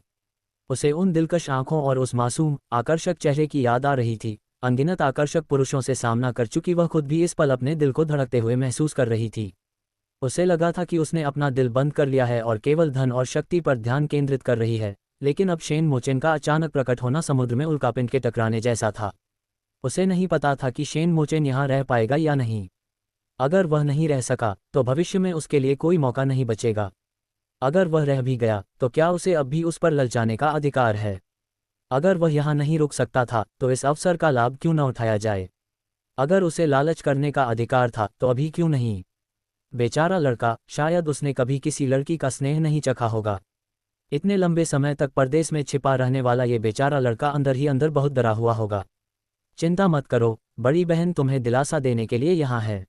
उसे उन दिलकश आंखों और उस मासूम, आकर्षक चेहरे की याद आ रही थी। अनगिनत आकर्षक पुरुषों से सामना कर चुकी वह खुद भी इस पल अपने दिल को धड़कते हुए महसूस कर रही थी। उसे लगा था कि उसने अपना दिल बंद कर लिया है और केवल धन और शक्ति पर ध्यान केंद्रित कर रही है, लेकिन अब शेन मोचेन का अचानक प्रकट होना समुद्र में उल्कापिंड के टकराने जैसा था। उसे नहीं पता था कि शेन मोचेन यहाँ रह पाएगा या नहीं। अगर वह नहीं रह सका तो भविष्य में उसके लिए कोई मौका नहीं बचेगा। अगर वह रह भी गया तो क्या उसे अब भी उस पर ललचाने का अधिकार है? अगर वह यहाँ नहीं रुक सकता था तो इस अवसर का लाभ क्यों न उठाया जाए? अगर उसे लालच करने का अधिकार था तो अभी क्यों नहीं? बेचारा लड़का, शायद उसने कभी किसी लड़की का स्नेह नहीं चखा होगा। इतने लंबे समय तक परदेश में छिपा रहने वाला ये बेचारा लड़का अंदर ही अंदर बहुत डरा हुआ होगा। चिंता मत करो, बड़ी बहन तुम्हें दिलासा देने के लिए यहाँ है।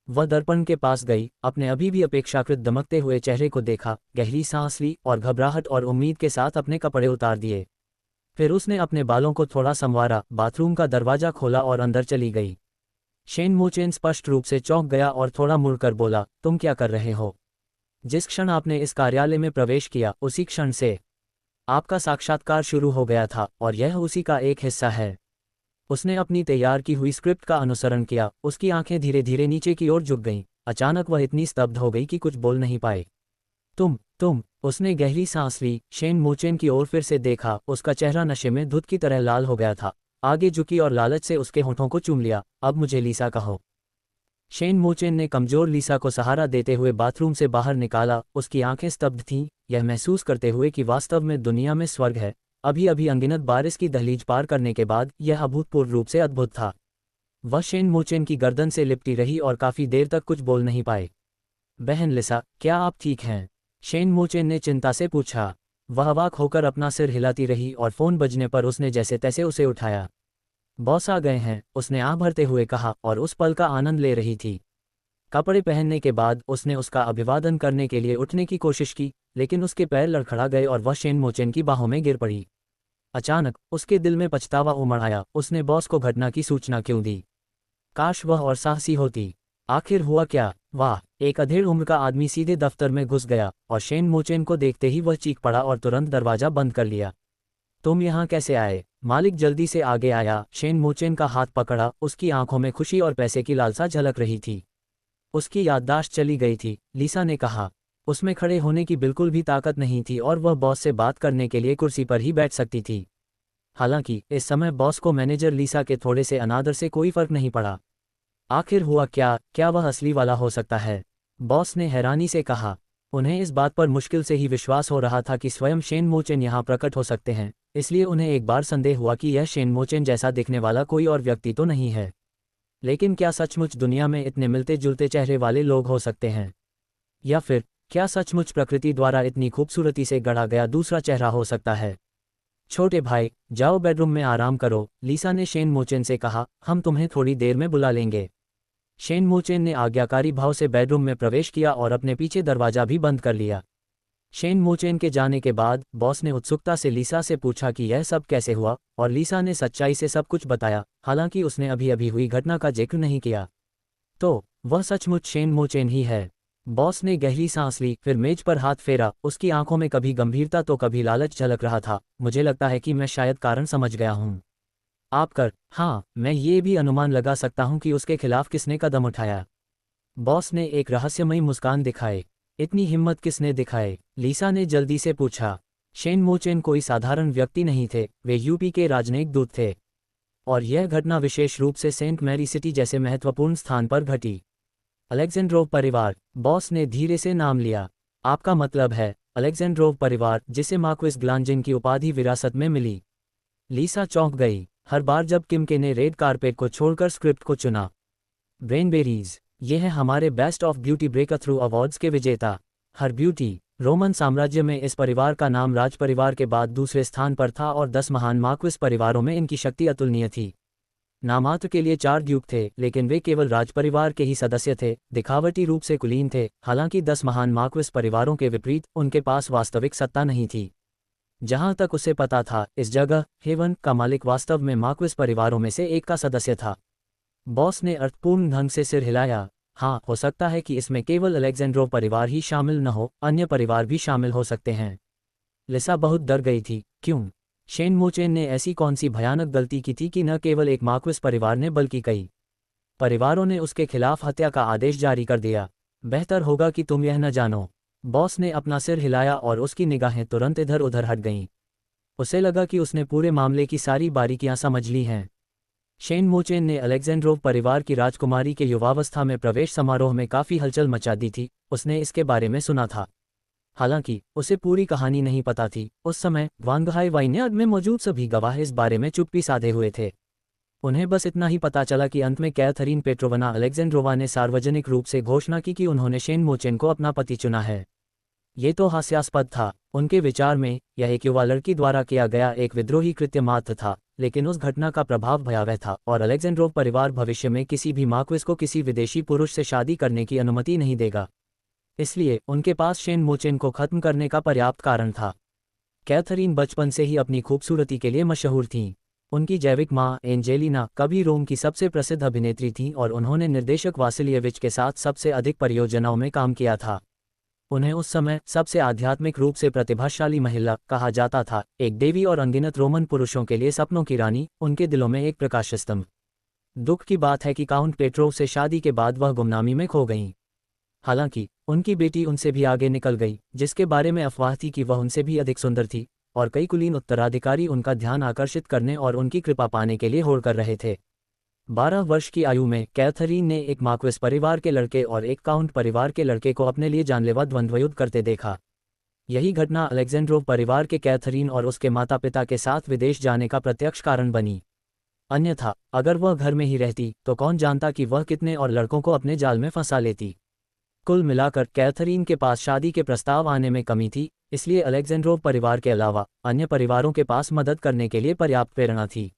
वह दर्पण के पास गई, अपने अभी भी अपेक्षाकृत दमकते हुए चेहरे को देखा, गहरी सांस ली और घबराहट और उम्मीद के साथ अपने कपड़े उतार दिए। फिर उसने अपने बालों को थोड़ा संवारा, बाथरूम का दरवाजा खोला और अंदर चली गई। शेन मोचेन स्पष्ट रूप से चौंक गया और थोड़ा मुड़कर बोला, तुम क्या कर रहे हो? जिस क्षण आपने इस कार्यालय में प्रवेश किया, उसी क्षण से आपका साक्षात्कार शुरू हो गया था और यह उसी का एक हिस्सा है। उसने अपनी तैयार की हुई स्क्रिप्ट का अनुसरण किया। उसकी आंखें धीरे धीरे नीचे की ओर झुक गईं। अचानक वह इतनी स्तब्ध हो गई कि कुछ बोल नहीं पाए। तुम उसने गहरी सांस ली, शेन मोचेन की ओर फिर से देखा। उसका चेहरा नशे में धुत की तरह लाल हो गया था। आगे झुकी और लालच से उसके होठों को चूम लिया। अब मुझे लीसा कहो। शेन मोचेन ने कमजोर लीसा को सहारा देते हुए बाथरूम से बाहर निकाला। उसकी आंखें स्तब्ध थीं, यह महसूस करते हुए कि वास्तव में दुनिया में स्वर्ग है। अभी अभी अनगिनत बारिश की दहलीज पार करने के बाद यह अभूतपूर्व रूप से अद्भुत था। वह शेन मोचेन की गर्दन से लिपटी रही और काफी देर तक कुछ बोल नहीं पाए। बहन लिसा, क्या आप ठीक हैं? शेन मोचेन ने चिंता से पूछा। वह अवाक होकर अपना सिर हिलाती रही और फोन बजने पर उसने जैसे तैसे उसे उठाया। बॉस आ गए हैं, उसने आह भरते हुए कहा और उस पल का आनंद ले रही थी। कपड़े पहनने के बाद उसने उसका अभिवादन करने के लिए उठने की कोशिश की, लेकिन उसके पैर लड़खड़ा गए और वह शेन मोचेन की बाहों में गिर पड़ी। अचानक उसके दिल में पछतावा उमड़ आया। उसने बॉस को घटना की सूचना क्यों दी? काश वह और साहसी होती। आखिर हुआ क्या? वाह! एक अधेड़ उम्र का आदमी सीधे दफ्तर में घुस गया और शेन मोचेन को देखते ही वह चीख पड़ा और तुरंत दरवाजा बंद कर लिया। तुम यहाँ कैसे आए? मालिक जल्दी से आगे आया। शेन मोचेन का हाथ पकड़ा। उसकी आंखों में खुशी और पैसे की लालसा झलक रही थी। उसकी याददाश्त चली गई थी, लीसा ने कहा। उसमें खड़े होने की बिल्कुल भी ताकत नहीं थी और वह बॉस से बात करने के लिए कुर्सी पर ही बैठ सकती थी। हालांकि इस समय बॉस को मैनेजर लीसा के थोड़े से अनादर से कोई फर्क नहीं पड़ा। आखिर हुआ क्या? क्या वह असली वाला हो सकता है? बॉस ने हैरानी से कहा। उन्हें इस बात पर मुश्किल से ही विश्वास हो रहा था कि स्वयं शेन मोचेन यहाँ प्रकट हो सकते हैं, इसलिए उन्हें एक बार संदेह हुआ कि यह शेन मोचेन जैसा दिखने वाला कोई और व्यक्ति तो नहीं है। लेकिन क्या सचमुच दुनिया में इतने मिलते जुलते चेहरे वाले लोग हो सकते हैं? या फिर क्या सचमुच प्रकृति द्वारा इतनी खूबसूरती से गढ़ा गया दूसरा चेहरा हो सकता है? छोटे भाई, जाओ बेडरूम में आराम करो, लीसा ने शेन मोचेन से कहा। हम तुम्हें थोड़ी देर में बुला लेंगे। शेन मोचेन ने आज्ञाकारी भाव से बेडरूम में प्रवेश किया और अपने पीछे दरवाजा भी बंद कर लिया। शेन मोचेन के जाने के बाद बॉस ने उत्सुकता से लीसा से पूछा कि यह सब कैसे हुआ, और लीसा ने सच्चाई से सब कुछ बताया। हालांकि उसने अभी अभी हुई घटना का जिक्र नहीं किया। तो वह सचमुच शेन मोचेन ही है। बॉस ने गहरी सांस ली, फिर मेज पर हाथ फेरा। उसकी आंखों में कभी गंभीरता तो कभी लालच झलक रहा था। मुझे लगता है कि मैं शायद कारण समझ गया हूँ। हाँ, मैं ये भी अनुमान लगा सकता हूँ कि उसके खिलाफ किसने कदम उठाया। बॉस ने एक रहस्यमयी मुस्कान दिखाए। इतनी हिम्मत किसने दिखाए? लीसा ने जल्दी से पूछा। शेन मोचेन कोई साधारण व्यक्ति नहीं थे, वे यूपी के राजनयिक दूत थे। और यह घटना विशेष रूप से सेंट मैरी सिटी जैसे महत्वपूर्ण स्थान पर घटी। अलेक्जेंड्रोव परिवार, बॉस ने धीरे से नाम लिया। आपका मतलब है अलेक्जेंड्रोव परिवार, जिसे मार्क्विस ग्लांजिन की उपाधि विरासत में मिली? लीसा चौंक गई। हर बार जब किमके ने रेड कारपेट को छोड़कर स्क्रिप्ट को चुना। ब्रेनबेरीज, ये है हमारे best of beauty breaker through awards के विजेता। हर ब्यूटी, रोमन साम्राज्य में इस परिवार का नाम राज परिवार के बाद दूसरे स्थान पर था और 10 महान मार्क्विस परिवारों में इनकी शक्ति अतुलनीय थी। नामात्र के लिए 4 ड्यूक थे, लेकिन वे केवल राज परिवार के ही सदस्य थे, दिखावटी रूप से कुलीन थे। हालांकि 10 महान मार्क्विस परिवारों के विपरीत उनके पास वास्तविक सत्ता नहीं थी। जहां तक उसे पता था, इस जगह हेवन का मालिक वास्तव में मार्क्विस परिवारों में से एक का सदस्य था। बॉस ने अर्थपूर्ण ढंग से सिर हिलाया। हाँ, हो सकता है कि इसमें केवल अलेक्जेंड्रोव परिवार ही शामिल न हो, अन्य परिवार भी शामिल हो सकते हैं। लिसा बहुत डर गई थी। क्यों? शेन मोचेन ने ऐसी कौन सी भयानक गलती की थी कि न केवल एक मार्क्विस परिवार ने बल्कि कई परिवारों ने उसके खिलाफ हत्या का आदेश जारी कर दिया। बेहतर होगा कि तुम यह न जानो। बॉस ने अपना सिर हिलाया और उसकी निगाहें तुरंत इधर उधर हट गईं। उसे लगा कि उसने पूरे मामले की सारी बारीकियां समझ ली हैं। शेन मोचेन ने अलेक्जेंड्रोव परिवार की राजकुमारी के युवावस्था में प्रवेश समारोह में काफ़ी हलचल मचा दी थी। उसने इसके बारे में सुना था। हालांकि उसे पूरी कहानी नहीं पता थी। उस समय वांगहाई वाइन्यार्ड में मौजूद सभी गवाह इस बारे में चुप्पी साधे हुए थे। उन्हें बस इतना ही पता चला कि अंत में कैथरीन पेट्रोवना अलेक्जेंड्रोवा ने सार्वजनिक रूप से घोषणा की कि उन्होंने शेन मोचेन को अपना पति चुना है। ये तो हास्यास्पद था। उनके विचार में यह एक युवा लड़की द्वारा किया गया एक विद्रोही कृत्य मात्र था, लेकिन उस घटना का प्रभाव भयावह था और अलेक्जेंड्रोव परिवार भविष्य में किसी भी मार्क्विस को किसी विदेशी पुरुष से शादी करने की अनुमति नहीं देगा। इसलिए उनके पास शेन मोचेन को खत्म करने का पर्याप्त कारण था। कैथरीन बचपन से ही अपनी खूबसूरती के लिए मशहूर थीं। उनकी जैविक माँ एंजेलिना कभी रोम की सबसे प्रसिद्ध अभिनेत्री थीं और उन्होंने निर्देशक वासिलियविच के साथ सबसे अधिक परियोजनाओं में काम किया था। उन्हें उस समय सबसे आध्यात्मिक रूप से प्रतिभाशाली महिला कहा जाता था, एक देवी और अनगिनत रोमन पुरुषों के लिए सपनों की रानी, उनके दिलों में एक प्रकाश स्तंभ। दुख की बात है कि काउंट पेट्रोव से शादी के बाद वह गुमनामी में खो गईं। हालांकि उनकी बेटी उनसे भी आगे निकल गई, जिसके बारे में अफवाह थी कि वह उनसे भी अधिक सुंदर थी, और कई कुलीन उत्तराधिकारी उनका ध्यान आकर्षित करने और उनकी कृपा पाने के लिए होड़ कर रहे थे। 12 वर्ष की आयु में कैथरीन ने एक मार्क्विस परिवार के लड़के और एक काउंट परिवार के लड़के को अपने लिए जानलेवा द्वंद्वयुद्ध करते देखा। यही घटना अलेक्जेंड्रोव परिवार के कैथरीन और उसके माता पिता के साथ विदेश जाने का प्रत्यक्ष कारण बनी। अन्यथा अगर वह घर में ही रहती तो कौन जानता कि वह कितने और लड़कों को अपने जाल में फंसा लेती। कुल मिलाकर कैथरीन के पास शादी के प्रस्ताव आने में कमी थी, इसलिए अलेक्जेंड्रोव परिवार के अलावा अन्य परिवारों के पास मदद करने के लिए पर्याप्त प्रेरणा थी।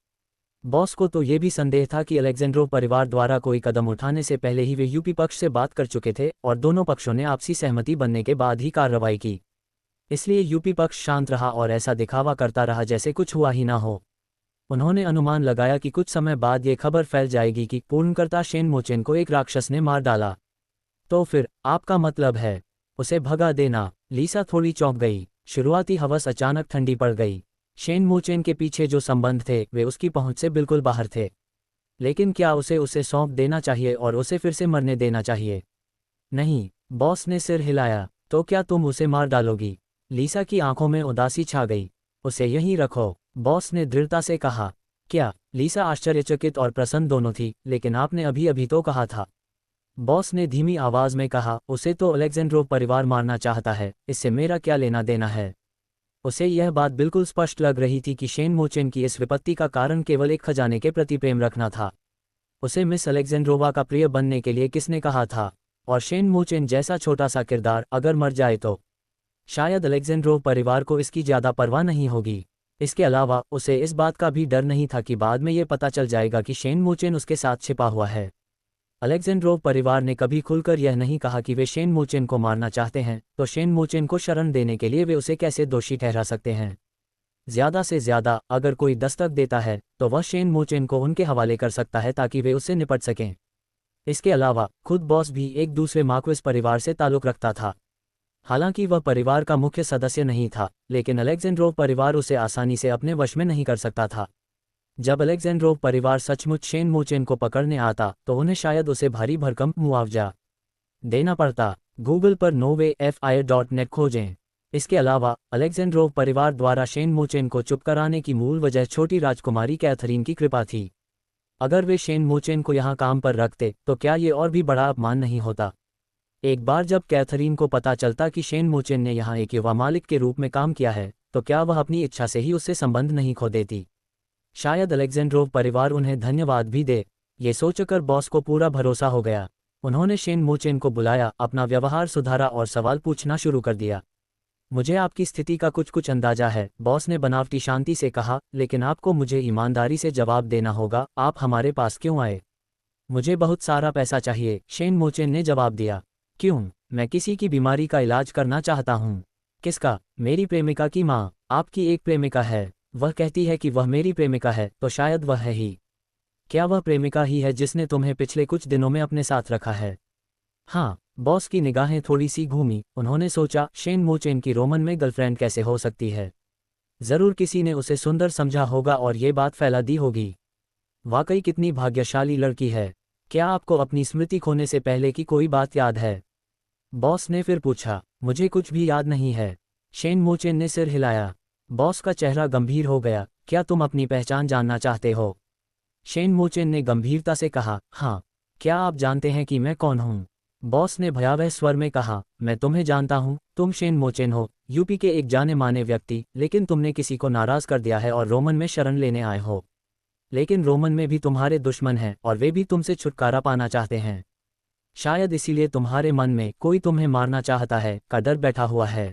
बॉस को तो ये भी संदेह था कि अलेक्जेंड्रोव परिवार द्वारा कोई कदम उठाने से पहले ही वे यूपी पक्ष से बात कर चुके थे और दोनों पक्षों ने आपसी सहमति बनने के बाद ही कार्रवाई की। इसलिए यूपी पक्ष शांत रहा और ऐसा दिखावा करता रहा जैसे कुछ हुआ ही ना हो। उन्होंने अनुमान लगाया कि कुछ समय बाद ये खबर फैल जाएगी कि पूर्णकर्ता शेन मोचेन को एक राक्षस ने मार डाला। तो फिर आपका मतलब है उसे भगा देना? लीसा थोड़ी चौंक गई। शुरुआती हवस अचानक ठंडी पड़ गई। शेन मोचेन के पीछे जो संबंध थे वे उसकी पहुंच से बिल्कुल बाहर थे। लेकिन क्या उसे सौंप देना चाहिए और उसे फिर से मरने देना चाहिए? नहीं, बॉस ने सिर हिलाया। तो क्या तुम उसे मार डालोगी? लीसा की आंखों में उदासी छा गई। उसे यहीं रखो, बॉस ने दृढ़ता से कहा। क्या? लीसा आश्चर्यचकित और प्रसन्न दोनों थी। लेकिन आपने अभी अभी तो कहा था। बॉस ने धीमी आवाज में कहा, उसे तो अलेक्जेंड्रोव परिवार मारना चाहता है, इससे मेरा क्या लेना देना है? उसे यह बात बिल्कुल स्पष्ट लग रही थी कि शेन मोचेन की इस विपत्ति का कारण केवल एक खजाने के प्रति प्रेम रखना था। उसे मिस अलेक्जेंड्रोवा का प्रिय बनने के लिए किसने कहा था? और शेन मोचेन जैसा छोटा सा किरदार अगर मर जाए तो? शायद अलेक्जेंड्रोव परिवार को इसकी ज़्यादा परवाह नहीं होगी। इसके अलावा उसे इस बात का भी डर नहीं था कि बाद में ये पता चल जाएगा कि शेन मोचेन उसके साथ छिपा हुआ है। अलेक्जेंड्रोव परिवार ने कभी खुलकर यह नहीं कहा कि वे शेन मोचेन को मारना चाहते हैं, तो शेन मोचेन को शरण देने के लिए वे उसे कैसे दोषी ठहरा सकते हैं? ज़्यादा से ज़्यादा अगर कोई दस्तक देता है तो वह शेन मोचेन को उनके हवाले कर सकता है ताकि वे उससे निपट सकें। इसके अलावा खुद बॉस भी एक दूसरे मार्क्विस परिवार से ताल्लुक़ रखता था। हालांकि वह परिवार का मुख्य सदस्य नहीं था, लेकिन अलेक्जेंड्रोव परिवार उसे आसानी से अपने वश में नहीं कर सकता था। जब अलेक्जेंड्रोव परिवार सचमुच शेन मोचेन को पकड़ने आता तो उन्हें शायद उसे भारी भरकम मुआवजा देना पड़ता। गूगल पर NoWayFI.net खोजें। इसके अलावा अलेक्जेंड्रोव परिवार द्वारा शेन मोचेन को चुप कराने की मूल वजह छोटी राजकुमारी कैथरीन की कृपा थी। अगर वे शेन मोचेन को यहाँ काम पर रखते तो क्या ये और भी बड़ा अपमान नहीं होता। एक बार जब कैथरीन को पता चलता कि शेन मोचेन ने यहाँ एक युवा मालिक के रूप में काम किया है तो क्या वह अपनी इच्छा से ही उससे संबंध नहीं खो देती। शायद अलेक्जेंड्रोव परिवार उन्हें धन्यवाद भी दे। ये सोचकर बॉस को पूरा भरोसा हो गया। उन्होंने शेन मोचेन को बुलाया, अपना व्यवहार सुधारा और सवाल पूछना शुरू कर दिया। मुझे आपकी स्थिति का कुछ अंदाजा है, बॉस ने बनावटी शांति से कहा, लेकिन आपको मुझे ईमानदारी से जवाब देना होगा, आप हमारे पास क्यों आए? मुझे बहुत सारा पैसा चाहिए, शेन मोचेन ने जवाब दिया। क्यों? मैं किसी की बीमारी का इलाज करना चाहता हूँ। किसका? मेरी प्रेमिका की माँ। आपकी एक प्रेमिका है? वह कहती है कि वह मेरी प्रेमिका है, तो शायद वह है ही। क्या वह प्रेमिका ही है जिसने तुम्हें पिछले कुछ दिनों में अपने साथ रखा है? हाँ। बॉस की निगाहें थोड़ी सी घूमी। उन्होंने सोचा, शेन मोचेन की रोमन में गर्लफ्रेंड कैसे हो सकती है? जरूर किसी ने उसे सुंदर समझा होगा और ये बात फैला दी होगी। वाकई कितनी भाग्यशाली लड़की है। क्या आपको अपनी स्मृति खोने से पहले की कोई बात याद है? बॉस ने फिर पूछा। मुझे कुछ भी याद नहीं है, शेन मोचेन ने सिर हिलाया। बॉस का चेहरा गंभीर हो गया। क्या तुम अपनी पहचान जानना चाहते हो? शेन मोचेन ने गंभीरता से कहा, हाँ। क्या आप जानते हैं कि मैं कौन हूँ? बॉस ने भयावह स्वर में कहा, मैं तुम्हें जानता हूँ, तुम शेन मोचेन हो, यूपी के एक जाने माने व्यक्ति, लेकिन तुमने किसी को नाराज कर दिया है और रोमन में शरण लेने आए हो। लेकिन रोमन में भी तुम्हारे दुश्मन हैं और वे भी तुमसे छुटकारा पाना चाहते हैं। शायद इसीलिए तुम्हारे मन में कोई तुम्हें मारना चाहता है का डर बैठा हुआ है।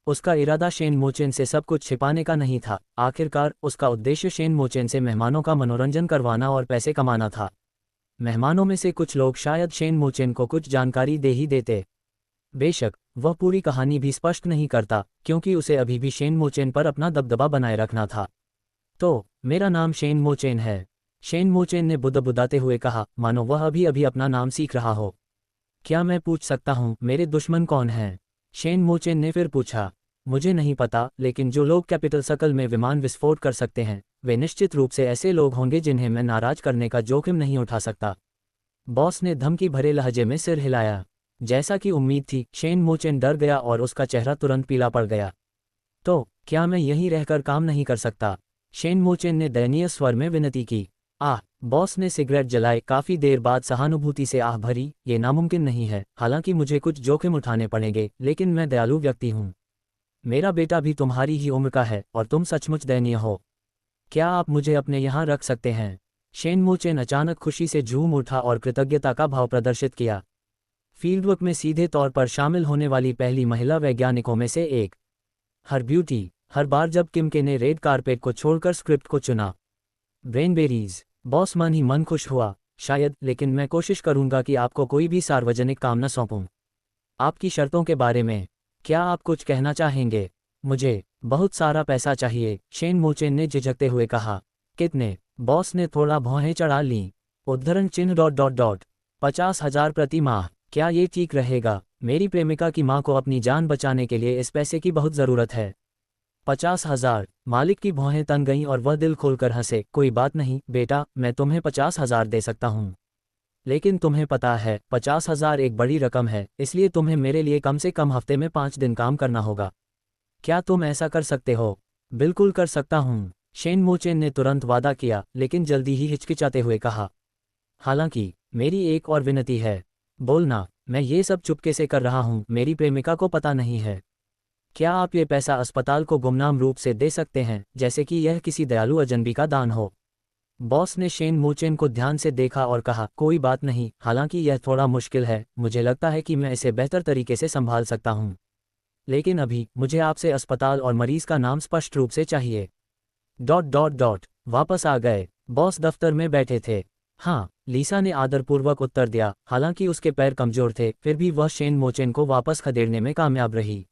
उसका इरादा शेन मोचेन से सब कुछ छिपाने का नहीं था। आखिरकार उसका उद्देश्य शेन मोचेन से मेहमानों का मनोरंजन करवाना और पैसे कमाना था। मेहमानों में से कुछ लोग शायद शेन मोचेन को कुछ जानकारी दे ही देते। बेशक वह पूरी कहानी भी स्पष्ट नहीं करता, क्योंकि उसे अभी भी शेन मोचेन पर अपना दबदबा बनाए रखना था। तो मेरा नाम शेन मोचेन है, शेन मोचेन ने बुदबुदाते हुए कहा, मानो वह अभी अभी अपना नाम सीख रहा हो। क्या मैं पूछ सकता हूँ मेरे दुश्मन कौन हैं? शेन मोचेन ने फिर पूछा। मुझे नहीं पता, लेकिन जो लोग कैपिटल सर्कल में विमान विस्फोट कर सकते हैं वे निश्चित रूप से ऐसे लोग होंगे जिन्हें मैं नाराज करने का जोखिम नहीं उठा सकता। बॉस ने धमकी भरे लहजे में सिर हिलाया। जैसा कि उम्मीद थी, शेन मोचेन डर गया और उसका चेहरा तुरंत पीला पड़ गया। तो क्या मैं यहीं रहकर काम नहीं कर सकता? शेन मोचेन ने दयनीय स्वर में विनती की। आह! बॉस ने सिगरेट जलाए। काफी देर बाद सहानुभूति से आह भरी, ये नामुमकिन नहीं है। हालांकि मुझे कुछ जोखिम उठाने पड़ेंगे, लेकिन मैं दयालु व्यक्ति हूँ। मेरा बेटा भी तुम्हारी ही उम्र का है और तुम सचमुच दयनीय हो। क्या आप मुझे अपने यहाँ रख सकते हैं? शेन मोचेन अचानक खुशी से झूम उठा और कृतज्ञता का भाव प्रदर्शित किया। फील्डवर्क में सीधे तौर पर शामिल होने वाली पहली महिला वैज्ञानिकों में से एक। हर ब्यूटी। हर बार जब किमके ने रेड कारपेट को छोड़कर स्क्रिप्ट को चुना। ब्रेनबेरीज। बॉस मन ही मन खुश हुआ। शायद, लेकिन मैं कोशिश करूंगा कि आपको कोई भी सार्वजनिक काम न सौंपूं। आपकी शर्तों के बारे में क्या आप कुछ कहना चाहेंगे? मुझे बहुत सारा पैसा चाहिए, शेन मोचेन ने झिझकते हुए कहा। कितने? बॉस ने थोड़ा भौहें चढ़ा लीं। उद्धरण चिन्ह ... 50,000 प्रति माह। क्या ये ठीक रहेगा? मेरी प्रेमिका की माँ को अपनी जान बचाने के लिए इस पैसे की बहुत ज़रूरत है। 50,000। मालिक की भौहें तन गईं और वह दिल खोलकर हंसे। कोई बात नहीं बेटा, मैं तुम्हें 50,000 दे सकता हूँ। लेकिन तुम्हें पता है 50,000 एक बड़ी रकम है, इसलिए तुम्हें मेरे लिए कम से कम हफ्ते में 5 दिन काम करना होगा। क्या तुम ऐसा कर सकते हो? बिल्कुल कर सकता हूँ, शेन मोचेन ने तुरंत वादा किया, लेकिन जल्दी ही हिचकिचाते हुए कहा। हालांकि मेरी एक और विनती है। बोलना। मैं ये सब चुपके से कर रहा हूँ, मेरी प्रेमिका को पता नहीं है। क्या आप ये पैसा अस्पताल को गुमनाम रूप से दे सकते हैं, जैसे कि यह किसी दयालु अजनबी का दान हो? बॉस ने शेन मोचेन को ध्यान से देखा और कहा, कोई बात नहीं, हालांकि यह थोड़ा मुश्किल है। मुझे लगता है कि मैं इसे बेहतर तरीके से संभाल सकता हूँ। लेकिन अभी मुझे आपसे अस्पताल और मरीज का नाम स्पष्ट रूप से चाहिए। ... वापस आ गए। बॉस दफ्तर में बैठे थे। हाँ, लीसा ने आदरपूर्वक उत्तर दिया। हालांकि उसके पैर कमजोर थे, फिर भी वह शेन मोचेन को वापस खदेड़ने में कामयाब रही।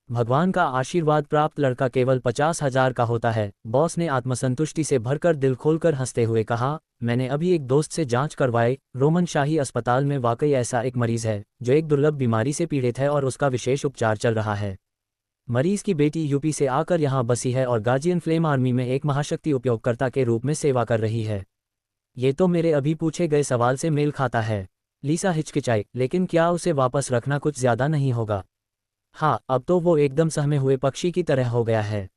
भगवान का आशीर्वाद प्राप्त लड़का केवल 50,000 का होता है, बॉस ने आत्मसंतुष्टि से भरकर दिल खोलकर हंसते हुए कहा। मैंने अभी एक दोस्त से जांच करवाई, रोमन शाही अस्पताल में वाकई ऐसा एक मरीज है जो एक दुर्लभ बीमारी से पीड़ित है और उसका विशेष उपचार चल रहा है। मरीज की बेटी यूपी से आकर यहाँ बसी है और गार्जियन फ्लेम आर्मी में एक महाशक्ति उपयोगकर्ता के रूप में सेवा कर रही है। ये तो मेरे अभी पूछे गए सवाल से मेल खाता है। लीसा हिचकिचाई, लेकिन क्या उसे वापस रखना कुछ ज्यादा नहीं होगा? हाँ, अब तो वो एकदम सहमे हुए पक्षी की तरह हो गया है।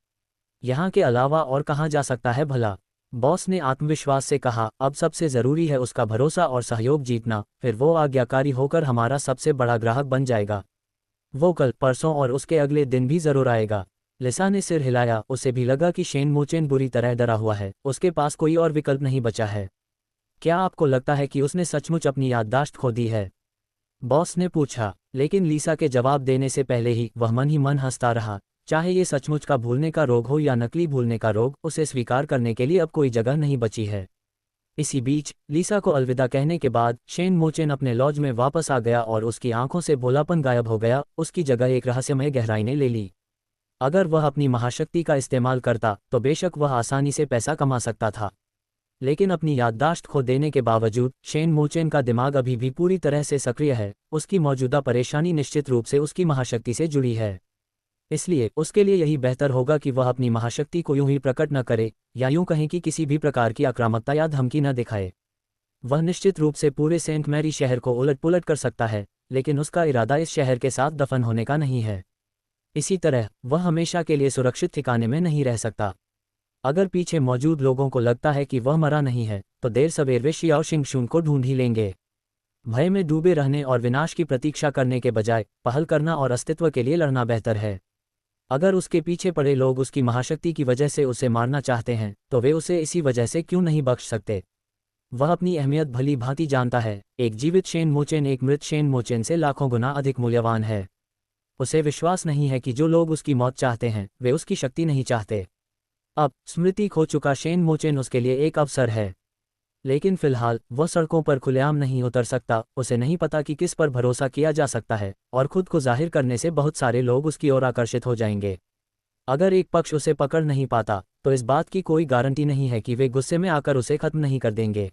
यहाँ के अलावा और कहाँ जा सकता है भला? बॉस ने आत्मविश्वास से कहा, अब सबसे जरूरी है उसका भरोसा और सहयोग जीतना, फिर वो आज्ञाकारी होकर हमारा सबसे बड़ा ग्राहक बन जाएगा। वो कल, परसों और उसके अगले दिन भी जरूर आएगा। लिसा ने सिर हिलाया, उसे भी लगा कि शेन मोचेन बुरी तरह डरा हुआ है, उसके पास कोई और विकल्प नहीं बचा है। क्या आपको लगता है कि उसने सचमुच अपनी याददाश्त खो दी है? बॉस ने पूछा, लेकिन लीसा के जवाब देने से पहले ही वह मन ही मन हंसता रहा। चाहे ये सचमुच का भूलने का रोग हो या नकली भूलने का रोग, उसे स्वीकार करने के लिए अब कोई जगह नहीं बची है। इसी बीच लीसा को अलविदा कहने के बाद शेन मोचेन अपने लॉज में वापस आ गया और उसकी आंखों से भोलापन गायब हो गया, उसकी जगह एक रहस्यमय गहराई ने ले ली। अगर वह अपनी महाशक्ति का इस्तेमाल करता तो बेशक वह आसानी से पैसा कमा सकता था, लेकिन अपनी याददाश्त खो देने के बावजूद शेन मोचेन का दिमाग अभी भी पूरी तरह से सक्रिय है। उसकी मौजूदा परेशानी निश्चित रूप से उसकी महाशक्ति से जुड़ी है। इसलिए उसके लिए यही बेहतर होगा कि वह अपनी महाशक्ति को यूं ही प्रकट न करे, या यूं कहें कि किसी भी प्रकार की आक्रामकता या धमकी न दिखाए। वह निश्चित रूप से पूरे सेंट मैरी शहर को उलट पुलट कर सकता है, लेकिन उसका इरादा इस शहर के साथ दफन होने का नहीं है। इसी तरह वह हमेशा के लिए सुरक्षित ठिकाने में नहीं रह सकता। अगर पीछे मौजूद लोगों को लगता है कि वह मरा नहीं है, तो देर सवेर वे शियाओ शिंगशुन को ढूंढ ही लेंगे। भय में डूबे रहने और विनाश की प्रतीक्षा करने के बजाय पहल करना और अस्तित्व के लिए लड़ना बेहतर है। अगर उसके पीछे पड़े लोग उसकी महाशक्ति की वजह से उसे मारना चाहते हैं, तो वे उसे इसी वजह से क्यों नहीं बख्श सकते? वह अपनी अहमियत भली भांति जानता है। एक जीवित शेन मोचेन एक मृत शेन मोचेन से लाखों गुना अधिक मूल्यवान है। उसे विश्वास नहीं है कि जो लोग उसकी मौत चाहते हैं वे उसकी शक्ति नहीं चाहते। अब स्मृति खो चुका शेन मोचेन उसके लिए एक अवसर है, लेकिन फिलहाल वह सड़कों पर खुलेआम नहीं उतर सकता। उसे नहीं पता कि किस पर भरोसा किया जा सकता है, और खुद को जाहिर करने से बहुत सारे लोग उसकी ओर आकर्षित हो जाएंगे। अगर एक पक्ष उसे पकड़ नहीं पाता, तो इस बात की कोई गारंटी नहीं है कि वे गुस्से में आकर उसे खत्म नहीं कर देंगे।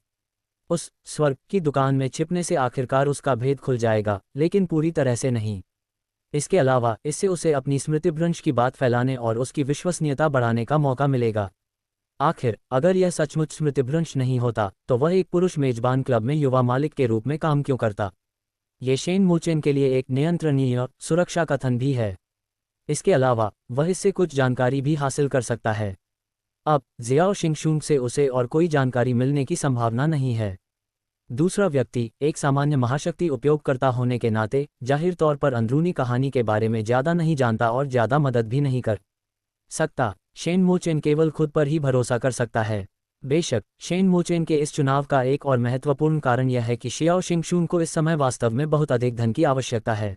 उस स्वर्ग की दुकान में छिपने से आखिरकार उसका भेद खुल जाएगा, लेकिन पूरी तरह से नहीं। इसके अलावा इससे उसे अपनी स्मृतिभ्रंश की बात फैलाने और उसकी विश्वसनीयता बढ़ाने का मौका मिलेगा। आखिर अगर यह सचमुच स्मृतिभ्रंश नहीं होता, तो वह एक पुरुष मेजबान क्लब में युवा मालिक के रूप में काम क्यों करता? ये शेन मोचेन के लिए एक नियंत्रणीय सुरक्षा कथन भी है। इसके अलावा वह इससे कुछ जानकारी भी हासिल कर सकता है। अब जियाओ शिंगशुन से उसे और कोई जानकारी मिलने की संभावना नहीं है। दूसरा व्यक्ति एक सामान्य महाशक्ति उपयोगकर्ता होने के नाते जाहिर तौर पर अंदरूनी कहानी के बारे में ज़्यादा नहीं जानता और ज़्यादा मदद भी नहीं कर सकता। शेन मोचेन केवल खुद पर ही भरोसा कर सकता है। बेशक शेन मोचेन के इस चुनाव का एक और महत्वपूर्ण कारण यह है कि शियाओ शिंगशुन को इस समय वास्तव में बहुत अधिक धन की आवश्यकता है।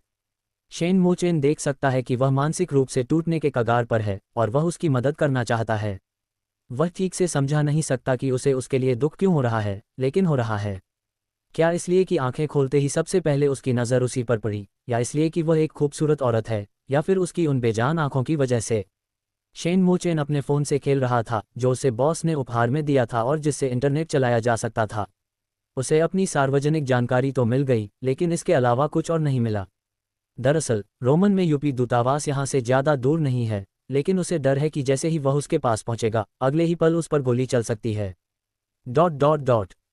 शेन मोचेन देख सकता है कि वह मानसिक रूप से टूटने के कगार पर है और वह उसकी मदद करना चाहता है। वह ठीक से समझा नहीं सकता कि उसे उसके लिए दुख क्यों हो रहा है, लेकिन हो रहा है। क्या इसलिए कि आंखें खोलते ही सबसे पहले उसकी नज़र उसी पर पड़ी, या इसलिए कि वह एक खूबसूरत औरत है, या फिर उसकी उन बेजान आंखों की वजह से? शेन मोचेन अपने फ़ोन से खेल रहा था, जो उसे बॉस ने उपहार में दिया था और जिससे इंटरनेट चलाया जा सकता था। उसे अपनी सार्वजनिक जानकारी तो मिल गई, लेकिन इसके अलावा कुछ और नहीं मिला। दरअसल रोमन में यूपी दूतावास यहाँ से ज़्यादा दूर नहीं है, लेकिन उसे डर है कि जैसे ही वह उसके पास पहुँचेगा, अगले ही पल उस पर गोली चल सकती है। ...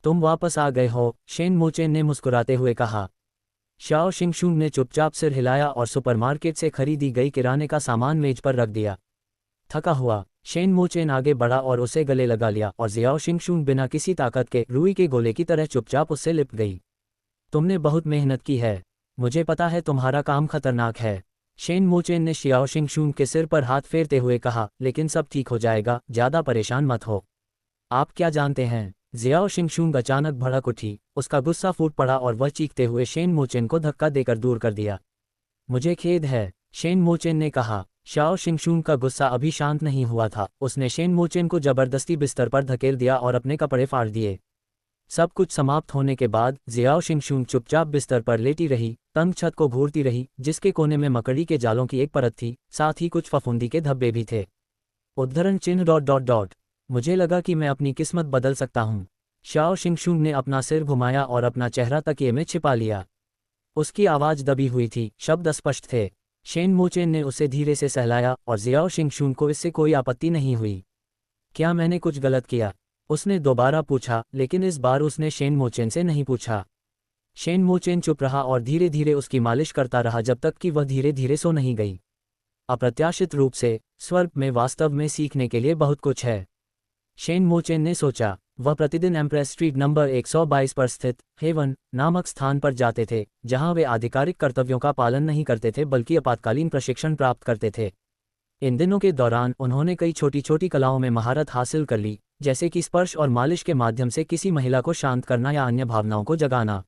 तुम वापस आ गए हो, शेन मोचेन ने मुस्कुराते हुए कहा। शाओ शिंगशुन ने चुपचाप सिर हिलाया और सुपरमार्केट से खरीदी गई किराने का सामान मेज पर रख दिया। थका हुआ शेन मोचेन आगे बढ़ा और उसे गले लगा लिया, और जियाओ शिंगशुन बिना किसी ताकत के रुई के गोले की तरह चुपचाप उससे लिपट गई। तुमने बहुत मेहनत की है, मुझे पता है तुम्हारा काम खतरनाक है, शेन मोचेन ने शियाओ शिंगशुन के सिर पर हाथ फेरते हुए कहा, लेकिन सब ठीक हो जाएगा, ज़्यादा परेशान मत हो। आप क्या जानते हैं? जियाओ शिंगशुन अचानक भड़क उठी, उसका गुस्सा फूट पड़ा और वह चीखते हुए शेन मोचेन को धक्का देकर दूर कर दिया। मुझे खेद है, शेन मोचेन ने कहा। शाओ शिंगशुन का गुस्सा अभी शांत नहीं हुआ था। उसने शेन मोचेन को जबरदस्ती बिस्तर पर धकेल दिया और अपने कपड़े फाड़ दिए। सब कुछ समाप्त होने के बाद जियाओ शिंगशुन चुपचाप बिस्तर पर लेटी रही, तंग छत को घूरती रही, जिसके कोने में मकड़ी के जालों की एक परत थी, साथ ही कुछ फफूंदी के धब्बे भी थे। उद्धरण चिन्ह ... मुझे लगा कि मैं अपनी किस्मत बदल सकता हूँ। शाओ शिंगशुन ने अपना सिर घुमाया और अपना चेहरा तकिए में छिपा लिया। उसकी आवाज़ दबी हुई थी, शब्द अस्पष्ट थे। शेन मोचेन ने उसे धीरे से सहलाया और जियाओ शिंगशुन को इससे कोई आपत्ति नहीं हुई। क्या मैंने कुछ गलत किया? उसने दोबारा पूछा, लेकिन इस बार उसने शेन मोचेन से नहीं पूछा। शेन मोचेन चुप रहा और धीरे धीरे उसकी मालिश करता रहा जब तक कि वह धीरे धीरे सो नहीं गई। अप्रत्याशित रूप से स्वर्ग में वास्तव में सीखने के लिए बहुत कुछ है, शेन मोचेन ने सोचा। वह प्रतिदिन एम्प्रेस स्ट्रीट नंबर 122 पर स्थित हेवन नामक स्थान पर जाते थे, जहां वे आधिकारिक कर्तव्यों का पालन नहीं करते थे बल्कि आपातकालीन प्रशिक्षण प्राप्त करते थे। इन दिनों के दौरान उन्होंने कई छोटी छोटी कलाओं में महारत हासिल कर ली, जैसे कि स्पर्श और मालिश के माध्यम से किसी महिला को शांत करना या अन्य भावनाओं को जगाना।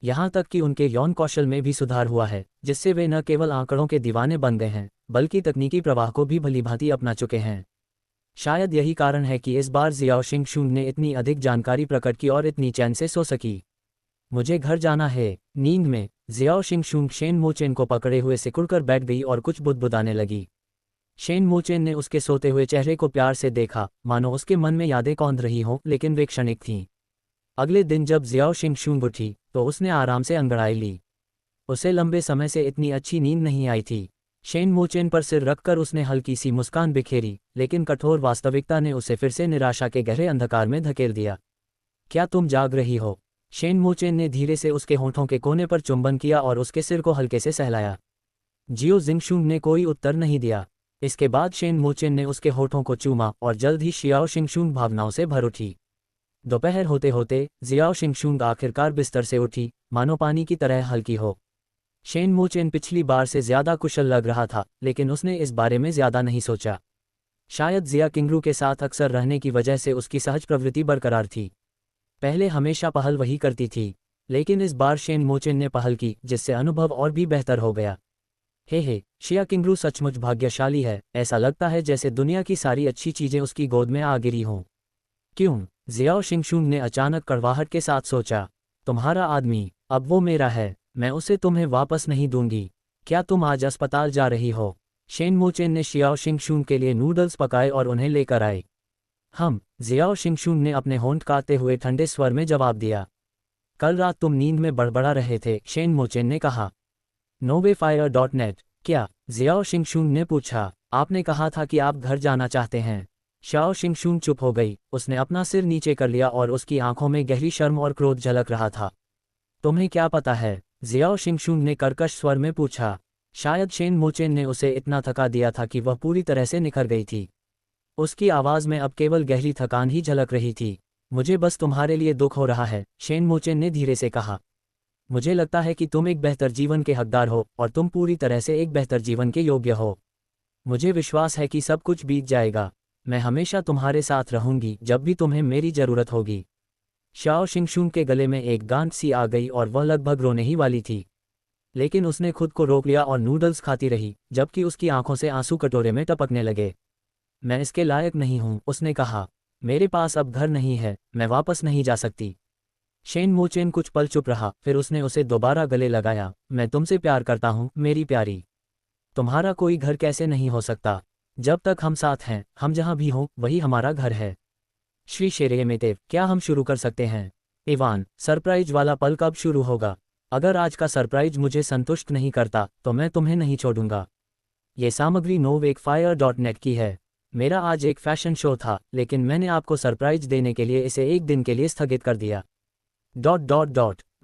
यहाँ तक कि उनके यौन कौशल में भी सुधार हुआ है, जिससे वे न केवल आंकड़ों के दीवाने बन गए हैं बल्कि तकनीकी प्रवाह को भी भलीभांति अपना चुके हैं। शायद यही कारण है कि इस बार जियाओ शिंगशुंग ने इतनी अधिक जानकारी प्रकट की और इतनी चैन से सो सकी। मुझे घर जाना है। नींद में जियाओ शिंगशुंग शेन मोचेन को पकड़े हुए सिकुड़कर बैठ गई और कुछ बुदबुदाने लगी। शेन मोचेन ने उसके सोते हुए चेहरे को प्यार से देखा, मानो उसके मन में यादें कौंध रही हों, लेकिन वे क्षणिक थीं। अगले दिन जब जियाओ शिंगशुंग उठी तो उसने आराम से अंगड़ाई ली। उसे लंबे समय से इतनी अच्छी नींद नहीं आई थी। शेन मोचेन पर सिर रखकर उसने हल्की सी मुस्कान बिखेरी, लेकिन कठोर वास्तविकता ने उसे फिर से निराशा के गहरे अंधकार में धकेल दिया। क्या तुम जाग रही हो? शेन मोचेन ने धीरे से उसके होंठों के कोने पर चुंबन किया और उसके सिर को हल्के से सहलाया। जियो जिंगशुंग ने कोई उत्तर नहीं दिया। इसके बाद शेन मोचेन ने उसके होठों को चूमा और जल्द ही जियाओ शिंगशुंग भावनाओं से भर उठी। दोपहर होते होते जियाओ शिंगशुंग आखिरकार बिस्तर से उठी, मानो पानी की तरह हल्की हो। शेन मोचेन पिछली बार से ज्यादा कुशल लग रहा था, लेकिन उसने इस बारे में ज्यादा नहीं सोचा। शायद जिया किंगरू के साथ अक्सर रहने की वजह से उसकी सहज प्रवृत्ति बरकरार थी। पहले हमेशा पहल वही करती थी, लेकिन इस बार शेन मोचेन ने पहल की, जिससे अनुभव और भी बेहतर हो गया। हे शिया किंगरू सचमुच भाग्यशाली है। ऐसा लगता है जैसे दुनिया की सारी अच्छी चीजें उसकी गोद में आ गिरी हों। क्यों? जियाओ शिंगशुंग ने अचानक कड़वाहट के साथ सोचा। तुम्हारा आदमी, अब वो मेरा है, मैं उसे तुम्हें वापस नहीं दूंगी। क्या तुम आज अस्पताल जा रही हो? शेन मोचेन ने जियाओ शिंगशुंग के लिए नूडल्स पकाए और उन्हें लेकर आए। जियाओ शिंगशुंग ने अपने होंठ काटते हुए ठंडे स्वर में जवाब दिया। कल रात तुम नींद में बड़बड़ा रहे थे, शेन मोचेन ने कहा। novefire.net। क्या? जियाओ शिंगशुंग ने पूछा। आपने कहा था कि आप घर जाना चाहते हैं। जियाओ शिंगशुंग चुप हो गई। उसने अपना सिर नीचे कर लिया और उसकी आंखों में गहरी शर्म और क्रोध झलक रहा था। तुम्हें क्या पता है? जियाओ शिंगशुंग ने कर्कश स्वर में पूछा। शायद शेन मोचेन ने उसे इतना थका दिया था कि वह पूरी तरह से निखर गई थी। उसकी आवाज़ में अब केवल गहरी थकान ही झलक रही थी। मुझे बस तुम्हारे लिए दुख हो रहा है, शेन मोचेन ने धीरे से कहा। मुझे लगता है कि तुम एक बेहतर जीवन के हकदार हो और तुम पूरी तरह से एक बेहतर जीवन के योग्य हो। मुझे विश्वास है कि सब कुछ बीत जाएगा। मैं हमेशा तुम्हारे साथ रहूंगी जब भी तुम्हें मेरी ज़रूरत होगी। जियाओ शिंगशुंग के गले में एक गांठ सी आ गई और वह लगभग रोने ही वाली थी, लेकिन उसने खुद को रोक लिया और नूडल्स खाती रही, जबकि उसकी आंखों से आंसू कटोरे में टपकने लगे। मैं इसके लायक नहीं हूँ, उसने कहा। मेरे पास अब घर नहीं है, मैं वापस नहीं जा सकती। शेन मोचेन कुछ पल चुप रहा, फिर उसने उसे दोबारा गले लगाया। मैं तुमसे प्यार करता हूँ मेरी प्यारी। तुम्हारा कोई घर कैसे नहीं हो सकता? जब तक हम साथ हैं, हम जहाँ भी हों वही हमारा घर है। श्री शेरेमेतेव, क्या हम शुरू कर सकते हैं? इवान, सरप्राइज वाला पल कब शुरू होगा? अगर आज का सरप्राइज मुझे संतुष्ट नहीं करता तो मैं तुम्हें नहीं छोड़ूंगा। ये सामग्री novefire.net की है। मेरा आज एक फैशन शो था, लेकिन मैंने आपको सरप्राइज देने के लिए इसे एक दिन के लिए स्थगित कर दिया। ...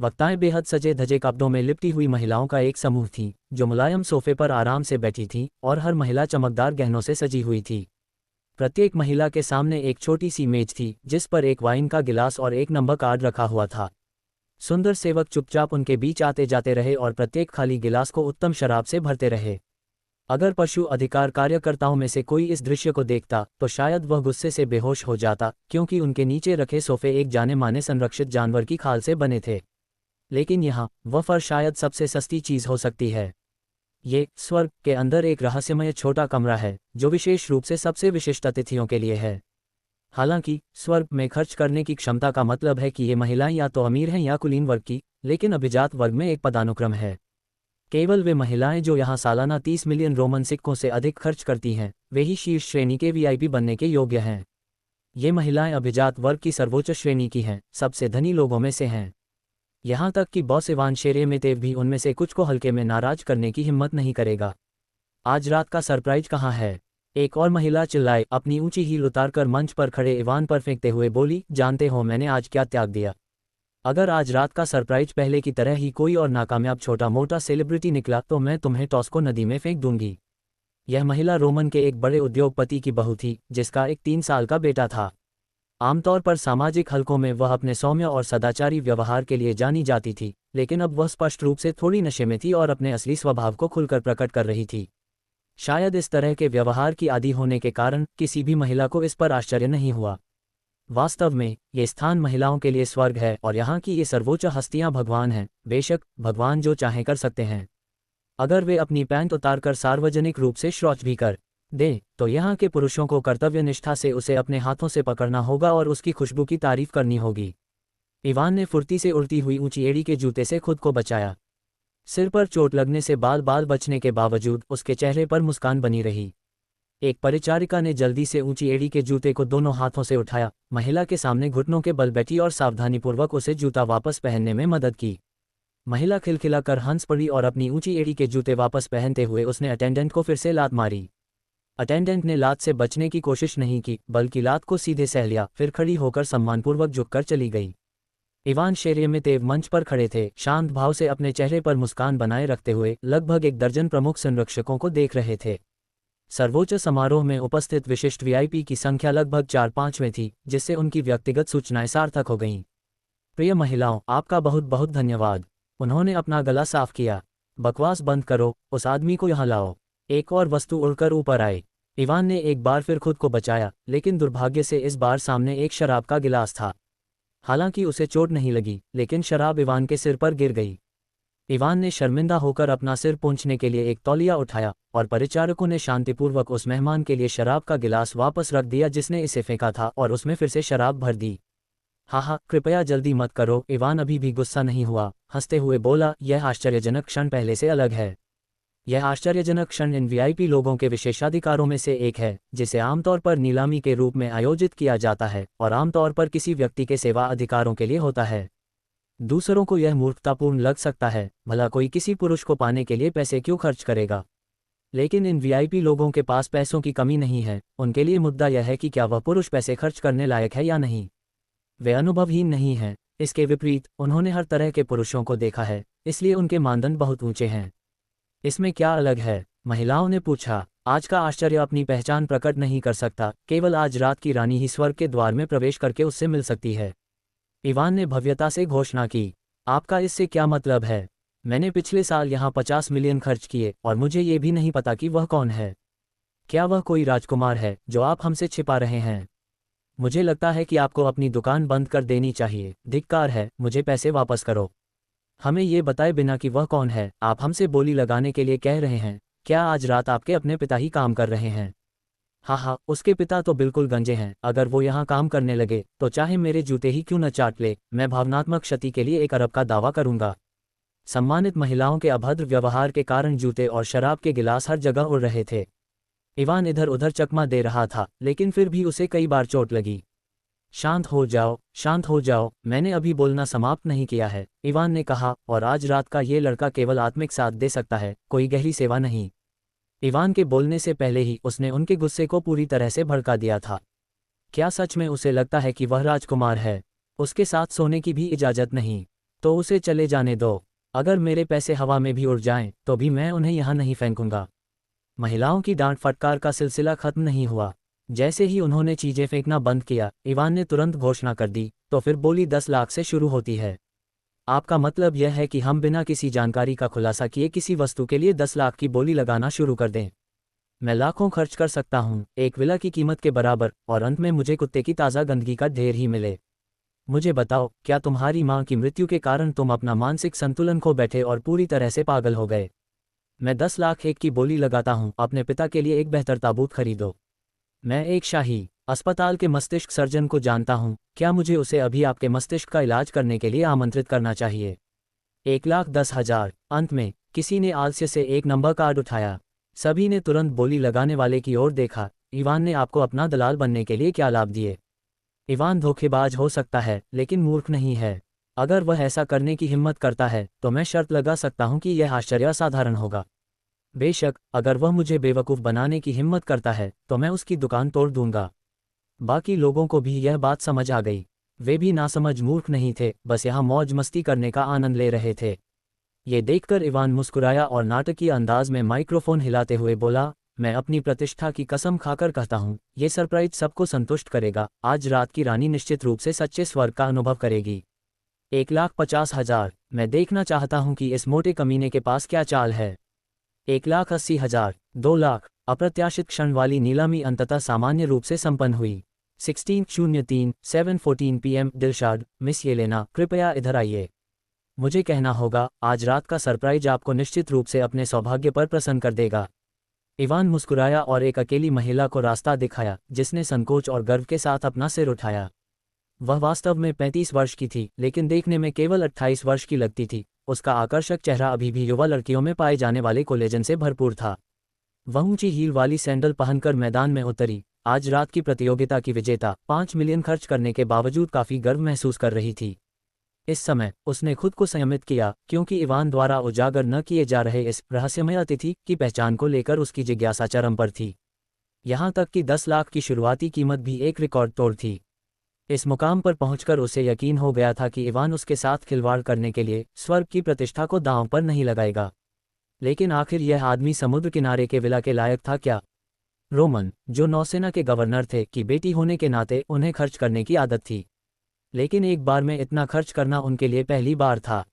वक्ताएं बेहद सजे धजे कपड़ों में लिपटी हुई महिलाओं का एक समूह थी, जो मुलायम सोफे पर आराम से बैठी थीं, और हर महिला चमकदार गहनों से सजी हुई थी। प्रत्येक महिला के सामने एक छोटी सी मेज थी, जिस पर एक वाइन का गिलास और एक नंबर कार्ड रखा हुआ था। सुंदर सेवक चुपचाप उनके बीच आते जाते रहे और प्रत्येक खाली गिलास को उत्तम शराब से भरते रहे। अगर पशु अधिकार कार्यकर्ताओं में से कोई इस दृश्य को देखता तो शायद वह गुस्से से बेहोश हो जाता, क्योंकि उनके नीचे रखे सोफे एक जाने माने संरक्षित जानवर की खाल से बने थे। लेकिन यहाँ वह फर शायद सबसे सस्ती चीज हो सकती है। ये स्वर्ग के अंदर एक रहस्यमय छोटा कमरा है, जो विशेष रूप से सबसे विशिष्ट अतिथियों के लिए है। हालांकि स्वर्ग में खर्च करने की क्षमता का मतलब है कि ये महिलाएं या तो अमीर हैं या कुलीन वर्ग की, लेकिन अभिजात वर्ग में एक पदानुक्रम है। केवल वे महिलाएं जो यहाँ सालाना 30 मिलियन रोमन सिक्कों से अधिक खर्च करती हैं, वे ही शीर्ष श्रेणी के वीआईपी बनने के योग्य हैं। ये महिलाएं अभिजात वर्ग की सर्वोच्च श्रेणी की हैं, सबसे धनी लोगों में से हैं। यहाँ तक कि बॉस इवान शेरेमेतेव भी उनमें से कुछ को हल्के में नाराज करने की हिम्मत नहीं करेगा। आज रात का सरप्राइज कहाँ है? एक और महिला चिल्लाए, अपनी ऊंची हील उतारकर मंच पर खड़े इवान पर फेंकते हुए बोली, जानते हो मैंने आज क्या त्याग दिया? अगर आज रात का सरप्राइज पहले की तरह ही कोई और नाकामयाब छोटा मोटा सेलिब्रिटी निकला तो मैं तुम्हें टॉस्को नदी में फेंक दूंगी। यह महिला रोमन के एक बड़े उद्योगपति की बहू थी, जिसका एक 3 साल का बेटा था। आमतौर पर सामाजिक हलकों में वह अपने सौम्य और सदाचारी व्यवहार के लिए जानी जाती थी, लेकिन अब वह स्पष्ट रूप से थोड़ी नशे में थी और अपने असली स्वभाव को खुलकर प्रकट कर रही थी। शायद इस तरह के व्यवहार की आदी होने के कारण किसी भी महिला को इस पर आश्चर्य नहीं हुआ। वास्तव में ये स्थान महिलाओं के लिए स्वर्ग है और यहाँ की ये सर्वोच्च हस्तियाँ भगवान हैं। बेशक भगवान जो चाहें कर सकते हैं। अगर वे अपनी पैंट उतारकर सार्वजनिक रूप से शौच भी कर दें तो यहाँ के पुरुषों को कर्तव्य निष्ठा से उसे अपने हाथों से पकड़ना होगा और उसकी खुशबू की तारीफ करनी होगी। इवान ने फुर्ती से उड़ती हुई ऊंची एड़ी के जूते से खुद को बचाया। सिर पर चोट लगने से बाल बाल बचने के बावजूद उसके चेहरे पर मुस्कान बनी रही। एक परिचारिका ने जल्दी से ऊंची एड़ी के जूते को दोनों हाथों से उठाया, महिला के सामने घुटनों के बल बैठी और सावधानीपूर्वक उसे जूता वापस पहनने में मदद की। महिला खिलखिलाकर हंस पड़ी और अपनी ऊंची एड़ी के जूते वापस पहनते हुए उसने अटेंडेंट को फिर से लात मारी। अटेंडेंट ने लात से बचने की कोशिश नहीं की, बल्कि लात को सीधे सह लिया, फिर खड़ी होकर सम्मानपूर्वक झुककर चली गई। इवान शेरेमेतेव मंच पर खड़े थे, शांत भाव से अपने चेहरे पर मुस्कान बनाए रखते हुए लगभग 1 दर्जन प्रमुख संरक्षकों को देख रहे थे। सर्वोच्च समारोह में उपस्थित विशिष्ट वीआईपी की संख्या लगभग 4-5 थी, जिससे उनकी व्यक्तिगत सूचनाएं सार्थक हो गईं। प्रिय महिलाओं, आपका बहुत बहुत धन्यवाद। उन्होंने अपना गला साफ किया। बकवास बंद करो, उस आदमी को यहाँ लाओ। एक और वस्तु उड़कर ऊपर आई। इवान ने एक बार फिर खुद को बचाया, लेकिन दुर्भाग्य से इस बार सामने एक शराब का गिलास था। हालांकि उसे चोट नहीं लगी, लेकिन शराब इवान के सिर पर गिर गई। इवान ने शर्मिंदा होकर अपना सिर पोंछने के लिए एक तौलिया उठाया और परिचारकों ने शांतिपूर्वक उस मेहमान के लिए शराब का गिलास वापस रख दिया जिसने इसे फेंका था और उसमें फिर से शराब भर दी। हाँ, कृपया जल्दी मत करो। इवान अभी भी गुस्सा नहीं हुआ, हंसते हुए बोला, यह आश्चर्यजनक क्षण पहले से अलग है। यह आश्चर्यजनक क्षण इन वीआईपी लोगों के विशेषाधिकारों में से एक है, जिसे आमतौर पर नीलामी के रूप में आयोजित किया जाता है और आमतौर पर किसी व्यक्ति के सेवा अधिकारों के लिए होता है। दूसरों को यह मूर्खतापूर्ण लग सकता है, भला कोई किसी पुरुष को पाने के लिए पैसे क्यों खर्च करेगा। लेकिन इन वीआईपी लोगों के पास पैसों की कमी नहीं है। उनके लिए मुद्दा यह है कि क्या वह पुरुष पैसे खर्च करने लायक है या नहीं। वे अनुभवहीन नहीं हैं। इसके विपरीत उन्होंने हर तरह के पुरुषों को देखा है, इसलिए उनके मानदंड बहुत ऊंचे हैं। इसमें क्या अलग है? महिलाओं ने पूछा। आज का आश्चर्य अपनी पहचान प्रकट नहीं कर सकता, केवल आज रात की रानी ही स्वर्ग के द्वार में प्रवेश करके उससे मिल सकती है। इवान ने भव्यता से घोषणा की। आपका इससे क्या मतलब है? मैंने पिछले साल यहाँ 50 मिलियन खर्च किए और मुझे ये भी नहीं पता कि वह कौन है। क्या वह कोई राजकुमार है जो आप हमसे छिपा रहे हैं? मुझे लगता है कि आपको अपनी दुकान बंद कर देनी चाहिए। धिक्कार है, मुझे पैसे वापस करो। हमें ये बताए बिना कि वह कौन है, आप हमसे बोली लगाने के लिए कह रहे हैं। क्या आज रात आपके अपने पिता ही काम कर रहे हैं? हाँ, उसके पिता तो बिल्कुल गंजे हैं। अगर वो यहाँ काम करने लगे तो चाहे मेरे जूते ही क्यों न चाट ले, मैं भावनात्मक क्षति के लिए 1 अरब का दावा करूंगा। सम्मानित महिलाओं के अभद्र व्यवहार के कारण जूते और शराब के गिलास हर जगह उड़ रहे थे। इवान इधर उधर चकमा दे रहा था, लेकिन फिर भी उसे कई बार चोट लगी। शांत हो जाओ, शांत हो जाओ, मैंने अभी बोलना समाप्त नहीं किया है, इवान ने कहा। और आज रात का ये लड़का केवल आत्मिक साथ दे सकता है, कोई गहरी सेवा नहीं। इवान के बोलने से पहले ही उसने उनके गुस्से को पूरी तरह से भड़का दिया था। क्या सच में उसे लगता है कि वह राजकुमार है? उसके साथ सोने की भी इजाजत नहीं। तो उसे चले जाने दो। अगर मेरे पैसे हवा में भी उड़ जाएं, तो भी मैं उन्हें यहाँ नहीं फेंकूंगा। महिलाओं की डांट फटकार का सिलसिला खत्म नहीं हुआ। जैसे ही उन्होंने चीजें फेंकना बंद किया, इवान ने तुरंत घोषणा कर दी, तो फिर बोली 10 लाख से शुरू होती है। आपका मतलब यह है कि हम बिना किसी जानकारी का खुलासा किए किसी वस्तु के लिए 10 लाख की बोली लगाना शुरू कर दें? मैं लाखों खर्च कर सकता हूँ, एक विला की कीमत के बराबर, और अंत में मुझे कुत्ते की ताज़ा गंदगी का ढेर ही मिले। मुझे बताओ, क्या तुम्हारी माँ की मृत्यु के कारण तुम अपना मानसिक संतुलन खो बैठे और पूरी तरह से पागल हो गए? मैं 10 लाख एक की बोली लगाता हूँ, अपने पिता के लिए एक बेहतर ताबूत खरीदो। मैं एक शाही अस्पताल के मस्तिष्क सर्जन को जानता हूँ, क्या मुझे उसे अभी आपके मस्तिष्क का इलाज करने के लिए आमंत्रित करना चाहिए? 1,10,000। अंत में किसी ने आलस्य से एक नंबर कार्ड उठाया। सभी ने तुरंत बोली लगाने वाले की ओर देखा। इवान ने आपको अपना दलाल बनने के लिए क्या लाभ दिए? इवान धोखेबाज हो सकता है, लेकिन मूर्ख नहीं है। अगर वह ऐसा करने की हिम्मत करता है तो मैं शर्त लगा सकता हूं कि यह आश्चर्य असाधारण होगा। बेशक, अगर वह मुझे बेवकूफ़ बनाने की हिम्मत करता है तो मैं उसकी दुकान तोड़ दूंगा। बाकी लोगों को भी यह बात समझ आ गई। वे भी नासमझ मूर्ख नहीं थे, बस यहाँ मौज मस्ती करने का आनंद ले रहे थे। ये देखकर इवान मुस्कुराया और नाटकीय अंदाज में माइक्रोफोन हिलाते हुए बोला, मैं अपनी प्रतिष्ठा की कसम खाकर कहता हूँ, ये सरप्राइज सबको संतुष्ट करेगा। आज रात की रानी निश्चित रूप से सच्चे स्वर्ग का अनुभव करेगी। 1,50,000। मैं देखना चाहता हूँ कि इस मोटे कमीने के पास क्या चाल है। 1,80,000। 2 लाख। अप्रत्याशित क्षण वाली नीलामी अंततः सामान्य रूप से संपन्न हुई। 16:03 7:14 PM। दिलशाद, मिस येलेना, कृपया इधर आइए। मुझे कहना होगा, आज रात का सरप्राइज आपको निश्चित रूप से अपने सौभाग्य पर प्रसन्न कर देगा। इवान मुस्कुराया और एक अकेली महिला को रास्ता दिखाया, जिसने संकोच और गर्व के साथ अपना सिर उठाया। वह वास्तव में 35 वर्ष की थी, लेकिन देखने में केवल 28 वर्ष की लगती थी। उसका आकर्षक चेहरा अभी भी युवा लड़कियों में पाए जाने वाले कोलेजन से भरपूर था। वह ऊंची हील वाली सैंडल पहनकर मैदान में उतरी। आज रात की प्रतियोगिता की विजेता 5 मिलियन खर्च करने के बावजूद काफी गर्व महसूस कर रही थी। इस समय उसने खुद को संयमित किया, क्योंकि इवान द्वारा उजागर न किए जा रहे इस रहस्यमय अतिथि की पहचान को लेकर उसकी जिज्ञासा चरम पर थी। यहाँ तक कि 10 लाख की शुरुआती कीमत भी एक रिकॉर्ड तोड़ थी। इस मुकाम पर पहुंचकर उसे यकीन हो गया था कि इवान उसके साथ खिलवाड़ करने के लिए स्वर्ग की प्रतिष्ठा को दांव पर नहीं लगाएगा। लेकिन आखिर यह आदमी समुद्र किनारे के विला के लायक था क्या? रोमन, जो नौसेना के गवर्नर थे, की बेटी होने के नाते उन्हें खर्च करने की आदत थी। लेकिन एक बार में इतना खर्च करना उनके लिए पहली बार था।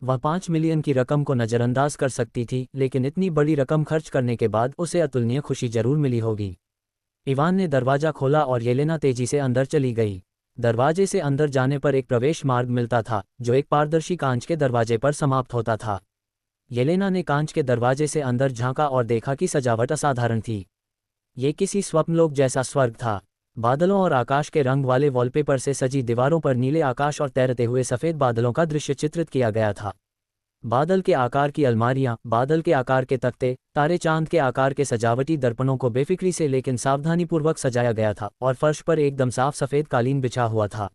वह 5 मिलियन की रकम को नज़रअंदाज कर सकती थी, लेकिन इतनी बड़ी रकम खर्च करने के बाद उसे अतुलनीय खुशी जरूर मिली होगी। इवान ने दरवाज़ा खोला और येलेना तेजी से अंदर चली गई। दरवाजे से अंदर जाने पर एक प्रवेश मार्ग मिलता था, जो एक पारदर्शी कांच के दरवाजे पर समाप्त होता था। येलेना ने कांच के दरवाजे से अंदर झांका और देखा कि सजावट असाधारण थी। ये किसी स्वप्नलोक जैसा स्वर्ग था। बादलों और आकाश के रंग वाले वॉलपेपर से सजी दीवारों पर नीले आकाश और तैरते हुए सफ़ेद बादलों का दृश्य चित्रित किया गया था। बादल के आकार की अलमारियां, बादल के आकार के तख्ते, तारे चांद के आकार के सजावटी दर्पणों को बेफिक्री से लेकिन सावधानीपूर्वक सजाया गया था, और फर्श पर एकदम साफ सफ़ेद कालीन बिछा हुआ था।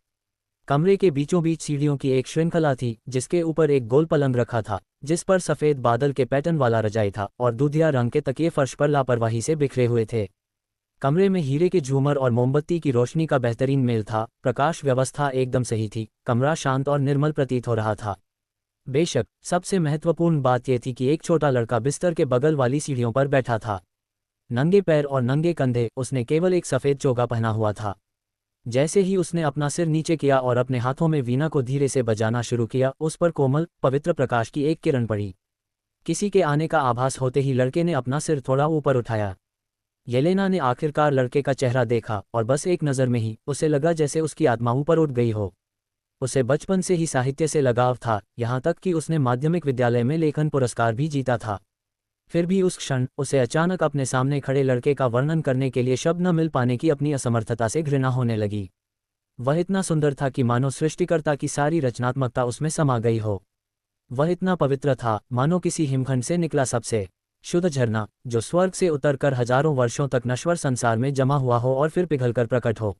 कमरे के बीचों बीच सीढ़ियों की एक श्रृंखला थी, जिसके ऊपर एक गोल पलंग रखा था, जिस पर सफ़ेद बादल के पैटर्न वाला रजाई था, और दूधिया रंग के तकिए फर्श पर लापरवाही से बिखरे हुए थे। कमरे में हीरे के झूमर और मोमबत्ती की रोशनी का बेहतरीन मेल था। प्रकाश व्यवस्था एकदम सही थी। कमरा शांत और निर्मल प्रतीत हो रहा था। बेशक, सबसे महत्वपूर्ण बात यह थी कि एक छोटा लड़का बिस्तर के बगल वाली सीढ़ियों पर बैठा था। नंगे पैर और नंगे कंधे, उसने केवल एक सफ़ेद चोगा पहना हुआ था। जैसे ही उसने अपना सिर नीचे किया और अपने हाथों में वीणा को धीरे से बजाना शुरू किया, उस पर कोमल, पवित्र प्रकाश की एक किरण पड़ी। किसी के आने का आभास होते ही लड़के ने अपना सिर थोड़ा ऊपर उठाया। येलेना ने आखिरकार लड़के का चेहरा देखा, और बस एक नज़र में ही उसे लगा जैसे उसकी आत्मा ऊपर उठ गई हो। उसे बचपन से ही साहित्य से लगाव था, यहाँ तक कि उसने माध्यमिक विद्यालय में लेखन पुरस्कार भी जीता था। फिर भी उस क्षण उसे अचानक अपने सामने खड़े लड़के का वर्णन करने के लिए शब्द न मिल पाने की अपनी असमर्थता से घृणा होने लगी। वह इतना सुंदर था कि मानो सृष्टिकर्ता की सारी रचनात्मकता उसमें समा गई हो। वह इतना पवित्र था, मानो किसी हिमखंड से निकला सबसे शुद्ध झरना, जो स्वर्ग से उतरकर हजारों वर्षों तक नश्वर संसार में जमा हुआ हो और फिर पिघलकर प्रकट हो।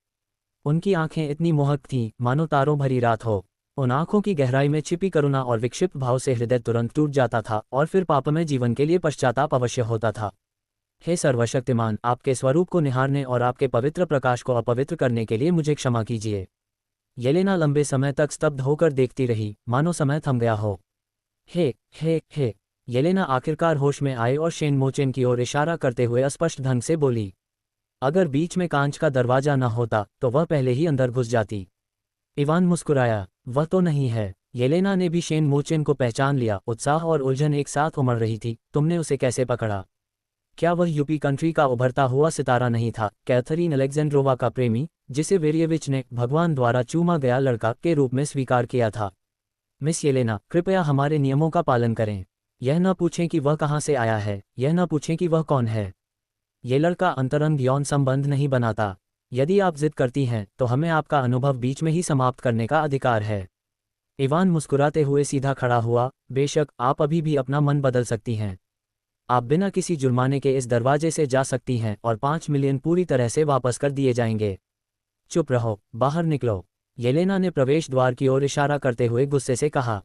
उनकी आंखें इतनी मोहक थीं, मानो तारों भरी रात हो। उन आंखों की गहराई में छिपी करुणा और विक्षिप्त भाव से हृदय तुरंत टूट जाता था, और फिर पापमय जीवन के लिए पश्चाताप अवश्य होता था। हे सर्वशक्तिमान, आपके स्वरूप को निहारने और आपके पवित्र प्रकाश को अपवित्र करने के लिए मुझे क्षमा कीजिए। येलेना लंबे समय तक स्तब्ध होकर देखती रही, मानो समय थम गया हो। हे। येलेना आखिरकार होश में आए और शेन मोचेन की ओर इशारा करते हुए अस्पष्ट ढंग से बोली। अगर बीच में कांच का दरवाजा न होता तो वह पहले ही अंदर घुस जाती। इवान मुस्कुराया। वह तो नहीं है। येलेना ने भी शेन मोचेन को पहचान लिया। उत्साह और उलझन एक साथ उमड़ रही थी। तुमने उसे कैसे पकड़ा? क्या वह यूपी कंट्री का उभरता हुआ सितारा नहीं था, कैथरीन अलेक्जेंड्रोवा का प्रेमी, जिसे वेरिएविच ने भगवान द्वारा चूमा गया लड़का के रूप में स्वीकार किया था? मिस येलेना, कृपया हमारे नियमों का पालन करें। यह न पूछें कि वह कहाँ से आया है, यह न पूछें कि वह कौन है। ये लड़का अंतरंग यौन संबंध नहीं बनाता। यदि आप जिद करती हैं तो हमें आपका अनुभव बीच में ही समाप्त करने का अधिकार है। इवान मुस्कुराते हुए सीधा खड़ा हुआ। बेशक, आप अभी भी अपना मन बदल सकती हैं। आप बिना किसी जुर्माने के इस दरवाजे से जा सकती हैं और 5 मिलियन पूरी तरह से वापस कर दिए जाएंगे। चुप रहो, बाहर निकलो। येलेना ने प्रवेश द्वार की ओर इशारा करते हुए गुस्से से कहा।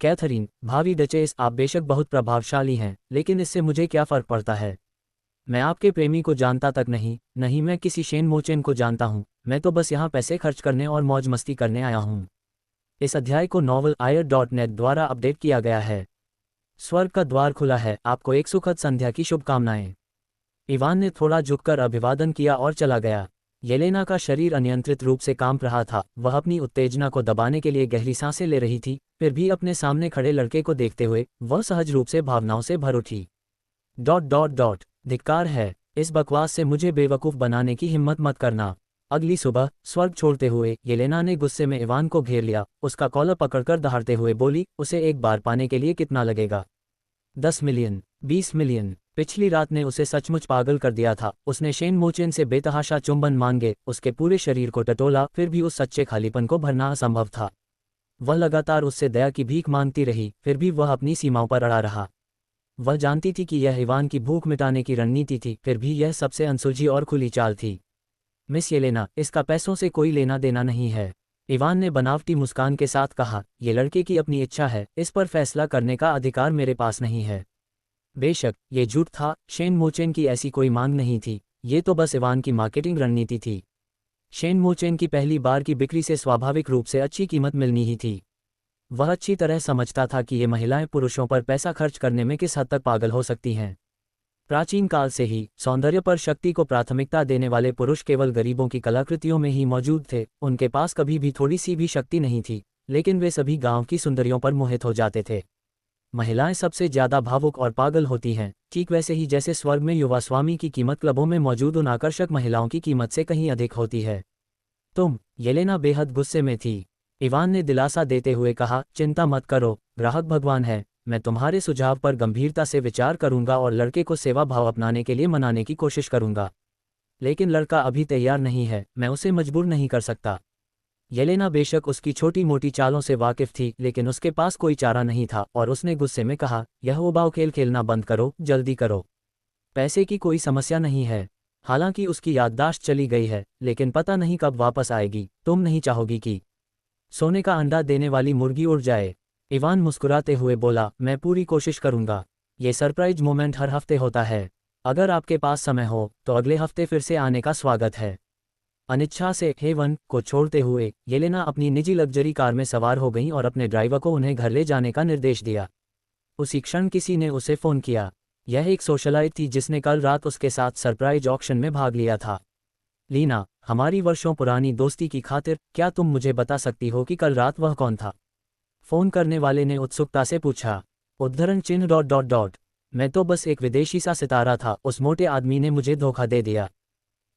कैथरीन, भावी डचेस, आप बेशक बहुत प्रभावशाली हैं, लेकिन इससे मुझे क्या फ़र्क पड़ता है? मैं आपके प्रेमी को जानता तक नहीं मैं किसी शेन मोचेन को जानता हूँ। मैं तो बस यहाँ पैसे खर्च करने और मौज मस्ती करने आया हूँ। इस अध्याय को नॉवल आयर.नेट द्वारा अपडेट किया गया है। स्वर्ग का द्वार खुला है, आपको एक सुखद संध्या की शुभकामनाएं। इवान ने थोड़ा झुककर अभिवादन किया और चला गया। येलेना का शरीर अनियंत्रित रूप से कांप रहा था, वह अपनी उत्तेजना को दबाने के लिए गहरी सांसें ले रही थी, फिर भी अपने सामने खड़े लड़के को देखते हुए वह सहज रूप से भावनाओं से भर उठी। धिक्कार है, इस बकवास से मुझे बेवकूफ़ बनाने की हिम्मत मत करना। अगली सुबह स्वर्ग छोड़ते हुए येलेना ने गुस्से में इवान को घेर लिया, उसका कॉलर पकड़कर दहाड़ते हुए बोली, उसे एक बार पाने के लिए कितना लगेगा? 10 मिलियन, 20 मिलियन। पिछली रात ने उसे सचमुच पागल कर दिया था। उसने शेन मोचेन से बेतहाशा चुंबन मांगे, उसके पूरे शरीर को टटोला, फिर भी उस सच्चे खालीपन को भरना असंभव था। वह लगातार उससे दया की भीख मांगती रही, फिर भी वह अपनी सीमाओं पर अड़ा रहा। वह जानती थी कि यह इवान की भूख मिटाने की रणनीति थी, फिर भी यह सबसे अनसुलझी और खुली चाल थी। मिस येलेना, इसका पैसों से कोई लेना देना नहीं है, इवान ने बनावटी मुस्कान के साथ कहा। ये लड़के की अपनी इच्छा है, इस पर फैसला करने का अधिकार मेरे पास नहीं है। बेशक ये झूठ था, शेन मोचेन की ऐसी कोई मांग नहीं थी, ये तो बस इवान की मार्केटिंग रणनीति थी। शेन मोचेन की पहली बार की बिक्री से स्वाभाविक रूप से अच्छी कीमत मिलनी ही थी। वह अच्छी तरह समझता था कि ये महिलाएं पुरुषों पर पैसा खर्च करने में किस हद तक पागल हो सकती हैं। प्राचीन काल से ही सौंदर्य पर शक्ति को प्राथमिकता देने वाले पुरुष केवल गरीबों की कलाकृतियों में ही मौजूद थे। उनके पास कभी भी थोड़ी सी भी शक्ति नहीं थी, लेकिन वे सभी गांव की सुंदरियों पर मोहित हो जाते थे। महिलाएं सबसे ज्यादा भावुक और पागल होती हैं, ठीक वैसे ही जैसे स्वर्ग में युवा स्वामी की कीमत क्लबों में मौजूद उन आकर्षक महिलाओं की कीमत से कहीं अधिक होती है। येलेना बेहद गुस्से में थी। इवान ने दिलासा देते हुए कहा, चिंता मत करो, ग्राहक भगवान है। मैं तुम्हारे सुझाव पर गंभीरता से विचार करूंगा और लड़के को सेवा भाव अपनाने के लिए मनाने की कोशिश करूंगा। लेकिन लड़का अभी तैयार नहीं है, मैं उसे मजबूर नहीं कर सकता। येलेना बेशक उसकी छोटी मोटी चालों से वाकिफ थी, लेकिन उसके पास कोई चारा नहीं था और उसने गुस्से में कहा, यह उबाऊ खेल खेलना बंद करो, जल्दी करो। पैसे की कोई समस्या नहीं है। हालांकि उसकी याददाश्त चली गई है, लेकिन पता नहीं कब वापस आएगी। तुम नहीं चाहोगी कि सोने का अंडा देने वाली मुर्गी उड़ जाए? इवान मुस्कुराते हुए बोला, मैं पूरी कोशिश करूंगा। ये सरप्राइज मोमेंट हर हफ्ते होता है। अगर आपके पास समय हो तो अगले हफ्ते फिर से आने का स्वागत है। अनिच्छा से हेवन को छोड़ते हुए येलेना अपनी निजी लग्जरी कार में सवार हो गई और अपने ड्राइवर को उन्हें घर ले जाने का निर्देश दिया। उसी क्षण किसी ने उसे फ़ोन किया। यह एक सोशलाइट थी जिसने कल रात उसके साथ सरप्राइज ऑक्शन में भाग लिया था। लीना, हमारी वर्षों पुरानी दोस्ती की खातिर क्या तुम मुझे बता सकती हो कि कल रात वह कौन था? फ़ोन करने वाले ने उत्सुकता से पूछा। मैं तो बस एक विदेशी सा सितारा था, उस मोटे आदमी ने मुझे धोखा दे दिया।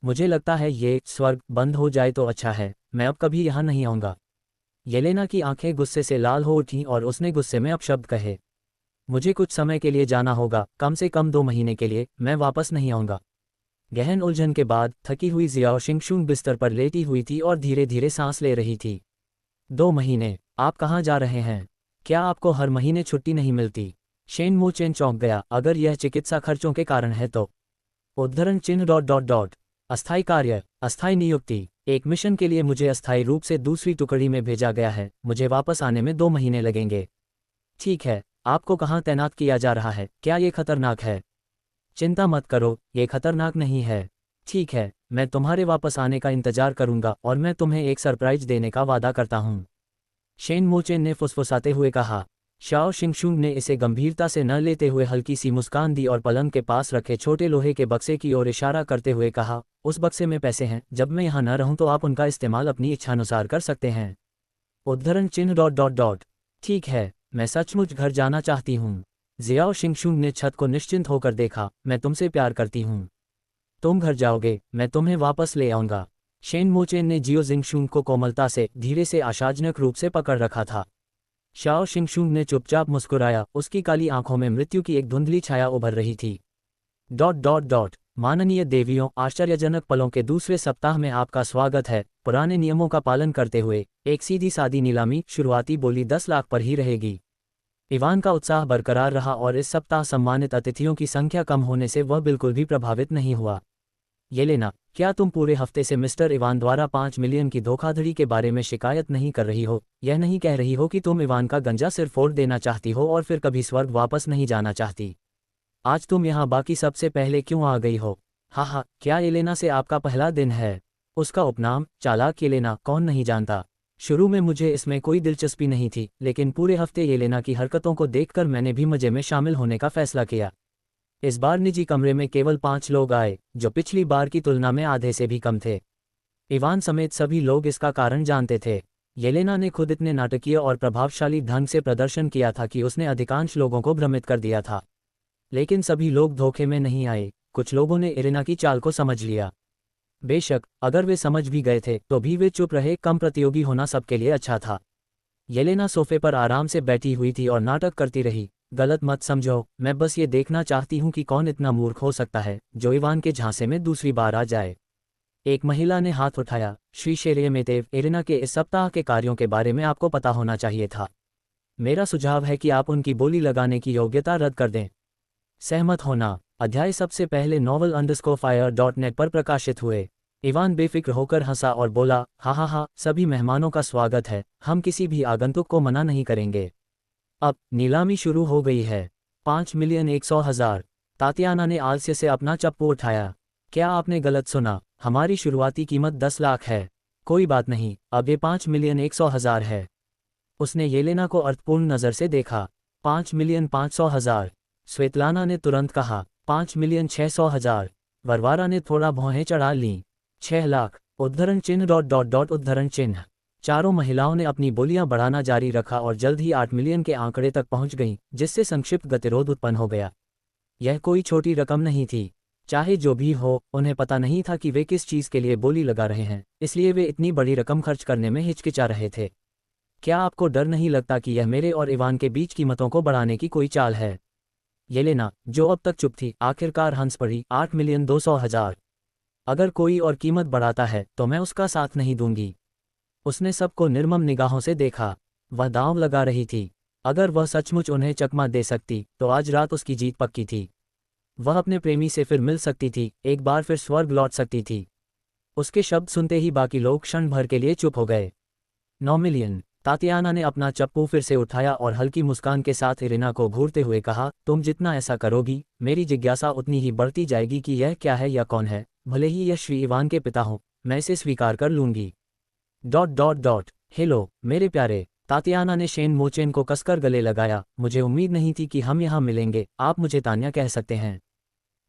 मुझे लगता है ये स्वर्ग बंद हो जाए तो अच्छा है, मैं अब कभी यहाँ नहीं आऊँगा। येलेना की आंखें गुस्से से लाल हो उठीं और उसने गुस्से में अपशब्द कहे, मुझे कुछ समय के लिए जाना होगा, कम से कम 2 महीने के लिए, मैं वापस नहीं आऊँगा। गहन उलझन के बाद थकी हुई जियाओ शिंगशुंग बिस्तर पर लेटी हुई थी और धीरे धीरे सांस ले रही थी। 2 महीने? आप कहाँ जा रहे हैं? क्या आपको हर महीने छुट्टी नहीं मिलती? शेन मोचेन चौंक गया। अगर यह चिकित्सा खर्चों के कारण है तो? अस्थायी कार्य, अस्थायी नियुक्ति। एक मिशन के लिए मुझे अस्थायी रूप से दूसरी टुकड़ी में भेजा गया है, मुझे वापस आने में 2 महीने लगेंगे। ठीक है, आपको कहाँ तैनात किया जा रहा है? क्या ये खतरनाक है? चिंता मत करो, ये खतरनाक नहीं है। ठीक है, मैं तुम्हारे वापस आने का इंतजार करूंगा और मैं तुम्हें एक सरप्राइज देने का वादा करता हूं। शेन मोचेन ने फुसफुसाते हुए कहा। शाओ शिंगशुंग ने इसे गंभीरता से न लेते हुए हल्की सी मुस्कान दी और पलंग के पास रखे छोटे लोहे के बक्से की ओर इशारा करते हुए कहा, उस बक्से में पैसे हैं, जब मैं यहाँ न रहूं तो आप उनका इस्तेमाल अपनी इच्छानुसार कर सकते हैं। ठीक है, मैं सचमुच घर जाना चाहती हूँ। जियाओ शिंगशुंग ने छत को निश्चिंत होकर देखा। मैं तुमसे प्यार करती हूँ। तुम घर जाओगे, मैं तुम्हें वापस ले आऊँगा। शेन मोचेन ने जियो जिंगशुंग को कोमलता से, धीरे से आशाजनक रूप से पकड़ रखा था। शाओ शिंगशुंग ने चुपचाप मुस्कुराया, उसकी काली आंखों में मृत्यु की एक धुंधली छाया उभर रही थी। माननीय देवियों, आश्चर्यजनक पलों के दूसरे सप्ताह में आपका स्वागत है। पुराने नियमों का पालन करते हुए एक सीधी सादी नीलामी शुरुआती बोली 10 लाख पर ही रहेगी। इवान का उत्साह बरकरार रहा और इस सप्ताह सम्मानित अतिथियों की संख्या कम होने से वह बिल्कुल भी प्रभावित नहीं हुआ। येलेना, क्या तुम पूरे हफ्ते से मिस्टर इवान द्वारा 5 मिलियन की धोखाधड़ी के बारे में शिकायत नहीं कर रही हो? यह नहीं कह रही हो कि तुम इवान का गंजा सिर फोड़ देना चाहती हो और फिर कभी स्वर्ग वापस नहीं जाना चाहती? आज तुम यहाँ बाकी सबसे पहले क्यों आ गई हो? हाँ, क्या येलेना से आपका पहला दिन है? उसका उपनाम चालाक येलेना कौन नहीं जानता। शुरू में मुझे इसमें कोई दिलचस्पी नहीं थी, लेकिन पूरे हफ्ते येलेना की हरकतों को देखकर मैंने भी मजे में शामिल होने का फैसला किया। इस बार निजी कमरे में केवल 5 लोग आए, जो पिछली बार की तुलना में आधे से भी कम थे। इवान समेत सभी लोग इसका कारण जानते थे। येलेना ने खुद इतने नाटकीय और प्रभावशाली ढंग से प्रदर्शन किया था कि उसने अधिकांश लोगों को भ्रमित कर दिया था। लेकिन सभी लोग धोखे में नहीं आए, कुछ लोगों ने इरिना की चाल को समझ लिया। बेशक अगर वे समझ भी गए थे तो भी वे चुप रहे, कम प्रतियोगी होना सबके लिए अच्छा था। येलेना सोफे पर आराम से बैठी हुई थी और नाटक करती रही। गलत मत समझो, मैं बस ये देखना चाहती हूँ कि कौन इतना मूर्ख हो सकता है जो इवान के झांसे में दूसरी बार आ जाए। एक महिला ने हाथ उठाया। श्री शेरेमेतेव, इरिना के इस सप्ताह के कार्यों के बारे में आपको पता होना चाहिए था। मेरा सुझाव है कि आप उनकी बोली लगाने की योग्यता रद्द कर दें। सहमत होना। अध्याय सबसे पहले novel_fire.net पर प्रकाशित हुए। इवान बेफिक्र होकर हंसा और बोला, हा, सभी मेहमानों का स्वागत है, हम किसी भी आगंतुक को मना नहीं करेंगे। अब नीलामी शुरू हो गई है। 5,100,000। तातियाना ने आलस्य से अपना चप्पू उठाया। क्या आपने गलत सुना? हमारी शुरुआती कीमत 10 लाख है। कोई बात नहीं, अब ये 5,100,000 है। उसने येलेना को अर्थपूर्ण नज़र से देखा। 5,500,000। स्वेतलाना ने तुरंत कहा। 5,600,000। वरवारा ने थोड़ा भौहें चढ़ा लीं। 6 लाख। उद्धरण चिन्ह उद्धरण चिन्ह। चारों महिलाओं ने अपनी बोलियां बढ़ाना जारी रखा और जल्द ही 8 मिलियन के आंकड़े तक पहुंच गईं, जिससे संक्षिप्त गतिरोध उत्पन्न हो गया। यह कोई छोटी रकम नहीं थी। चाहे जो भी हो, उन्हें पता नहीं था कि वे किस चीज़ के लिए बोली लगा रहे हैं, इसलिए वे इतनी बड़ी रकम खर्च करने में हिचकिचा रहे थे। क्या आपको डर नहीं लगता कि यह मेरे और इवान के बीच कीमतों को बढ़ाने की कोई चाल है? येलेना, जो अब तक चुप थी, आखिरकार हंस पड़ी। 8,200,000। अगर कोई और कीमत बढ़ाता है तो मैं उसका साथ नहीं दूंगी। उसने सबको निर्मम निगाहों से देखा। वह दांव लगा रही थी। अगर वह सचमुच उन्हें चकमा दे सकती तो आज रात उसकी जीत पक्की थी। वह अपने प्रेमी से फिर मिल सकती थी, एक बार फिर स्वर्ग लौट सकती थी। उसके शब्द सुनते ही बाकी लोग क्षण भर के लिए चुप हो गए। 9 मिलियन। तातियाना ने अपना चप्पू फिर से उठाया और हल्की मुस्कान के साथ इरिना को घूरते हुए कहा, तुम जितना ऐसा करोगी, मेरी जिज्ञासा उतनी ही बढ़ती जाएगी कि यह क्या है या कौन है। भले ही यह श्री इवान के पिता हो, मैं इसे स्वीकार कर लूंगी। ... हेलो मेरे प्यारे। तातियाना ने शेन मोचेन को कसकर गले लगाया। मुझे उम्मीद नहीं थी कि हम यहाँ मिलेंगे। आप मुझे तान्या कह सकते हैं।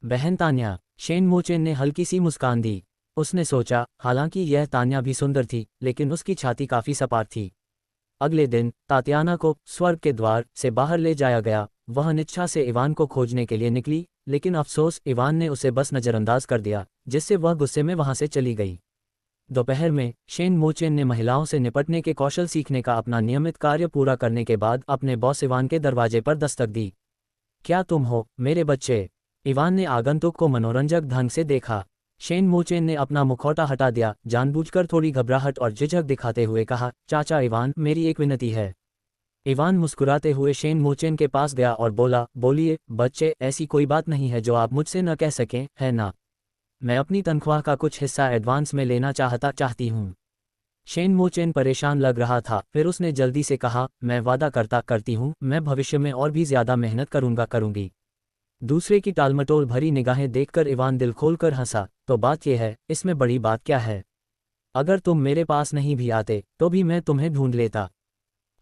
बहन तान्या। शेन मोचेन ने हल्की सी मुस्कान दी। उसने सोचा, हालांकि यह तान्या भी सुंदर थी, लेकिन उसकी छाती काफी सपाट थी। अगले दिन तातियाना को स्वर्ग के द्वार से बाहर ले जाया गया। वह निच्छा से इवान को खोजने के लिए निकली, लेकिन अफसोस इवान ने उसे बस नज़रअंदाज कर दिया, जिससे वह गुस्से में वहां से चली गई। दोपहर में शेन मोचेन ने महिलाओं से निपटने के कौशल सीखने का अपना नियमित कार्य पूरा करने के बाद अपने बॉस इवान के दरवाजे पर दस्तक दी। क्या तुम हो, मेरे बच्चे? इवान ने आगंतुक को मनोरंजक ढंग से देखा। शेन मोचेन ने अपना मुखौटा हटा दिया, जानबूझकर थोड़ी घबराहट और झिझक दिखाते हुए कहा, चाचा इवान, मेरी एक विनती है। इवान मुस्कुराते हुए शेन मोचेन के पास गया और बोला, बोलिए बच्चे, ऐसी कोई बात नहीं है जो आप मुझसे न कह सकें, है ना? मैं अपनी तनख्वाह का कुछ हिस्सा एडवांस में लेना चाहती हूँ। शेन मोचेन परेशान लग रहा था, फिर उसने जल्दी से कहा, मैं वादा करती हूँ, मैं भविष्य में और भी ज्यादा मेहनत करूंगी। दूसरे की टालमटोल भरी निगाहें देखकर इवान दिल खोलकर हंसा। तो बात यह है, इसमें बड़ी बात क्या है? अगर तुम मेरे पास नहीं भी आते तो भी मैं तुम्हें ढूंढ लेता।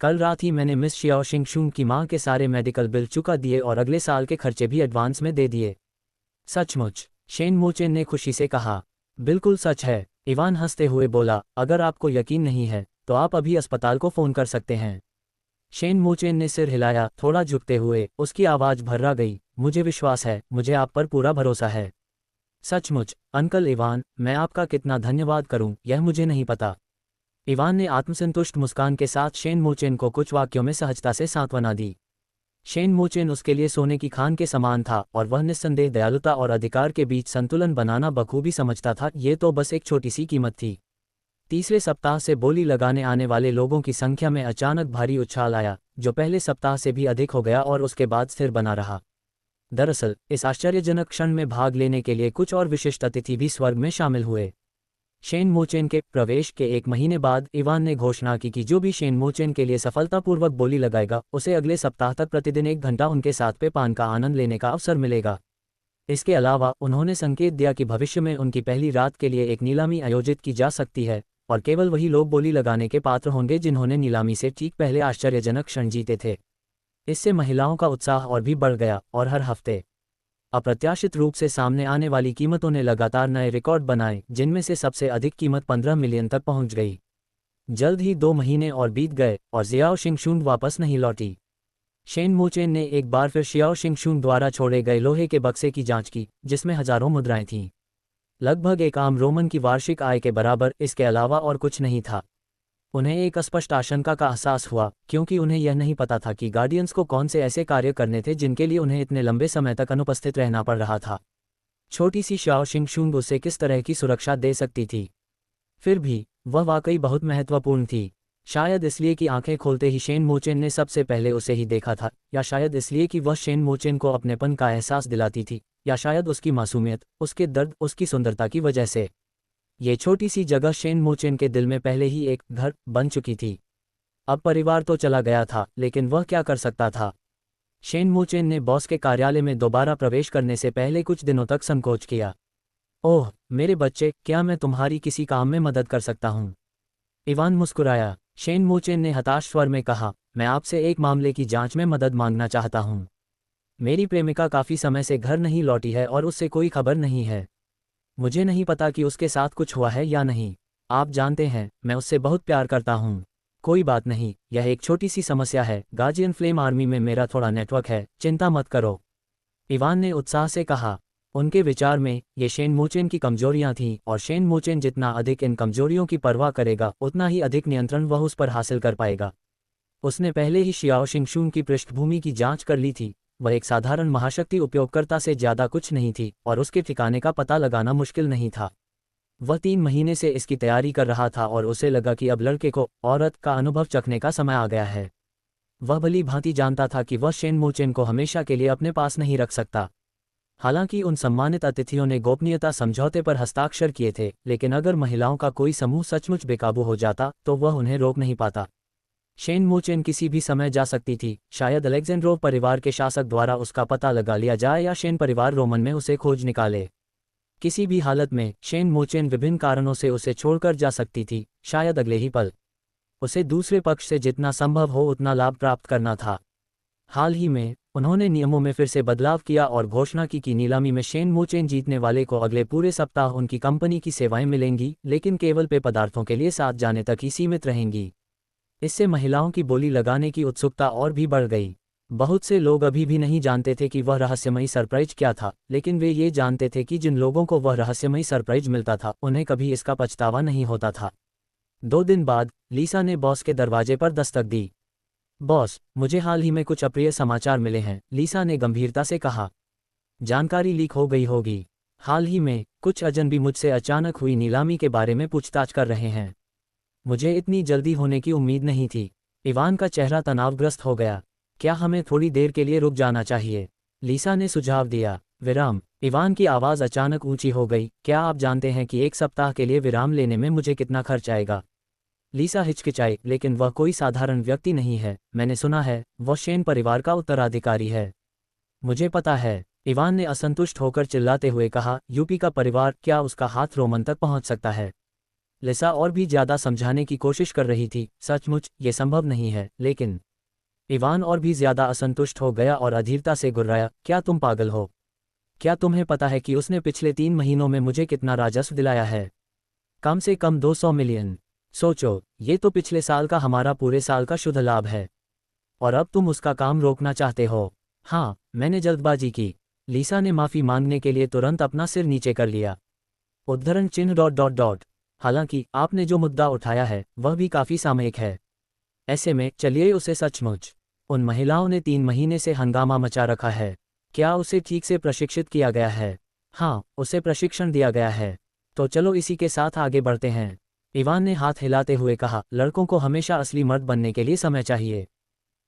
कल रात ही मैंने मिस शियाओ शिंगशुंग की मां के सारे मेडिकल बिल चुका दिए और अगले साल के खर्चे भी एडवांस में दे दिए। सचमुच? शेन मोचेन ने खुशी से कहा। बिल्कुल सच है, इवान हंसते हुए बोला। अगर आपको यकीन नहीं है तो आप अभी अस्पताल को फ़ोन कर सकते हैं। शेन मोचेन ने सिर हिलाया, थोड़ा झुकते हुए। उसकी आवाज़ भर्रा गई। मुझे विश्वास है, मुझे आप पर पूरा भरोसा है। सचमुच? अंकल इवान, मैं आपका कितना धन्यवाद करूं, यह मुझे नहीं पता। इवान ने आत्मसंतुष्ट मुस्कान के साथ शेन मोचेन को कुछ वाक्यों में सहजता से सांत्वना दी। शेन मोचेन उसके लिए सोने की खान के समान था और वह निस्संदेह दयालुता और अधिकार के बीच संतुलन बनाना बखूबी समझता था। ये तो बस एक छोटी सी कीमत थी। तीसरे सप्ताह से बोली लगाने आने वाले लोगों की संख्या में अचानक भारी उछाल आया, जो पहले सप्ताह से भी अधिक हो गया और उसके बाद स्थिर बना रहा। दरअसल इस आश्चर्यजनक क्षण में भाग लेने के लिए कुछ और विशिष्ट अतिथि भी स्वर्ग में शामिल हुए। शेन मोचेन के प्रवेश के 1 महीने बाद इवान ने घोषणा की कि जो भी शेन मोचेन के लिए सफलतापूर्वक बोली लगाएगा, उसे अगले सप्ताह तक प्रतिदिन 1 घंटा उनके साथ पे पान का आनंद लेने का अवसर मिलेगा। इसके अलावा उन्होंने संकेत दिया कि भविष्य में उनकी पहली रात के लिए एक नीलामी आयोजित की जा सकती है और केवल वही लोग बोली लगाने के पात्र होंगे जिन्होंने नीलामी से ठीक पहले आश्चर्यजनक क्षण जीते थे। इससे महिलाओं का उत्साह और भी बढ़ गया और हर हफ्ते अप्रत्याशित रूप से सामने आने वाली कीमतों ने लगातार नए रिकॉर्ड बनाए, जिनमें से सबसे अधिक कीमत 15 मिलियन तक पहुंच गई। जल्द ही 2 महीने और बीत गए और जियाओ शिंगशुन वापस नहीं लौटी। शेन मोचेन ने एक बार फिर शियाओ शिंगशुन द्वारा छोड़े गए लोहे के बक्से की जांच की, जिसमें हजारों मुद्राएं थीं, लगभग एक आम रोमन की वार्षिक आय के बराबर। इसके अलावा और कुछ नहीं था। उन्हें एक स्पष्ट आशंका का एहसास हुआ, क्योंकि उन्हें यह नहीं पता था कि गार्डियंस को कौन से ऐसे कार्य करने थे जिनके लिए उन्हें इतने लंबे समय तक अनुपस्थित रहना पड़ रहा था। छोटी सी शियाओ शिंगशुन उसे किस तरह की सुरक्षा दे सकती थी? फिर भी वह वाकई बहुत महत्वपूर्ण थी। शायद इसलिए कि आंखें खोलते ही शेन मोचेन ने सबसे पहले उसे ही देखा था, या शायद इसलिए कि वह शेन मोचेन को अपनेपन का एहसास दिलाती थी, या शायद उसकी मासूमियत, उसके दर्द, उसकी सुंदरता की वजह से। ये छोटी सी जगह शेन मोचेन के दिल में पहले ही एक घर बन चुकी थी। अब परिवार तो चला गया था, लेकिन वह क्या कर सकता था? शेन मोचेन ने बॉस के कार्यालय में दोबारा प्रवेश करने से पहले कुछ दिनों तक संकोच किया। ओह मेरे बच्चे, क्या मैं तुम्हारी किसी काम में मदद कर सकता हूँ? इवान मुस्कुराया। शेन मोचेन ने हताश स्वर में कहा, मैं आपसे एक मामले की जांच में मदद मांगना चाहता हूँ। मेरी प्रेमिका काफ़ी समय से घर नहीं लौटी है और उससे कोई खबर नहीं है। मुझे नहीं पता कि उसके साथ कुछ हुआ है या नहीं। आप जानते हैं, मैं उससे बहुत प्यार करता हूँ। कोई बात नहीं, यह एक छोटी सी समस्या है। गार्जियन फ्लेम आर्मी में मेरा थोड़ा नेटवर्क है, चिंता मत करो, इवान ने उत्साह से कहा। उनके विचार में ये शेन मोचेन की कमजोरियां थीं, और शेन मोचेन जितना अधिक इन कमजोरियों की परवाह करेगा, उतना ही अधिक नियंत्रण वह उस पर हासिल कर पाएगा। उसने पहले ही शियाओ शिंगशुन की पृष्ठभूमि की जांच कर ली थी। वह एक साधारण महाशक्ति उपयोगकर्ता से ज़्यादा कुछ नहीं थी, और उसके ठिकाने का पता लगाना मुश्किल नहीं था। वह 3 महीने से इसकी तैयारी कर रहा था और उसे लगा कि अब लड़के को औरत का अनुभव चखने का समय आ गया है। वह भली भांति जानता था कि वह शेन मोचेन को हमेशा के लिए अपने पास नहीं रख सकता। हालांकि उन सम्मानित अतिथियों ने गोपनीयता समझौते पर हस्ताक्षर किए थे, लेकिन अगर महिलाओं का कोई समूह सचमुच बेकाबू हो जाता तो वह उन्हें रोक नहीं पाता। शेन मोचेन किसी भी समय जा सकती थी। शायद अलेक्जेंड्रोव परिवार के शासक द्वारा उसका पता लगा लिया जाए, या शेन परिवार रोमन में उसे खोज निकाले। किसी भी हालत में शेन मोचेन विभिन्न कारणों से उसे छोड़कर जा सकती थी। शायद अगले ही पल उसे दूसरे पक्ष से जितना संभव हो उतना लाभ प्राप्त करना था। हाल ही में उन्होंने नियमों में फिर से बदलाव किया और घोषणा की कि नीलामी में शेन मोचेन जीतने वाले को अगले पूरे सप्ताह उनकी कंपनी की सेवाएं मिलेंगी, लेकिन केवल पेय पदार्थों के लिए साथ जाने तक ही सीमित रहेंगी। इससे महिलाओं की बोली लगाने की उत्सुकता और भी बढ़ गई। बहुत से लोग अभी भी नहीं जानते थे कि वह रहस्यमयी सरप्राइज क्या था, लेकिन वे ये जानते थे कि जिन लोगों को वह रहस्यमयी सरप्राइज मिलता था, उन्हें कभी इसका पछतावा नहीं होता था। 2 दिन बाद लीसा ने बॉस के दरवाजे पर दस्तक दी। बॉस, मुझे हाल ही में कुछ अप्रिय समाचार मिले हैं, लीसा ने गंभीरता से कहा। जानकारी लीक हो गई होगी। हाल ही में कुछ अजनबी मुझसे अचानक हुई नीलामी के बारे में पूछताछ कर रहे हैं। मुझे इतनी जल्दी होने की उम्मीद नहीं थी। इवान का चेहरा तनावग्रस्त हो गया। क्या हमें थोड़ी देर के लिए रुक जाना चाहिए? लीसा ने सुझाव दिया। विराम? इवान की आवाज़ अचानक ऊंची हो गई। क्या आप जानते हैं कि 1 सप्ताह के लिए विराम लेने में मुझे कितना खर्च आएगा? लीसा हिचकिचाई, लेकिन वह कोई साधारण व्यक्ति नहीं है। मैंने सुना है वह शेन परिवार का उत्तराधिकारी है। मुझे पता है, इवान ने असंतुष्ट होकर चिल्लाते हुए कहा। यूपी का परिवार? क्या उसका हाथ रोमन तक पहुंच सकता है? लिसा और भी ज़्यादा समझाने की कोशिश कर रही थी। सचमुच ये संभव नहीं है। लेकिन इवान और भी ज़्यादा असंतुष्ट हो गया और अधीरता से गुर्राया। क्या तुम पागल हो? क्या तुम्हें पता है कि उसने पिछले 3 महीनों में मुझे कितना राजस्व दिलाया है? कम से कम 200 मिलियन। सोचो, ये तो पिछले साल का हमारा पूरे साल का शुद्ध लाभ है। और अब तुम उसका काम रोकना चाहते हो? हाँ, मैंने जल्दबाजी की। लीसा ने माफ़ी मांगने के लिए तुरंत अपना सिर नीचे कर लिया। उद्धरण चिन्ह ... हालांकि आपने जो मुद्दा उठाया है वह भी काफ़ी सामयिक है। ऐसे में चलिए उसे सचमुच उन महिलाओं ने 3 महीने से हंगामा मचा रखा है। क्या उसे ठीक से प्रशिक्षित किया गया है? हाँ, उसे प्रशिक्षण दिया गया है। तो चलो इसी के साथ आगे बढ़ते हैं, इवान ने हाथ हिलाते हुए कहा। लड़कों को हमेशा असली मर्द बनने के लिए समय चाहिए।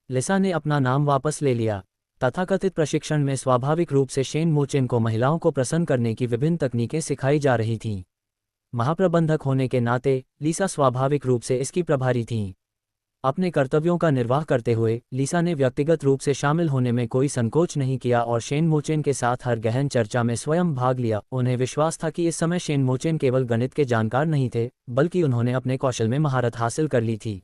लिसा ने अपना नाम वापस ले लिया। तथाकथित प्रशिक्षण में स्वाभाविक रूप से शेन मोचेन को महिलाओं को प्रसन्न करने की विभिन्न तकनीकें सिखाई जा रही थीं। महाप्रबंधक होने के नाते लीसा स्वाभाविक रूप से इसकी प्रभारी थीं। अपने कर्तव्यों का निर्वाह करते हुए लिसा ने व्यक्तिगत रूप से शामिल होने में कोई संकोच नहीं किया और शेन मोचेन के साथ हर गहन चर्चा में स्वयं भाग लिया। उन्हें विश्वास था कि इस समय शेन मोचेन केवल गणित के जानकार नहीं थे, बल्कि उन्होंने अपने कौशल में महारत हासिल कर ली थी।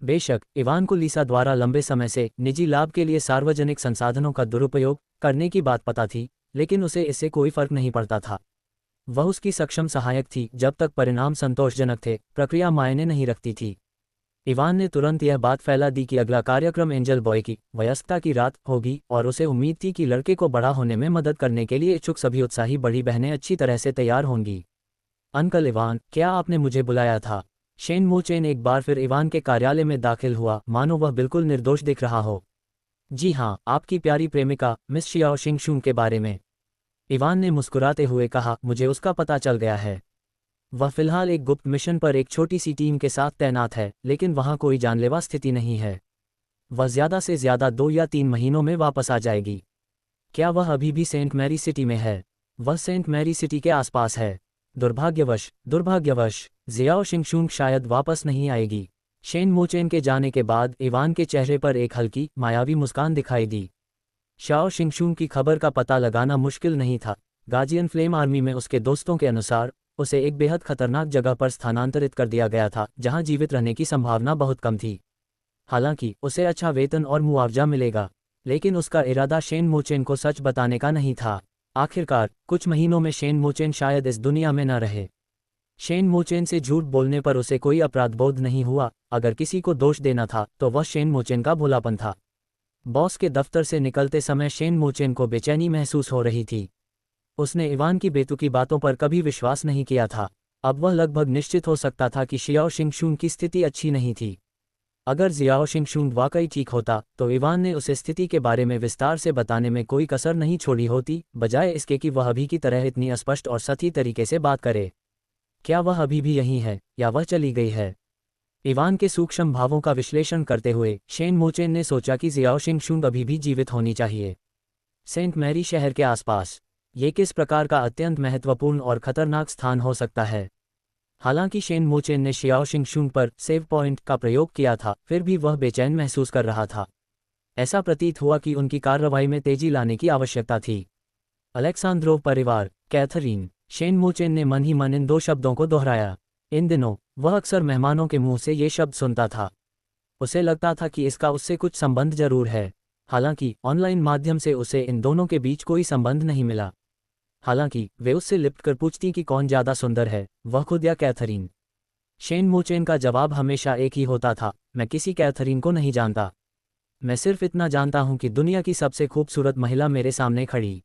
बेशक इवान को लिसा द्वारा लंबे समय से निजी लाभ के लिए सार्वजनिक संसाधनों का दुरुपयोग करने की बात पता थी, लेकिन उसे इससे कोई फर्क नहीं पड़ता था। वह उसकी सक्षम सहायक थी जब तक परिणाम संतोषजनक थे, प्रक्रिया मायने नहीं रखती थी। इवान ने तुरंत यह बात फैला दी कि अगला कार्यक्रम एंजल बॉय की वयस्कता की रात होगी और उसे उम्मीद थी कि लड़के को बड़ा होने में मदद करने के लिए इच्छुक सभी उत्साही बड़ी बहनें अच्छी तरह से तैयार होंगी। अंकल इवान, क्या आपने मुझे बुलाया था? शेन मोचेन एक बार फिर इवान के कार्यालय में दाखिल हुआ, मानो वह बिल्कुल निर्दोष दिख रहा हो। जी हाँ, आपकी प्यारी प्रेमिका मिस शियाओ शिंगशुंग के बारे में। इवान ने मुस्कुराते हुए कहा, मुझे उसका पता चल गया है। वह फिलहाल एक गुप्त मिशन पर एक छोटी सी टीम के साथ तैनात है, लेकिन वहाँ कोई जानलेवा स्थिति नहीं है। वह ज़्यादा से ज़्यादा 2 या 3 महीनों में वापस आ जाएगी। क्या वह अभी भी सेंट मैरी सिटी में है? वह सेंट मैरी सिटी के आसपास है। दुर्भाग्यवश जियाओ शिंगशुंग शायद वापस नहीं आएगी। शेन मोचेन के जाने के बाद इवान के चेहरे पर एक हल्की मायावी मुस्कान दिखाई दी। शाओ शिंगशुंग की खबर का पता लगाना मुश्किल नहीं था। गार्जियन फ्लेम आर्मी में उसके दोस्तों के अनुसार उसे एक बेहद खतरनाक जगह पर स्थानांतरित कर दिया गया था, जहां जीवित रहने की संभावना बहुत कम थी। हालांकि उसे अच्छा वेतन और मुआवजा मिलेगा, लेकिन उसका इरादा शेन मोचेन को सच बताने का नहीं था। आखिरकार कुछ महीनों में शेन मोचेन शायद इस दुनिया में न रहे। शेन मोचेन से झूठ बोलने पर उसे कोई अपराधबोध नहीं हुआ। अगर किसी को दोष देना था तो वह शेन मोचेन का भोलापन था। बॉस के दफ्तर से निकलते समय शेन मोचेन को बेचैनी महसूस हो रही थी। उसने इवान की बेतुकी बातों पर कभी विश्वास नहीं किया था। अब वह लगभग निश्चित हो सकता था कि शियाओ शिंगशुंग की स्थिति अच्छी नहीं थी। अगर जियाओ शिंगशुंग वाकई ठीक होता तो इवान ने उसे स्थिति के बारे में विस्तार से बताने में कोई कसर नहीं छोड़ी होती, बजाय इसके कि वह अभी की तरह इतनी स्पष्ट और सही तरीके से बात करे। क्या वह अभी भी यहीं है या वह चली गई है? इवान के सूक्ष्म भावों का विश्लेषण करते हुए शेन मोचेन ने सोचा कि जियाओ शिंगशुंग अभी भी जीवित होनी चाहिए। सेंट मैरी शहर के आसपास ये किस प्रकार का अत्यंत महत्वपूर्ण और खतरनाक स्थान हो सकता है? हालांकि शेन मोचेन ने शियाओ शिंगशुंग पर सेव पॉइंट का प्रयोग किया था, फिर भी वह बेचैन महसूस कर रहा था। ऐसा प्रतीत हुआ कि उनकी कार्रवाई में तेजी लाने की आवश्यकता थी। अलेक्सांद्रोव परिवार, कैथरीन। शेन मोचेन ने मन ही मन इन 2 शब्दों को दोहराया। इन दिनों वह अक्सर मेहमानों के मुंह से ये शब्द सुनता था। उसे लगता था कि इसका उससे कुछ संबंध जरूर है। हालांकि ऑनलाइन माध्यम से उसे इन दोनों के बीच कोई संबंध नहीं मिला। हालांकि वे उससे लिपट कर पूछती कि कौन ज़्यादा सुंदर है, वह खुद या कैथरीन। शेन मोचेन का जवाब हमेशा एक ही होता था, मैं किसी कैथरीन को नहीं जानता। मैं सिर्फ इतना जानता हूं कि दुनिया की सबसे खूबसूरत महिला मेरे सामने खड़ी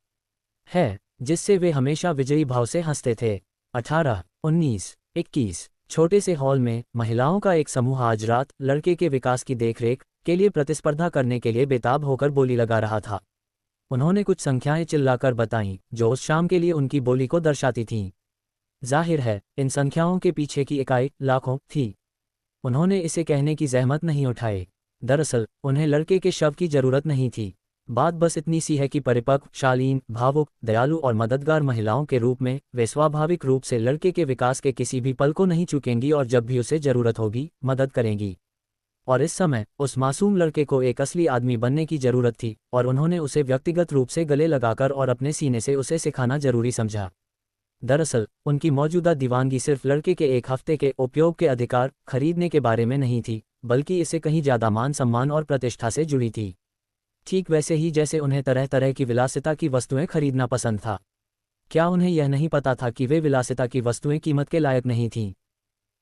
है, जिससे वे हमेशा विजयी भाव से हंसते थे। 18, 19, 21। छोटे से हॉल में महिलाओं का एक समूह आज रात लड़के के विकास की देखरेख के लिए प्रतिस्पर्धा करने के लिए बेताब होकर बोली लगा रहा था। उन्होंने कुछ संख्याएं चिल्लाकर बताईं जो उस शाम के लिए उनकी बोली को दर्शाती थीं। जाहिर है इन संख्याओं के पीछे की इकाई लाखों थी। उन्होंने इसे कहने की जहमत नहीं उठाई। दरअसल उन्हें लड़के के शव की जरूरत नहीं थी। बात बस इतनी सी है कि परिपक्व, शालीन, भावुक, दयालु और मददगार महिलाओं के रूप में वे स्वाभाविक रूप से लड़के के विकास के किसी भी पल को नहीं चूकेंगी और जब भी उसे जरूरत होगी मदद करेंगी। और इस समय उस मासूम लड़के को एक असली आदमी बनने की जरूरत थी और उन्होंने उसे व्यक्तिगत रूप से गले लगाकर और अपने सीने से उसे सिखाना जरूरी समझा। दरअसल उनकी मौजूदा दीवानगी सिर्फ लड़के के एक हफ्ते के उपयोग के अधिकार खरीदने के बारे में नहीं थी, बल्कि इसे कहीं ज़्यादा मान सम्मान और प्रतिष्ठा से जुड़ी थी। ठीक वैसे ही जैसे उन्हें तरह तरह की विलासिता की वस्तुएं खरीदना पसंद था। क्या उन्हें यह नहीं पता था कि वे विलासिता की वस्तुएं कीमत के लायक नहीं थीं?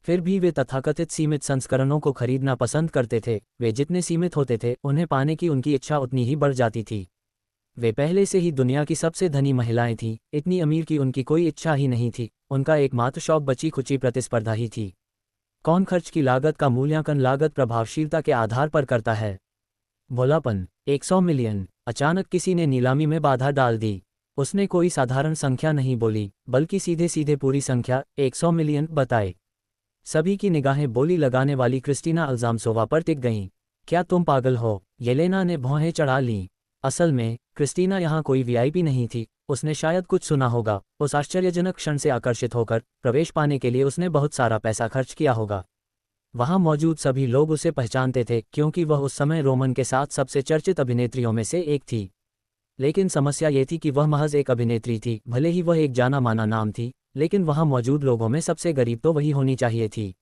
फिर भी वे तथाकथित सीमित संस्करणों को खरीदना पसंद करते थे। वे जितने सीमित होते थे उन्हें पाने की उनकी इच्छा उतनी ही बढ़ जाती थी। वे पहले से ही दुनिया की सबसे धनी महिलाएं थीं, इतनी अमीर की उनकी कोई इच्छा ही नहीं थी। उनका एकमात्र शौक बची खुची प्रतिस्पर्धा ही थी। कौन खर्च की लागत का मूल्यांकन लागत प्रभावशीलता के आधार पर करता है? भोलापन। 100 मिलियन। अचानक किसी ने नीलामी में बाधा डाल दी। उसने कोई साधारण संख्या नहीं बोली, बल्कि सीधे सीधे पूरी संख्या 100 मिलियन बताए। सभी की निगाहें बोली लगाने वाली क्रिस्टीना अल्जामसोवा पर टिक गईं। क्या तुम पागल हो? येलेना ने भौहें चढ़ा लीं। असल में क्रिस्टीना यहाँ कोई वीआईपी नहीं थी। उसने शायद कुछ सुना होगा। उस आश्चर्यजनक क्षण से आकर्षित होकर प्रवेश पाने के लिए उसने बहुत सारा पैसा खर्च किया होगा। वहां मौजूद सभी लोग उसे पहचानते थे क्योंकि वह उस समय रोमन के साथ सबसे चर्चित अभिनेत्रियों में से एक थी। लेकिन समस्या ये थी कि वह महज एक अभिनेत्री थी, भले ही वह एक जाना माना नाम थी, लेकिन वहां मौजूद लोगों में सबसे गरीब तो वही होनी चाहिए थी।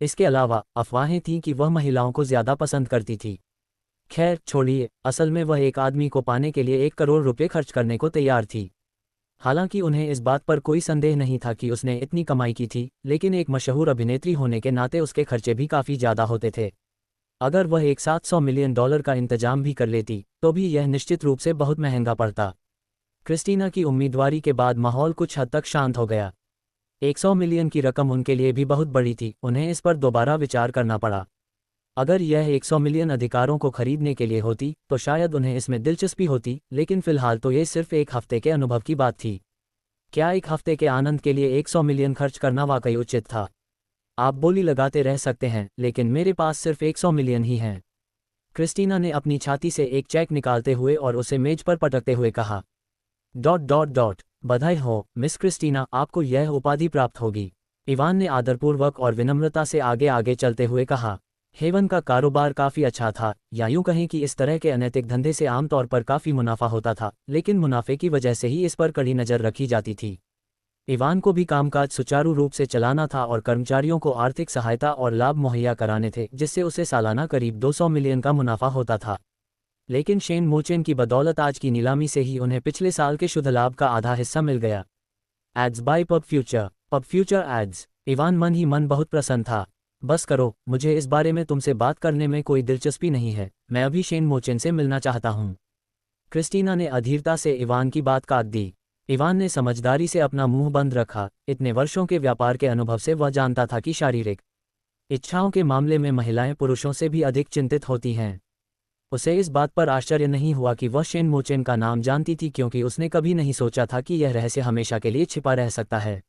इसके अलावा अफवाहें थीं कि वह महिलाओं को ज्यादा पसंद करती थी। खैर छोड़िए, असल में वह एक आदमी को पाने के लिए 1 करोड़ रुपए खर्च करने को तैयार थी। हालांकि उन्हें इस बात पर कोई संदेह नहीं था कि उसने इतनी कमाई की थी, लेकिन एक मशहूर अभिनेत्री होने के नाते उसके खर्चे भी काफ़ी ज़्यादा होते थे। अगर वह एक $700 मिलियन का इंतजाम भी कर लेती तो भी यह निश्चित रूप से बहुत महंगा पड़ता। क्रिस्टीना की उम्मीदवारी के बाद माहौल कुछ हद तक शांत हो गया। 100 मिलियन की रकम उनके लिए भी बहुत बड़ी थी, उन्हें इस पर दोबारा विचार करना पड़ा। अगर यह 100 मिलियन अधिकारों को खरीदने के लिए होती तो शायद उन्हें इसमें दिलचस्पी होती, लेकिन फिलहाल तो ये सिर्फ एक हफ्ते के अनुभव की बात थी। क्या एक हफ्ते के आनंद के लिए 100 मिलियन खर्च करना वाकई उचित था? आप बोली लगाते रह सकते हैं, लेकिन मेरे पास सिर्फ 100 मिलियन ही हैं। क्रिस्टीना ने अपनी छाती से एक चेक निकालते हुए और उसे मेज पर पटकते हुए कहा। ... बधाई हो मिस क्रिस्टीना, आपको यह उपाधि प्राप्त होगी। इवान ने आदरपूर्वक और विनम्रता से आगे आगे चलते हुए कहा। हेवन का कारोबार काफ़ी अच्छा था, या यूं कहें कि इस तरह के अनैतिक धंधे से आमतौर पर काफ़ी मुनाफा होता था, लेकिन मुनाफे की वजह से ही इस पर कड़ी नज़र रखी जाती थी। इवान को भी कामकाज सुचारू रूप से चलाना था और कर्मचारियों को आर्थिक सहायता और लाभ मुहैया कराने थे, जिससे उसे सालाना करीब 200 मिलियन का मुनाफा होता था। लेकिन शेन मोचेन की बदौलत आज की नीलामी से ही उन्हें पिछले साल के शुद्ध लाभ का आधा हिस्सा मिल गया। Ads by pub future ads. Ivan मन ही मन बहुत प्रसन्न था। बस करो, मुझे इस बारे में तुमसे बात करने में कोई दिलचस्पी नहीं है, मैं अभी शेन मोचेन से मिलना चाहता हूँ। क्रिस्टीना ने अधीरता से इवान की बात काट दी। इवान ने समझदारी से अपना मुंह बंद रखा। इतने वर्षों के व्यापार के अनुभव से वह जानता था कि शारीरिक इच्छाओं के मामले में महिलाएं पुरुषों से भी अधिक चिंतित होती हैं। उसे इस बात पर आश्चर्य नहीं हुआ कि वह शेन मोचेन का नाम जानती थी, क्योंकि उसने कभी नहीं सोचा था कि यह रहस्य हमेशा के लिए छिपा रह सकता है।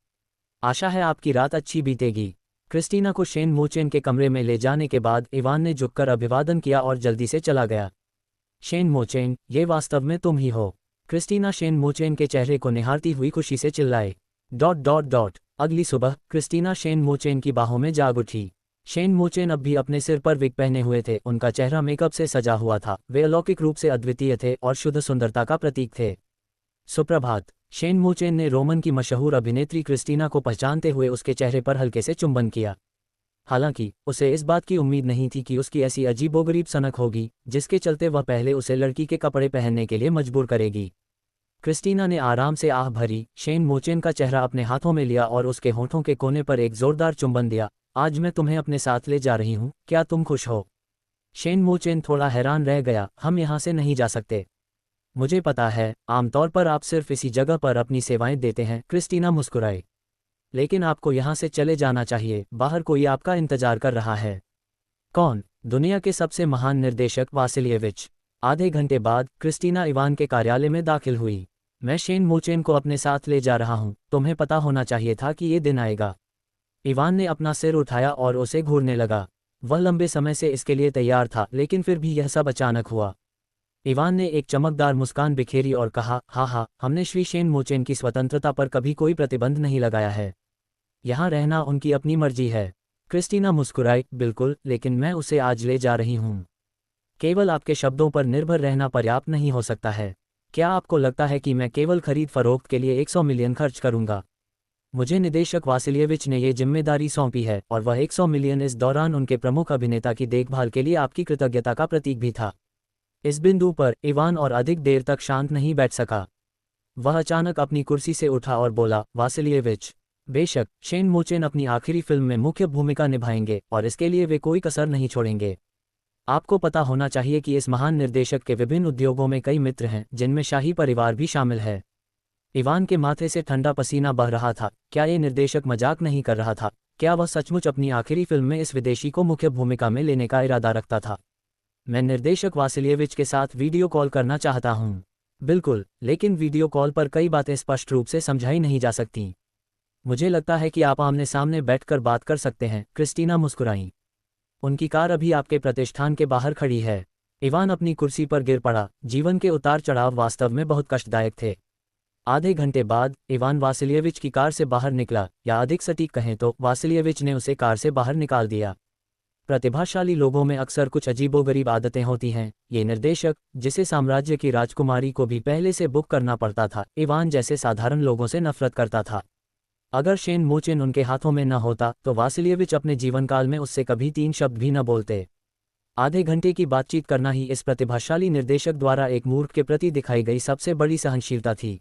आशा है आपकी रात अच्छी बीतेगी। क्रिस्टीना को शेन मोचेन के कमरे में ले जाने के बाद इवान ने झुककर अभिवादन किया और जल्दी से चला गया। शेन मोचेन, ये वास्तव में तुम ही हो? क्रिस्टीना शेन मोचेन के चेहरे को निहारती हुई खुशी से चिल्लाए। ... अगली सुबह क्रिस्टीना शेन मोचेन की बाहों में जाग उठी। शेन मोचेन अब भी अपने सिर पर विग पहने हुए थे, उनका चेहरा मेकअप से सजा हुआ था, वे अलौकिक रूप से अद्वितीय थे और शुद्ध सुंदरता का प्रतीक थे। सुप्रभात। शेन मोचेन ने रोमन की मशहूर अभिनेत्री क्रिस्टीना को पहचानते हुए उसके चेहरे पर हल्के से चुंबन किया। हालांकि उसे इस बात की उम्मीद नहीं थी कि उसकी ऐसी अजीबोगरीब सनक होगी, जिसके चलते वह पहले उसे लड़की के कपड़े पहनने के लिए मजबूर करेगी। क्रिस्टीना ने आराम से आह भरी शेन मोचेन का चेहरा अपने हाथों में लिया और उसके होठों के कोने पर एक जोरदार चुंबन दिया। आज मैं तुम्हें अपने साथ ले जा रही हूँ, क्या तुम खुश हो? शेन मोचेन थोड़ा हैरान रह गया। हम यहाँ से नहीं जा सकते। मुझे पता है, आमतौर पर आप सिर्फ इसी जगह पर अपनी सेवाएं देते हैं, क्रिस्टीना मुस्कुराई। लेकिन आपको यहाँ से चले जाना चाहिए, बाहर कोई आपका इंतजार कर रहा है। कौन? दुनिया के सबसे महान निर्देशक वासिलिएविच। आधे घंटे बाद क्रिस्टीना इवान के कार्यालय में दाखिल हुई। मैं शेन मोचेन को अपने साथ ले जा रहा हूँ, तुम्हें पता होना चाहिए था कि ये दिन आएगा। इवान ने अपना सिर उठाया और उसे घूरने लगा। वह लंबे समय से इसके लिए तैयार था, लेकिन फिर भी यह सब अचानक हुआ। इवान ने एक चमकदार मुस्कान बिखेरी और कहा, हाँ, हमने श्री शेन मोचेन की स्वतंत्रता पर कभी कोई प्रतिबंध नहीं लगाया है। यहाँ रहना उनकी अपनी मर्जी है। क्रिस्टीना मुस्कुराई, बिल्कुल, लेकिन मैं उसे आज ले जा रही हूँ। केवल आपके शब्दों पर निर्भर रहना पर्याप्त नहीं हो सकता है। क्या आपको लगता है कि मैं केवल खरीद फरोख्त के लिए 100 मिलियन खर्च करूंगा? मुझे निदेशक वासिलिएविच ने ये जिम्मेदारी सौंपी है, और वह 100 मिलियन इस दौरान उनके प्रमुख अभिनेता की देखभाल के लिए आपकी कृतज्ञता का प्रतीक भी था। इस बिंदु पर इवान और अधिक देर तक शांत नहीं बैठ सका। वह अचानक अपनी कुर्सी से उठा और बोला, वासिलिएविच, बेशक, शेन मोचेन अपनी आखिरी फिल्म में मुख्य भूमिका निभाएंगे और इसके लिए वे कोई कसर नहीं छोड़ेंगे। आपको पता होना चाहिए कि इस महान निर्देशक के विभिन्न उद्योगों में कई मित्र हैं, जिनमें शाही परिवार भी शामिल है। इवान के माथे से ठंडा पसीना बह रहा था। क्या ये निर्देशक मजाक नहीं कर रहा था? क्या वह सचमुच अपनी आखिरी फिल्म में इस विदेशी को मुख्य भूमिका में लेने का इरादा रखता था? मैं निर्देशक वासिलिएविच के साथ वीडियो कॉल करना चाहता हूँ। बिल्कुल, लेकिन वीडियो कॉल पर कई बातें स्पष्ट रूप से समझाई नहीं जा सकती। मुझे लगता है कि आप आमने सामने बैठकर बात कर सकते हैं, क्रिस्टीना मुस्कुराई। उनकी कार अभी आपके प्रतिष्ठान के बाहर खड़ी है। इवान अपनी कुर्सी पर गिर पड़ा। जीवन के उतार चढ़ाव वास्तव में बहुत कष्टदायक थे। आधे घंटे बाद इवान वासिलिएविच की कार से बाहर निकला, या अधिक सटीक कहें तो वासिलिएविच ने उसे कार से बाहर निकाल दिया। प्रतिभाशाली लोगों में अक्सर कुछ अजीबोगरीब आदतें होती हैं। ये निर्देशक, जिसे साम्राज्य की राजकुमारी को भी पहले से बुक करना पड़ता था, इवान जैसे साधारण लोगों से नफरत करता था। अगर शेन मोचेन उनके हाथों में न होता तो वासिलिएविच अपने जीवनकाल में उससे कभी 3 शब्द भी न बोलते। आधे घंटे की बातचीत करना ही इस प्रतिभाशाली निर्देशक द्वारा एक मूर्ख के प्रति दिखाई गई सबसे बड़ी सहनशीलता थी।